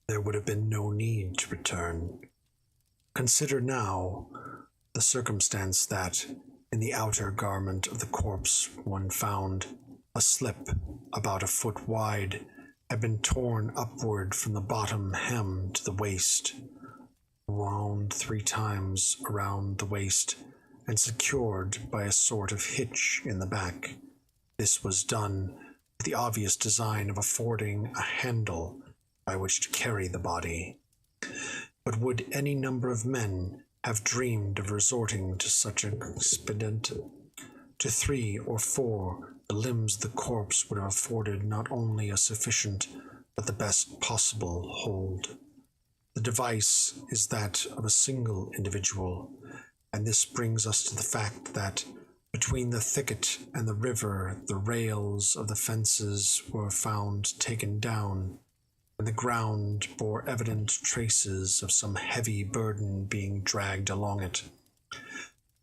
There would have been no need to return. Consider now the circumstance that, in the outer garment of the corpse, one found a slip about a foot wide had been torn upward from the bottom hem to the waist, wound 3 times around the waist, and secured by a sort of hitch in the back. This was done with the obvious design of affording a handle by which to carry the body. But would any number of men have dreamed of resorting to such an expedient? To 3 or 4, the limbs of the corpse would have afforded not only a sufficient, but the best possible hold. The device is that of a single individual, and this brings us to the fact that between the thicket and the river the rails of the fences were found taken down, and the ground bore evident traces of some heavy burden being dragged along it.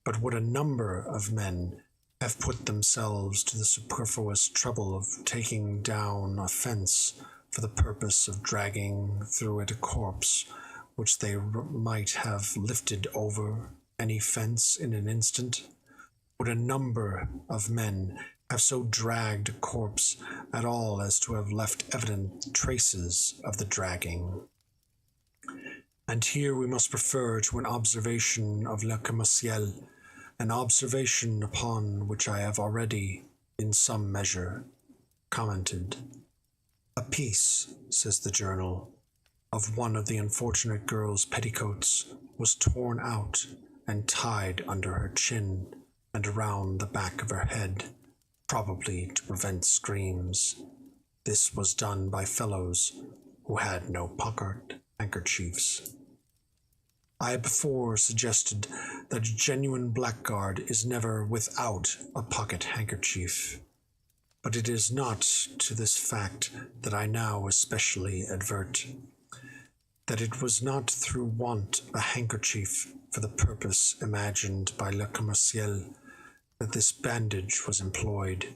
but would a number of men have put themselves to the superfluous trouble of taking down a fence for the purpose of dragging through it a corpse which they might have lifted over any fence in an instant? Would a number of men have so dragged a corpse at all as to have left evident traces of the dragging? And here we must refer to an observation of Le Commerciel, an observation upon which I have already, in some measure, commented. A piece, says the journal, of one of the unfortunate girl's petticoats was torn out and tied under her chin and around the back of her head, probably to prevent screams. This was done by fellows who had no pocket handkerchiefs. I have before suggested that a genuine blackguard is never without a pocket handkerchief, but it is not to this fact that I now especially advert. That it was not through want of a handkerchief for the purpose imagined by Le Commerciel that this bandage was employed,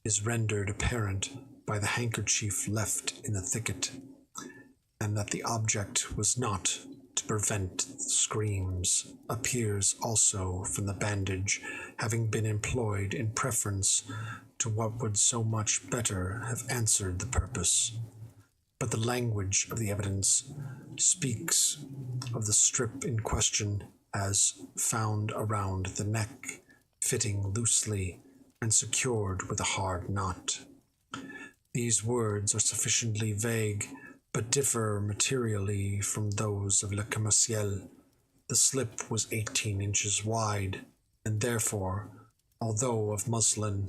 is rendered apparent by the handkerchief left in the thicket, and that the object was not to prevent screams appears also from the bandage having been employed in preference to what would so much better have answered the purpose. But the language of the evidence speaks of the strip in question as found around the neck, fitting loosely and secured with a hard knot. These words are sufficiently vague, but differ materially from those of Le Commerciel. The slip was 18 inches wide, and therefore, although of muslin,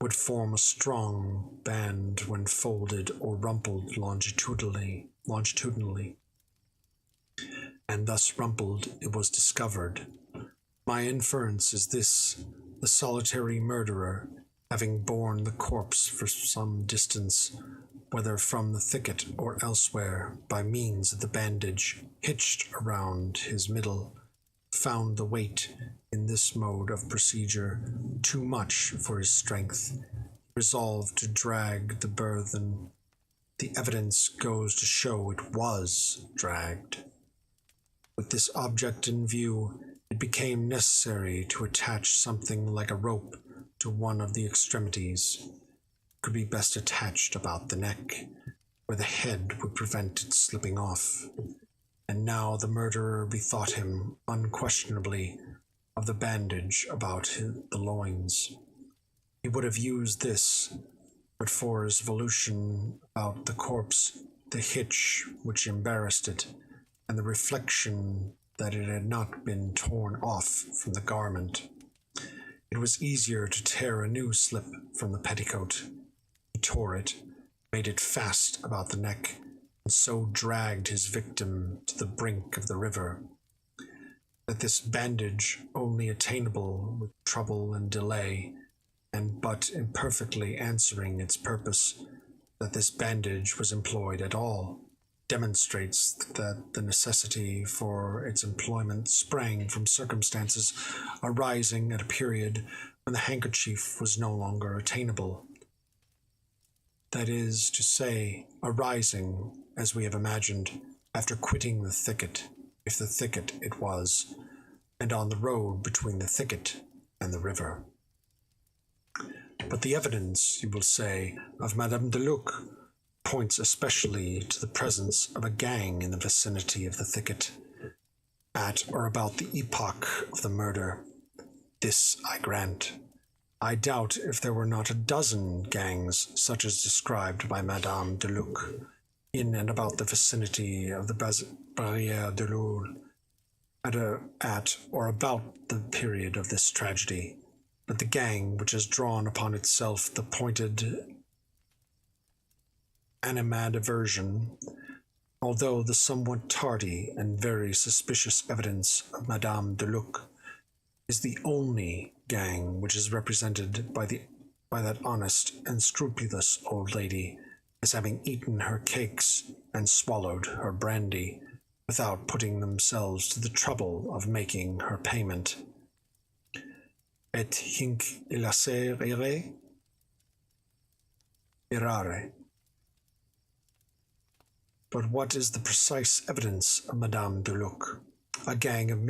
would form a strong band when folded or rumpled longitudinally, and thus rumpled it was discovered. My inference is this: the solitary murderer, having borne the corpse for some distance, whether from the thicket or elsewhere, by means of the bandage hitched around his middle, found the weight in this mode of procedure too much for his strength, resolved to drag the burthen. The evidence goes to show it was dragged. With this object in view, it became necessary to attach something like a rope to one of the extremities. It could be best attached about the neck, where the head would prevent its slipping off. And now the murderer bethought him unquestionably of the bandage about the loins. He would have used this, but for his volution about the corpse, the hitch which embarrassed it, and the reflection that it had not been torn off from the garment, it was easier to tear a new slip from the petticoat. He tore it, made it fast about the neck, and so dragged his victim to the brink of the river. That this bandage, only attainable with trouble and delay, and but imperfectly answering its purpose, that this bandage was employed at all, demonstrates that the necessity for its employment sprang from circumstances arising at a period when the handkerchief was no longer attainable. That is to say, arising, as we have imagined, after quitting the thicket, if the thicket it was, and on the road between the thicket and the river. But the evidence, you will say, of Madame de Luc points especially to the presence of a gang in the vicinity of the thicket, at or about the epoch of the murder. This I grant. I doubt if there were not a dozen gangs, such as described by Madame de Luc, in and about the vicinity of the Barrière de Loul, at or about the period of this tragedy. But the gang which has drawn upon itself the pointed animadversion, although the somewhat tardy and very suspicious evidence of Madame de Luc, is the only gang which is represented by that honest and scrupulous old lady as having eaten her cakes and swallowed her brandy without putting themselves to the trouble of making her payment. et hinc illasere errare. But what is the precise evidence of Madame de Luc? A gang of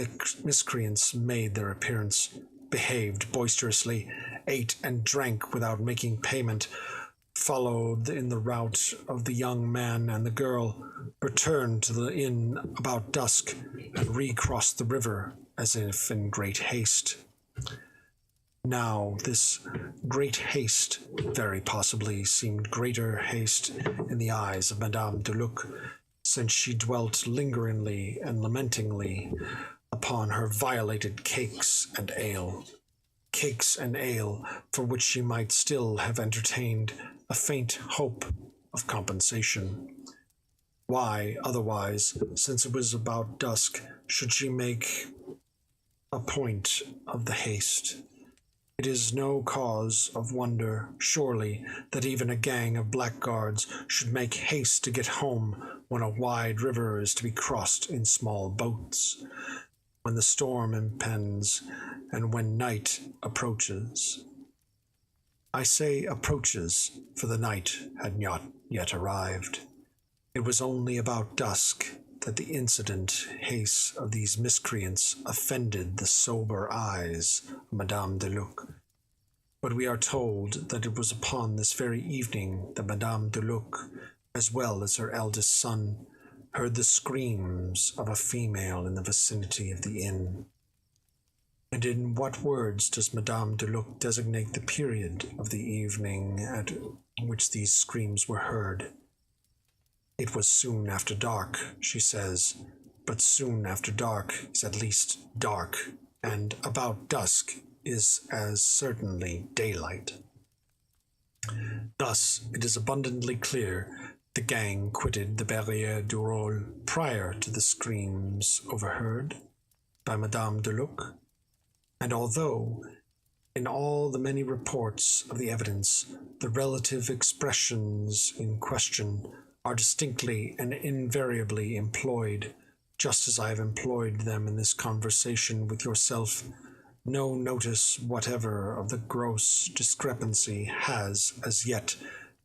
miscreants made their appearance, behaved boisterously, ate and drank without making payment, followed in the route of the young man and the girl, returned to the inn about dusk, and recrossed the river as if in great haste. Now, this great haste very possibly seemed greater haste in the eyes of Madame de Luc, since she dwelt lingeringly and lamentingly upon her violated cakes and ale for which she might still have entertained a faint hope of compensation. Why, otherwise, since it was about dusk, should she make a point of the haste? It is no cause of wonder, surely, that even a gang of blackguards should make haste to get home when a wide river is to be crossed in small boats, when the storm impends, and when night approaches. I say approaches, for the night had not yet arrived. It was only about dusk that the incident haste of these miscreants offended the sober eyes of Madame de Luc. But we are told that it was upon this very evening that Madame de Luc, as well as her eldest son, heard the screams of a female in the vicinity of the inn. And in what words does Madame de Luc designate the period of the evening at which these screams were heard? It was soon after dark, she says, but soon after dark is at least dark, and about dusk is as certainly daylight. Thus, it is abundantly clear the gang quitted the Barrière du Roule prior to the screams overheard by Madame de Luc, and although, in all the many reports of the evidence, the relative expressions in question are distinctly and invariably employed, just as I have employed them in this conversation with yourself, no notice whatever of the gross discrepancy has, as yet,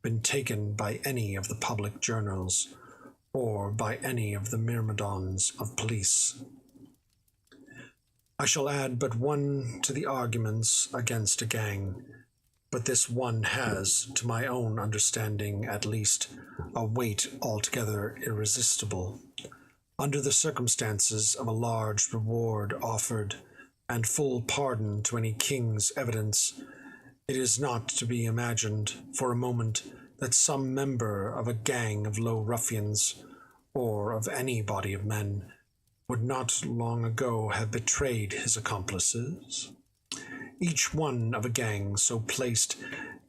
been taken by any of the public journals, or by any of the myrmidons of police. I shall add but one to the arguments against a gang, but this one has, to my own understanding at least, a weight altogether irresistible. Under the circumstances of a large reward offered, and full pardon to any king's evidence, it is not to be imagined for a moment that some member of a gang of low ruffians, or of any body of men, would not long ago have betrayed his accomplices. Each one of a gang so placed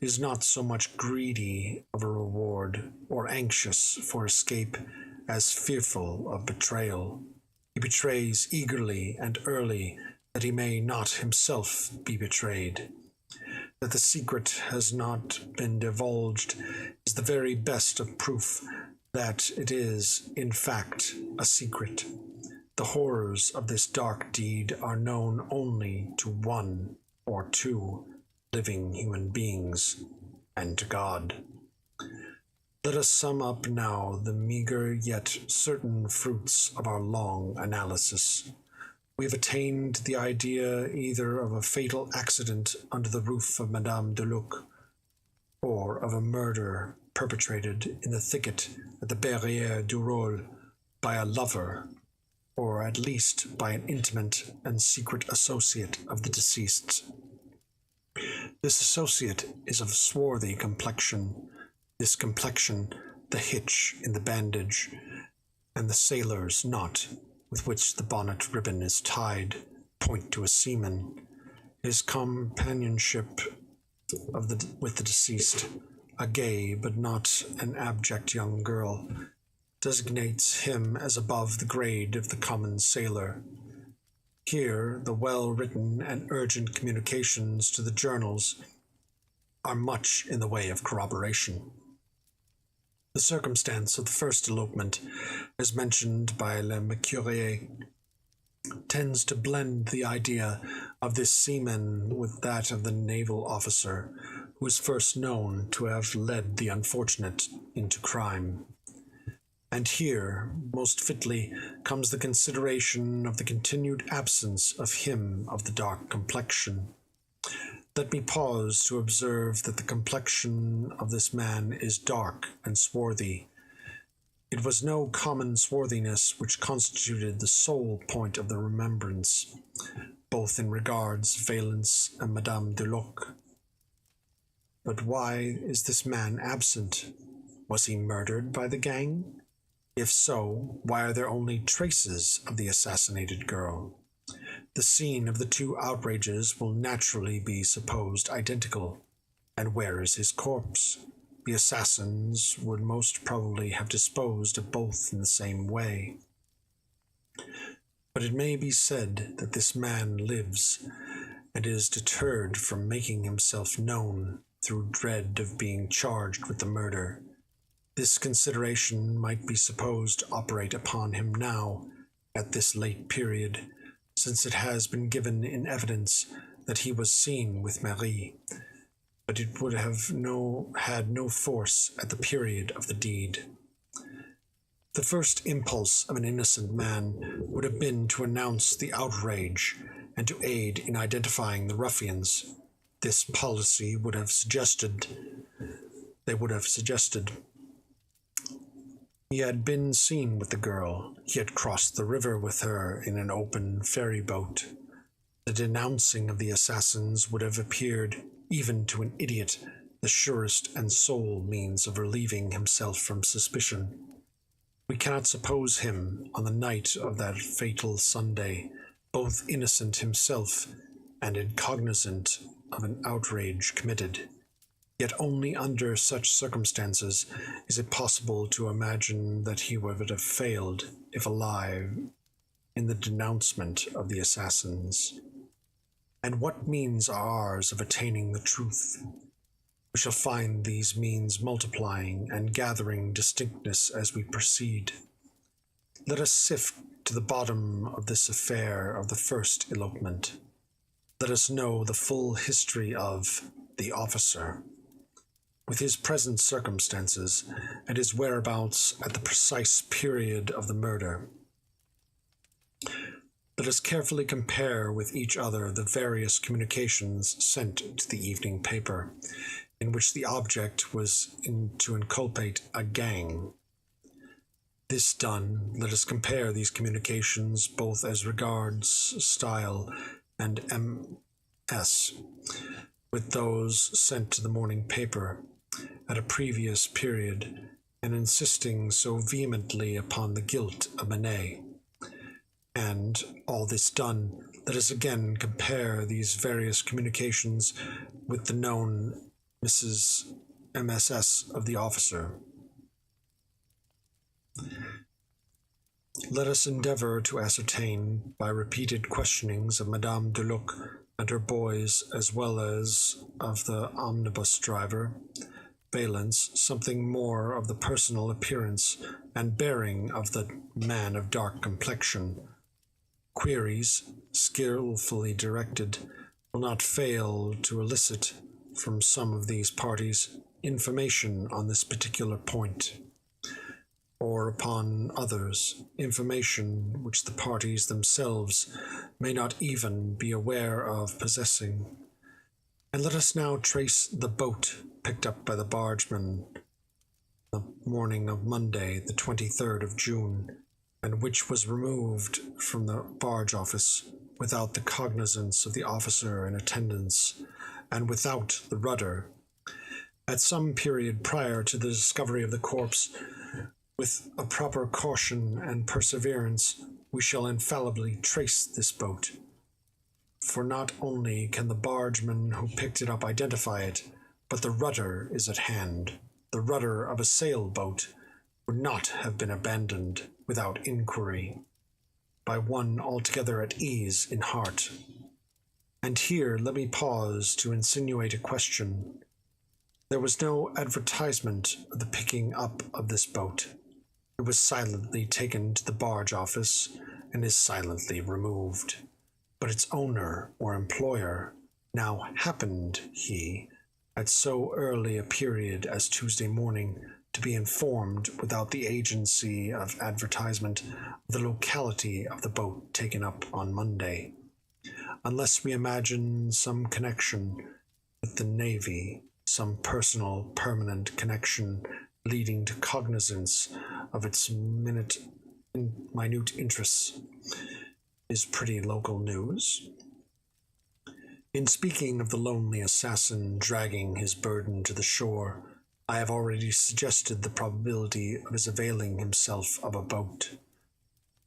is not so much greedy of a reward or anxious for escape as fearful of betrayal. He betrays eagerly and early that he may not himself be betrayed. That the secret has not been divulged is the very best of proof that it is, in fact, a secret. The horrors of this dark deed are known only to one or two living human beings, and to God. Let us sum up now the meager yet certain fruits of our long analysis. We have attained the idea either of a fatal accident under the roof of Madame de Luc, or of a murder perpetrated in the thicket at the Barrière du Roule by a lover, or at least by an intimate and secret associate of the deceased. This associate is of swarthy complexion, this complexion the hitch in the bandage, and the sailor's knot with which the bonnet ribbon is tied point to a seaman. His companionship with the deceased, a gay but not an abject young girl, designates him as above the grade of the common sailor. Here the well-written and urgent communications to the journals are much in the way of corroboration. The circumstance of the first elopement, as mentioned by Le Mercurier, tends to blend the idea of this seaman with that of the naval officer who is first known to have led the unfortunate into crime. And here, most fitly, comes the consideration of the continued absence of him of the dark complexion. Let me pause to observe that the complexion of this man is dark and swarthy. It was no common swarthiness which constituted the sole point of the remembrance, both in regards Valence and Madame de Luc. But why is this man absent? Was he murdered by the gang? If so, why are there only traces of the assassinated girl? The scene of the two outrages will naturally be supposed identical. And where is his corpse? The assassins would most probably have disposed of both in the same way. But it may be said that this man lives, and is deterred from making himself known through dread of being charged with the murder. This consideration might be supposed to operate upon him now, at this late period, since it has been given in evidence that he was seen with Marie, but it would have had no force at the period of the deed. The first impulse of an innocent man would have been to announce the outrage and to aid in identifying the ruffians. This policy would have suggested he had been seen with the girl. He had crossed the river with her in an open ferry boat. The denouncing of the assassins would have appeared, even to an idiot, the surest and sole means of relieving himself from suspicion. We cannot suppose him, on the night of that fatal Sunday, both innocent himself and incognizant of an outrage committed. Yet only under such circumstances is it possible to imagine that he would have failed, if alive, in the denouncement of the assassins. And what means are ours of attaining the truth? We shall find these means multiplying and gathering distinctness as we proceed. Let us sift to the bottom of this affair of the first elopement. Let us know the full history of the officer, with his present circumstances, and his whereabouts at the precise period of the murder. Let us carefully compare with each other the various communications sent to the evening paper, in which the object was to inculpate a gang. This done, let us compare these communications both as regards style and MS with those sent to the morning paper at a previous period, and insisting so vehemently upon the guilt of Manet. And, all this done, let us again compare these various communications with the known Mrs. MSS of the officer. Let us endeavour to ascertain, by repeated questionings of Madame de Luc and her boys, as well as of the omnibus driver, Valence, something more of the personal appearance and bearing of the man of dark complexion. Queries, skilfully directed, will not fail to elicit from some of these parties information on this particular point, or upon others, information which the parties themselves may not even be aware of possessing. And let us now trace the boat picked up by the bargeman the morning of Monday, the 23rd of June, and which was removed from the barge office without the cognizance of the officer in attendance, and without the rudder. At some period prior to the discovery of the corpse, with a proper caution and perseverance, we shall infallibly trace this boat. For not only can the bargeman who picked it up identify it, but the rudder is at hand. The rudder of a sailboat would not have been abandoned without inquiry by one altogether at ease in heart. And here let me pause to insinuate a question. There was no advertisement of the picking up of this boat. It was silently taken to the barge office, and is silently removed. But its owner or employer now happened he, at so early a period as Tuesday morning, to be informed without the agency of advertisement of the locality of the boat taken up on Monday. Unless we imagine some connection with the Navy, some personal, permanent connection leading to cognizance of its minute interests, is pretty local news. In speaking of the lonely assassin dragging his burden to the shore, I have already suggested the probability of his availing himself of a boat.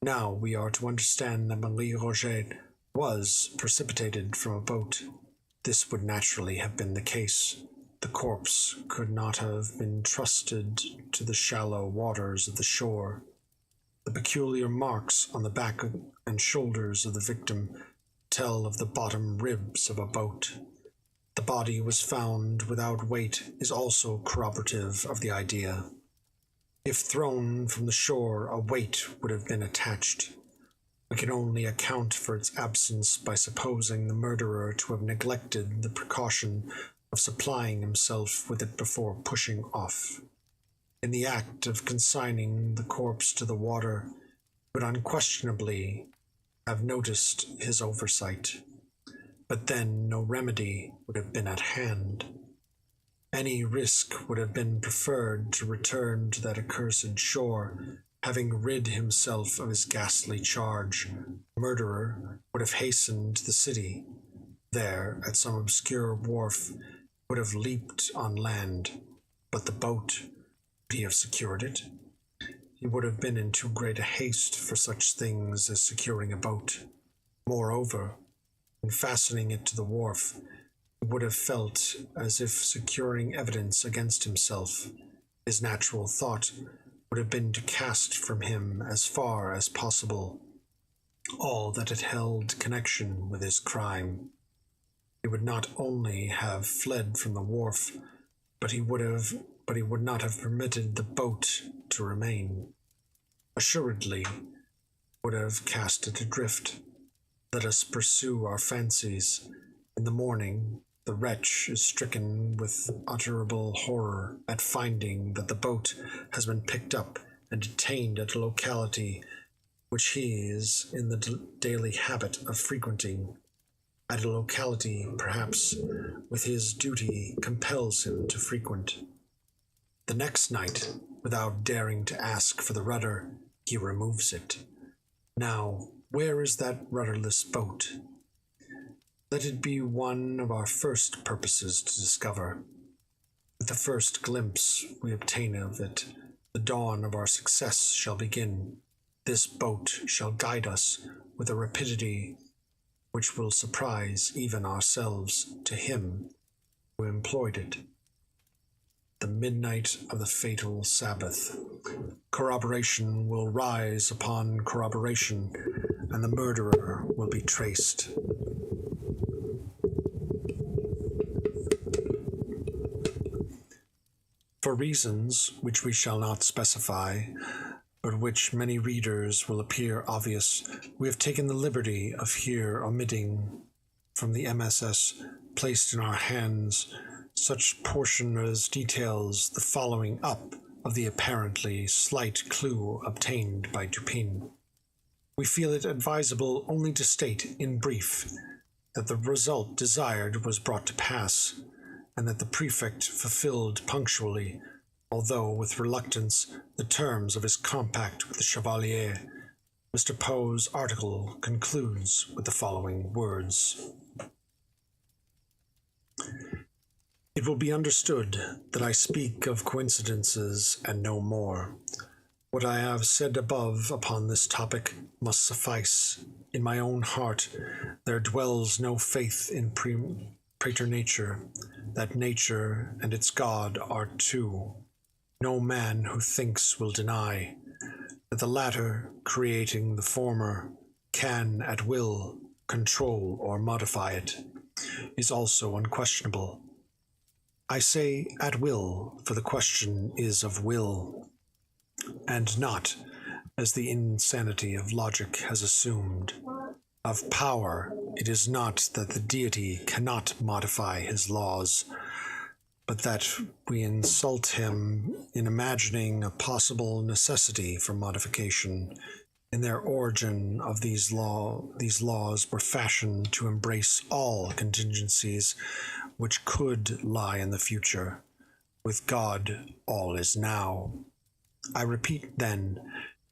Now we are to understand that Marie Roget was precipitated from a boat. This would naturally have been the case. The corpse could not have been trusted to the shallow waters of the shore. The peculiar marks on the back and shoulders of the victim tell of the bottom ribs of a boat. The body was found without weight is also corroborative of the idea. If thrown from the shore, a weight would have been attached. We can only account for its absence by supposing the murderer to have neglected the precaution of supplying himself with it before pushing off. In the act of consigning the corpse to the water, he would unquestionably have noticed his oversight. But then no remedy would have been at hand. Any risk would have been preferred to return to that accursed shore, having rid himself of his ghastly charge. The murderer would have hastened to the city. There, at some obscure wharf, would have leaped on land. But the boat, would he have secured it? He would have been in too great a haste for such things as securing a boat. Moreover, in fastening it to the wharf, he would have felt as if securing evidence against himself. His natural thought would have been to cast from him as far as possible all that had held connection with his crime. He would not only have fled from the wharf, but he would not have permitted the boat to remain. Assuredly, would have cast it adrift. Let us pursue our fancies. In the morning, the wretch is stricken with unutterable horror at finding that the boat has been picked up and detained at a locality which he is in the daily habit of frequenting, at a locality, perhaps, with his duty compels him to frequent. The next night, without daring to ask for the rudder, he removes it. Now, where is that rudderless boat? Let it be one of our first purposes to discover. With the first glimpse we obtain of it, the dawn of our success shall begin. This boat shall guide us with a rapidity which will surprise even ourselves to him who employed it. The midnight of the fatal Sabbath. Corroboration will rise upon corroboration, and the murderer will be traced. For reasons which we shall not specify, but which many readers will appear obvious, we have taken the liberty of here omitting from the MSS placed in our hands such portion as details the following up of the apparently slight clue obtained by Dupin. We feel it advisable only to state in brief that the result desired was brought to pass, and that the prefect fulfilled punctually, although with reluctance, the terms of his compact with the Chevalier. Mr. Poe's article concludes with the following words. It will be understood that I speak of coincidences and no more. What I have said above upon this topic must suffice. In my own heart there dwells no faith in praeternature, that nature and its God are two. No man who thinks will deny that the latter, creating the former, can at will control or modify it, is also unquestionable. I say at will, for the question is of will, and not, as the insanity of logic has assumed. Of power, it is not that the deity cannot modify his laws, but that we insult him in imagining a possible necessity for modification. In their origin of these laws were fashioned to embrace all contingencies which could lie in the future. With God, all is now. I repeat, then,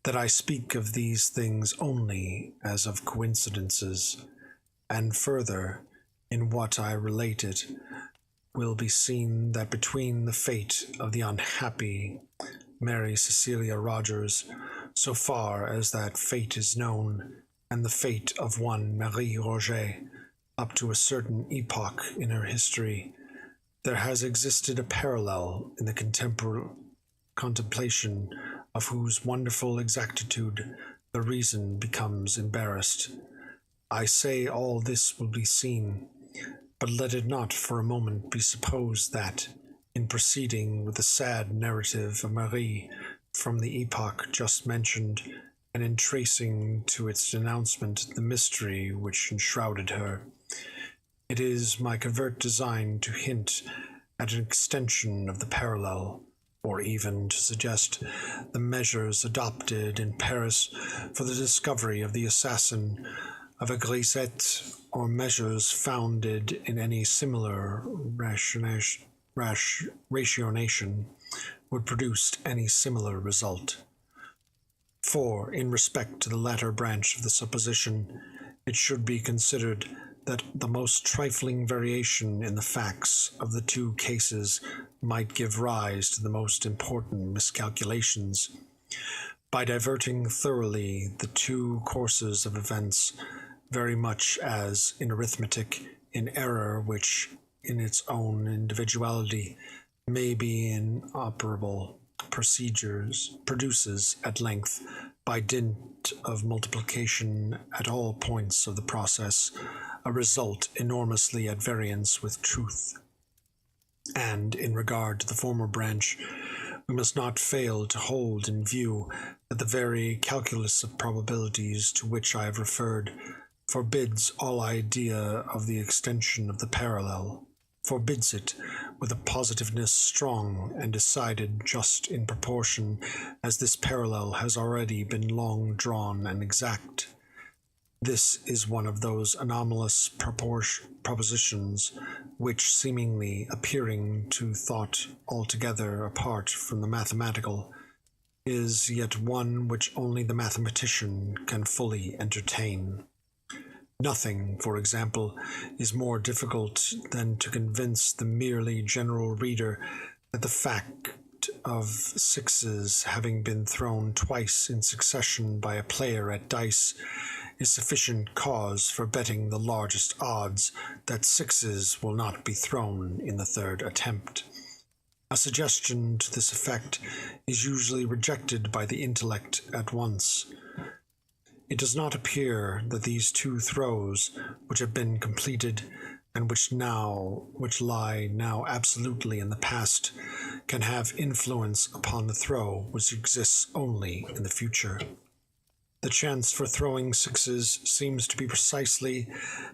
that I speak of these things only as of coincidences, and further, in what I related, will be seen that between the fate of the unhappy Mary Cecilia Rogers, so far as that fate is known, and the fate of one Marie Roget, up to a certain epoch in her history, there has existed a parallel in the contemplation of whose wonderful exactitude the reason becomes embarrassed. I say all this will be seen, but let it not for a moment be supposed that, in proceeding with the sad narrative of Marie from the epoch just mentioned, and in tracing to its denouncement the mystery which enshrouded her, it is my covert design to hint at an extension of the parallel, or even to suggest the measures adopted in Paris for the discovery of the assassin of a grisette, or measures founded in any similar ratiocination would produce any similar result. For, in respect to the latter branch of the supposition, it should be considered that the most trifling variation in the facts of the two cases might give rise to the most important miscalculations. By diverting thoroughly the two courses of events, very much as in arithmetic, in error which, in its own individuality, may be inoperable produces at length, by dint of multiplication at all points of the process, a result enormously at variance with truth. And in regard to the former branch, we must not fail to hold in view that the very calculus of probabilities to which I have referred forbids all idea of the extension of the parallel, forbids it with a positiveness strong and decided just in proportion as this parallel has already been long drawn and exact. This is one of those anomalous propositions which, seemingly appearing to thought altogether apart from the mathematical, is yet one which only the mathematician can fully entertain. Nothing, for example, is more difficult than to convince the merely general reader that the fact of sixes having been thrown twice in succession by a player at dice is sufficient cause for betting the largest odds that sixes will not be thrown in the third attempt. A suggestion to this effect is usually rejected by the intellect at once. It does not appear that these two throws, which have been completed, and which lie now absolutely in the past, can have influence upon the throw which exists only in the future. The chance for throwing sixes seems to be precisely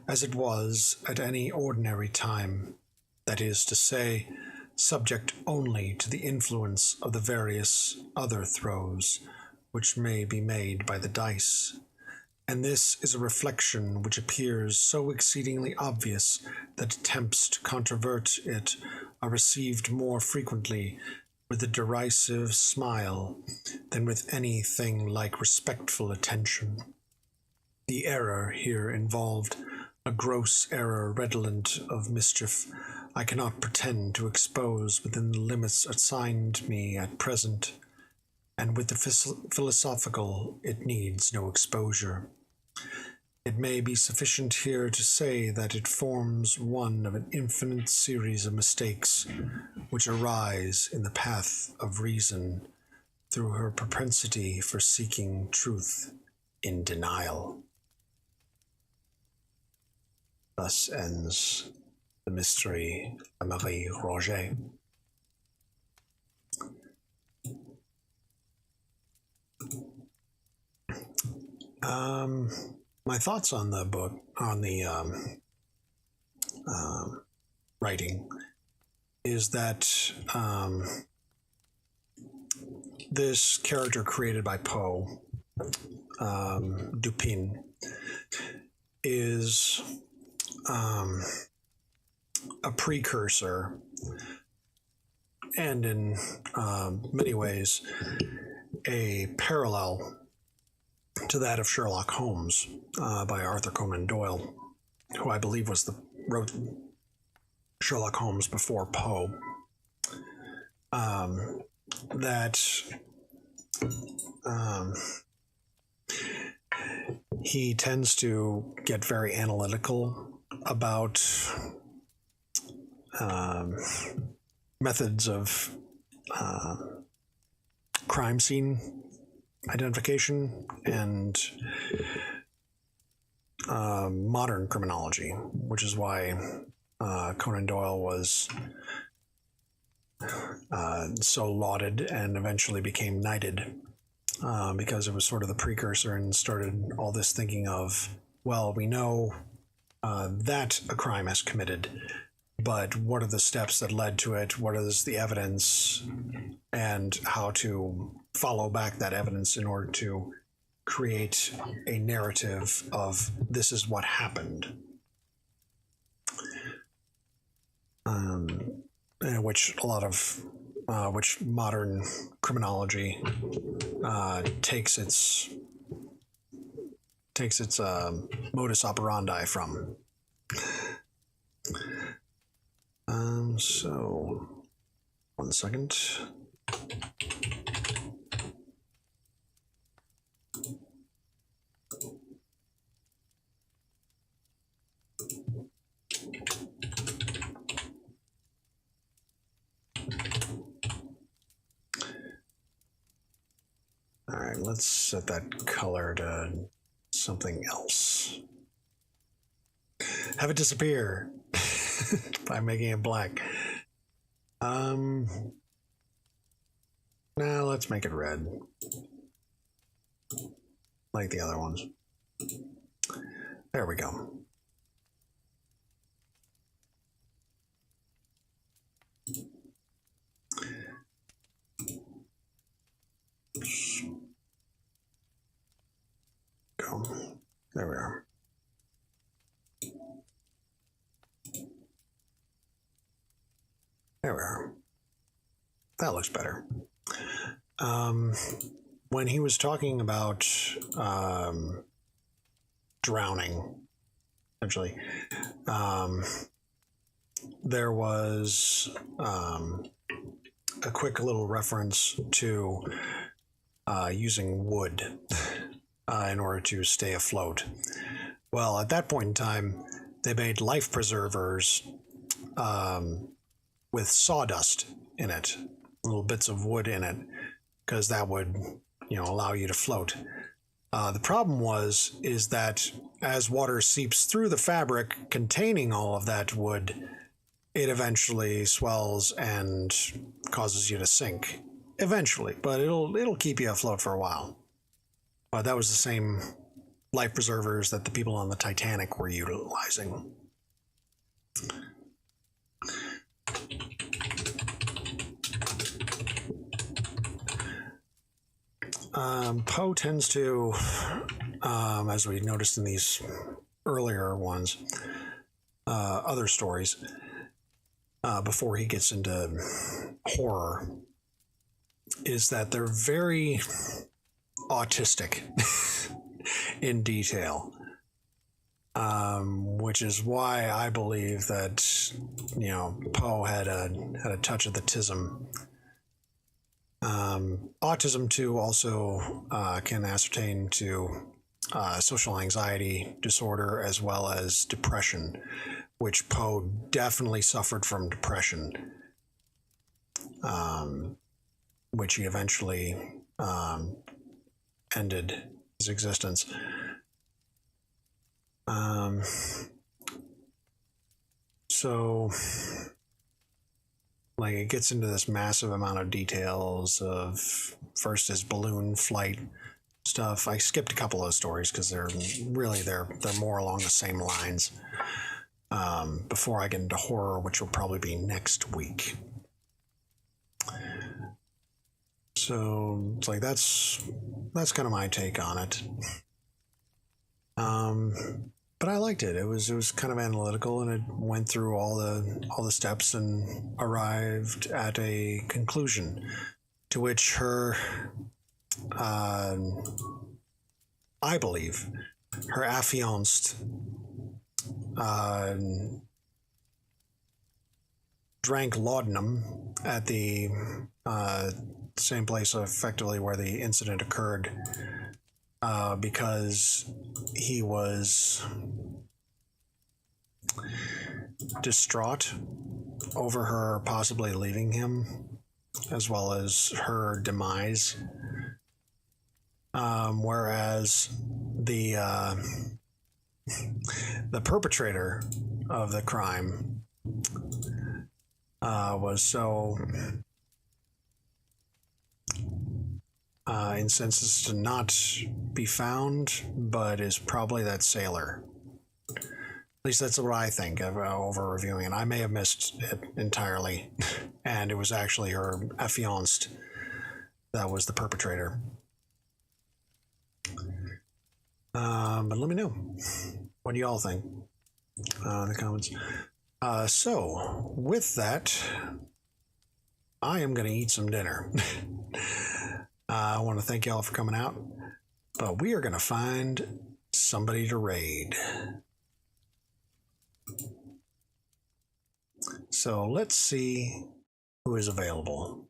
as it was at any ordinary time, that is to say, subject only to the influence of the various other throws which may be made by the dice. And this is a reflection which appears so exceedingly obvious that attempts to controvert it are received more frequently with a derisive smile than with anything like respectful attention. The error here involved, a gross error redolent of mischief, I cannot pretend to expose within the limits assigned me at present, and with the philosophical it needs no exposure. It may be sufficient here to say that it forms one of an infinite series of mistakes which arise in the path of reason through her propensity for seeking truth in denial. Thus ends the mystery of Marie Roget. My thoughts on the book, on the writing, is that this character created by Poe, Dupin, is a precursor, and in many ways a parallel to that of Sherlock Holmes by Arthur Conan Doyle, who I believe wrote Sherlock Holmes before Poe. He tends to get very analytical about methods of crime scene identification and modern criminology, which is why Conan Doyle was so lauded and eventually became knighted, because it was sort of the precursor and started all this thinking of, well, we know that a crime is committed, but what are the steps that led to it? What is the evidence, and how to follow back that evidence in order to create a narrative of this is what happened. Which a lot of which modern criminology takes its modus operandi from. So, 1 second. All right, let's set that color to something else. Have it disappear by making it black. Now let's make it red, like the other ones. There we go. Go. There we are. There we are. That looks better. When he was talking about drowning, essentially, there was a quick little reference to using wood in order to stay afloat. Well, at that point in time, they made life preservers with sawdust in it, little bits of wood in it, because that would, allow you to float. The problem is that as water seeps through the fabric containing all of that wood, it eventually swells and causes you to sink. Eventually, but it'll keep you afloat for a while. That was the same life preservers that the people on the Titanic were utilizing. Poe tends to, as we noticed in these earlier ones, other stories, before he gets into horror, is that they're very autistic in detail, which is why I believe that Poe had a touch of the tism. Autism too also can ascertain to social anxiety disorder as well as depression, which Poe definitely suffered from depression, which he eventually ended his existence. So, it gets into this massive amount of details of first his balloon flight stuff. I skipped a couple of stories because they're more along the same lines. Before I get into horror, which will probably be next week. So it's like that's kind of my take on it. But I liked it. It was kind of analytical, and it went through all the steps and arrived at a conclusion, to which her, I believe, her affianced drank laudanum at the same place effectively where the incident occurred, because he was distraught over her possibly leaving him, as well as her demise. Whereas the perpetrator of the crime was so incensed as to not be found, but is probably that sailor. At least that's what I think of over reviewing it. I may have missed it entirely, and it was actually her affianced that was the perpetrator. But let me know. What do y'all think? In the comments. So, with that, I am going to eat some dinner. I want to thank y'all for coming out, but we are going to find somebody to raid. So let's see who is available.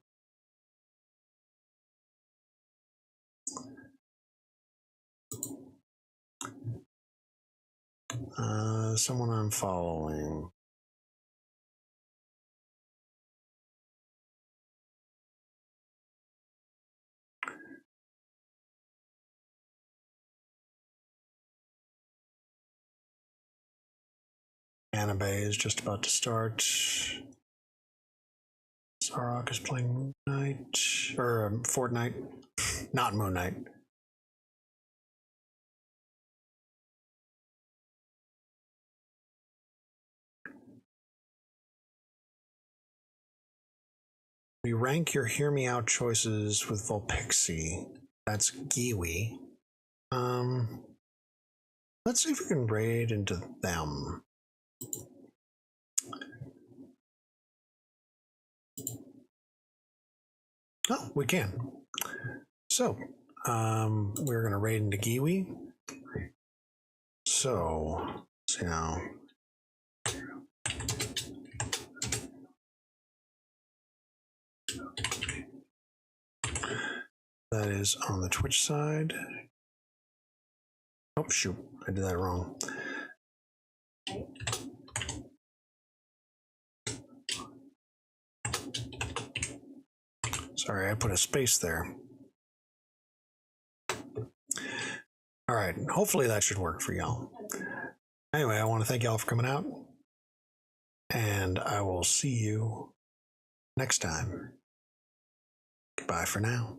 Someone I'm following. Anime is just about to start. Sarok is playing Moon Knight, or Fortnite, not Moon Knight. We rank your Hear Me Out choices with Volpixie. That's Giwi. Let's see if we can raid into them. Oh, we can. So, we're going to raid into Giwi. So, let's see now. That is on the Twitch side. Oh, shoot. I did that wrong. Sorry, I put a space there. All right. Hopefully that should work for y'all. Anyway, I want to thank y'all for coming out, and I will see you next time. Goodbye for now.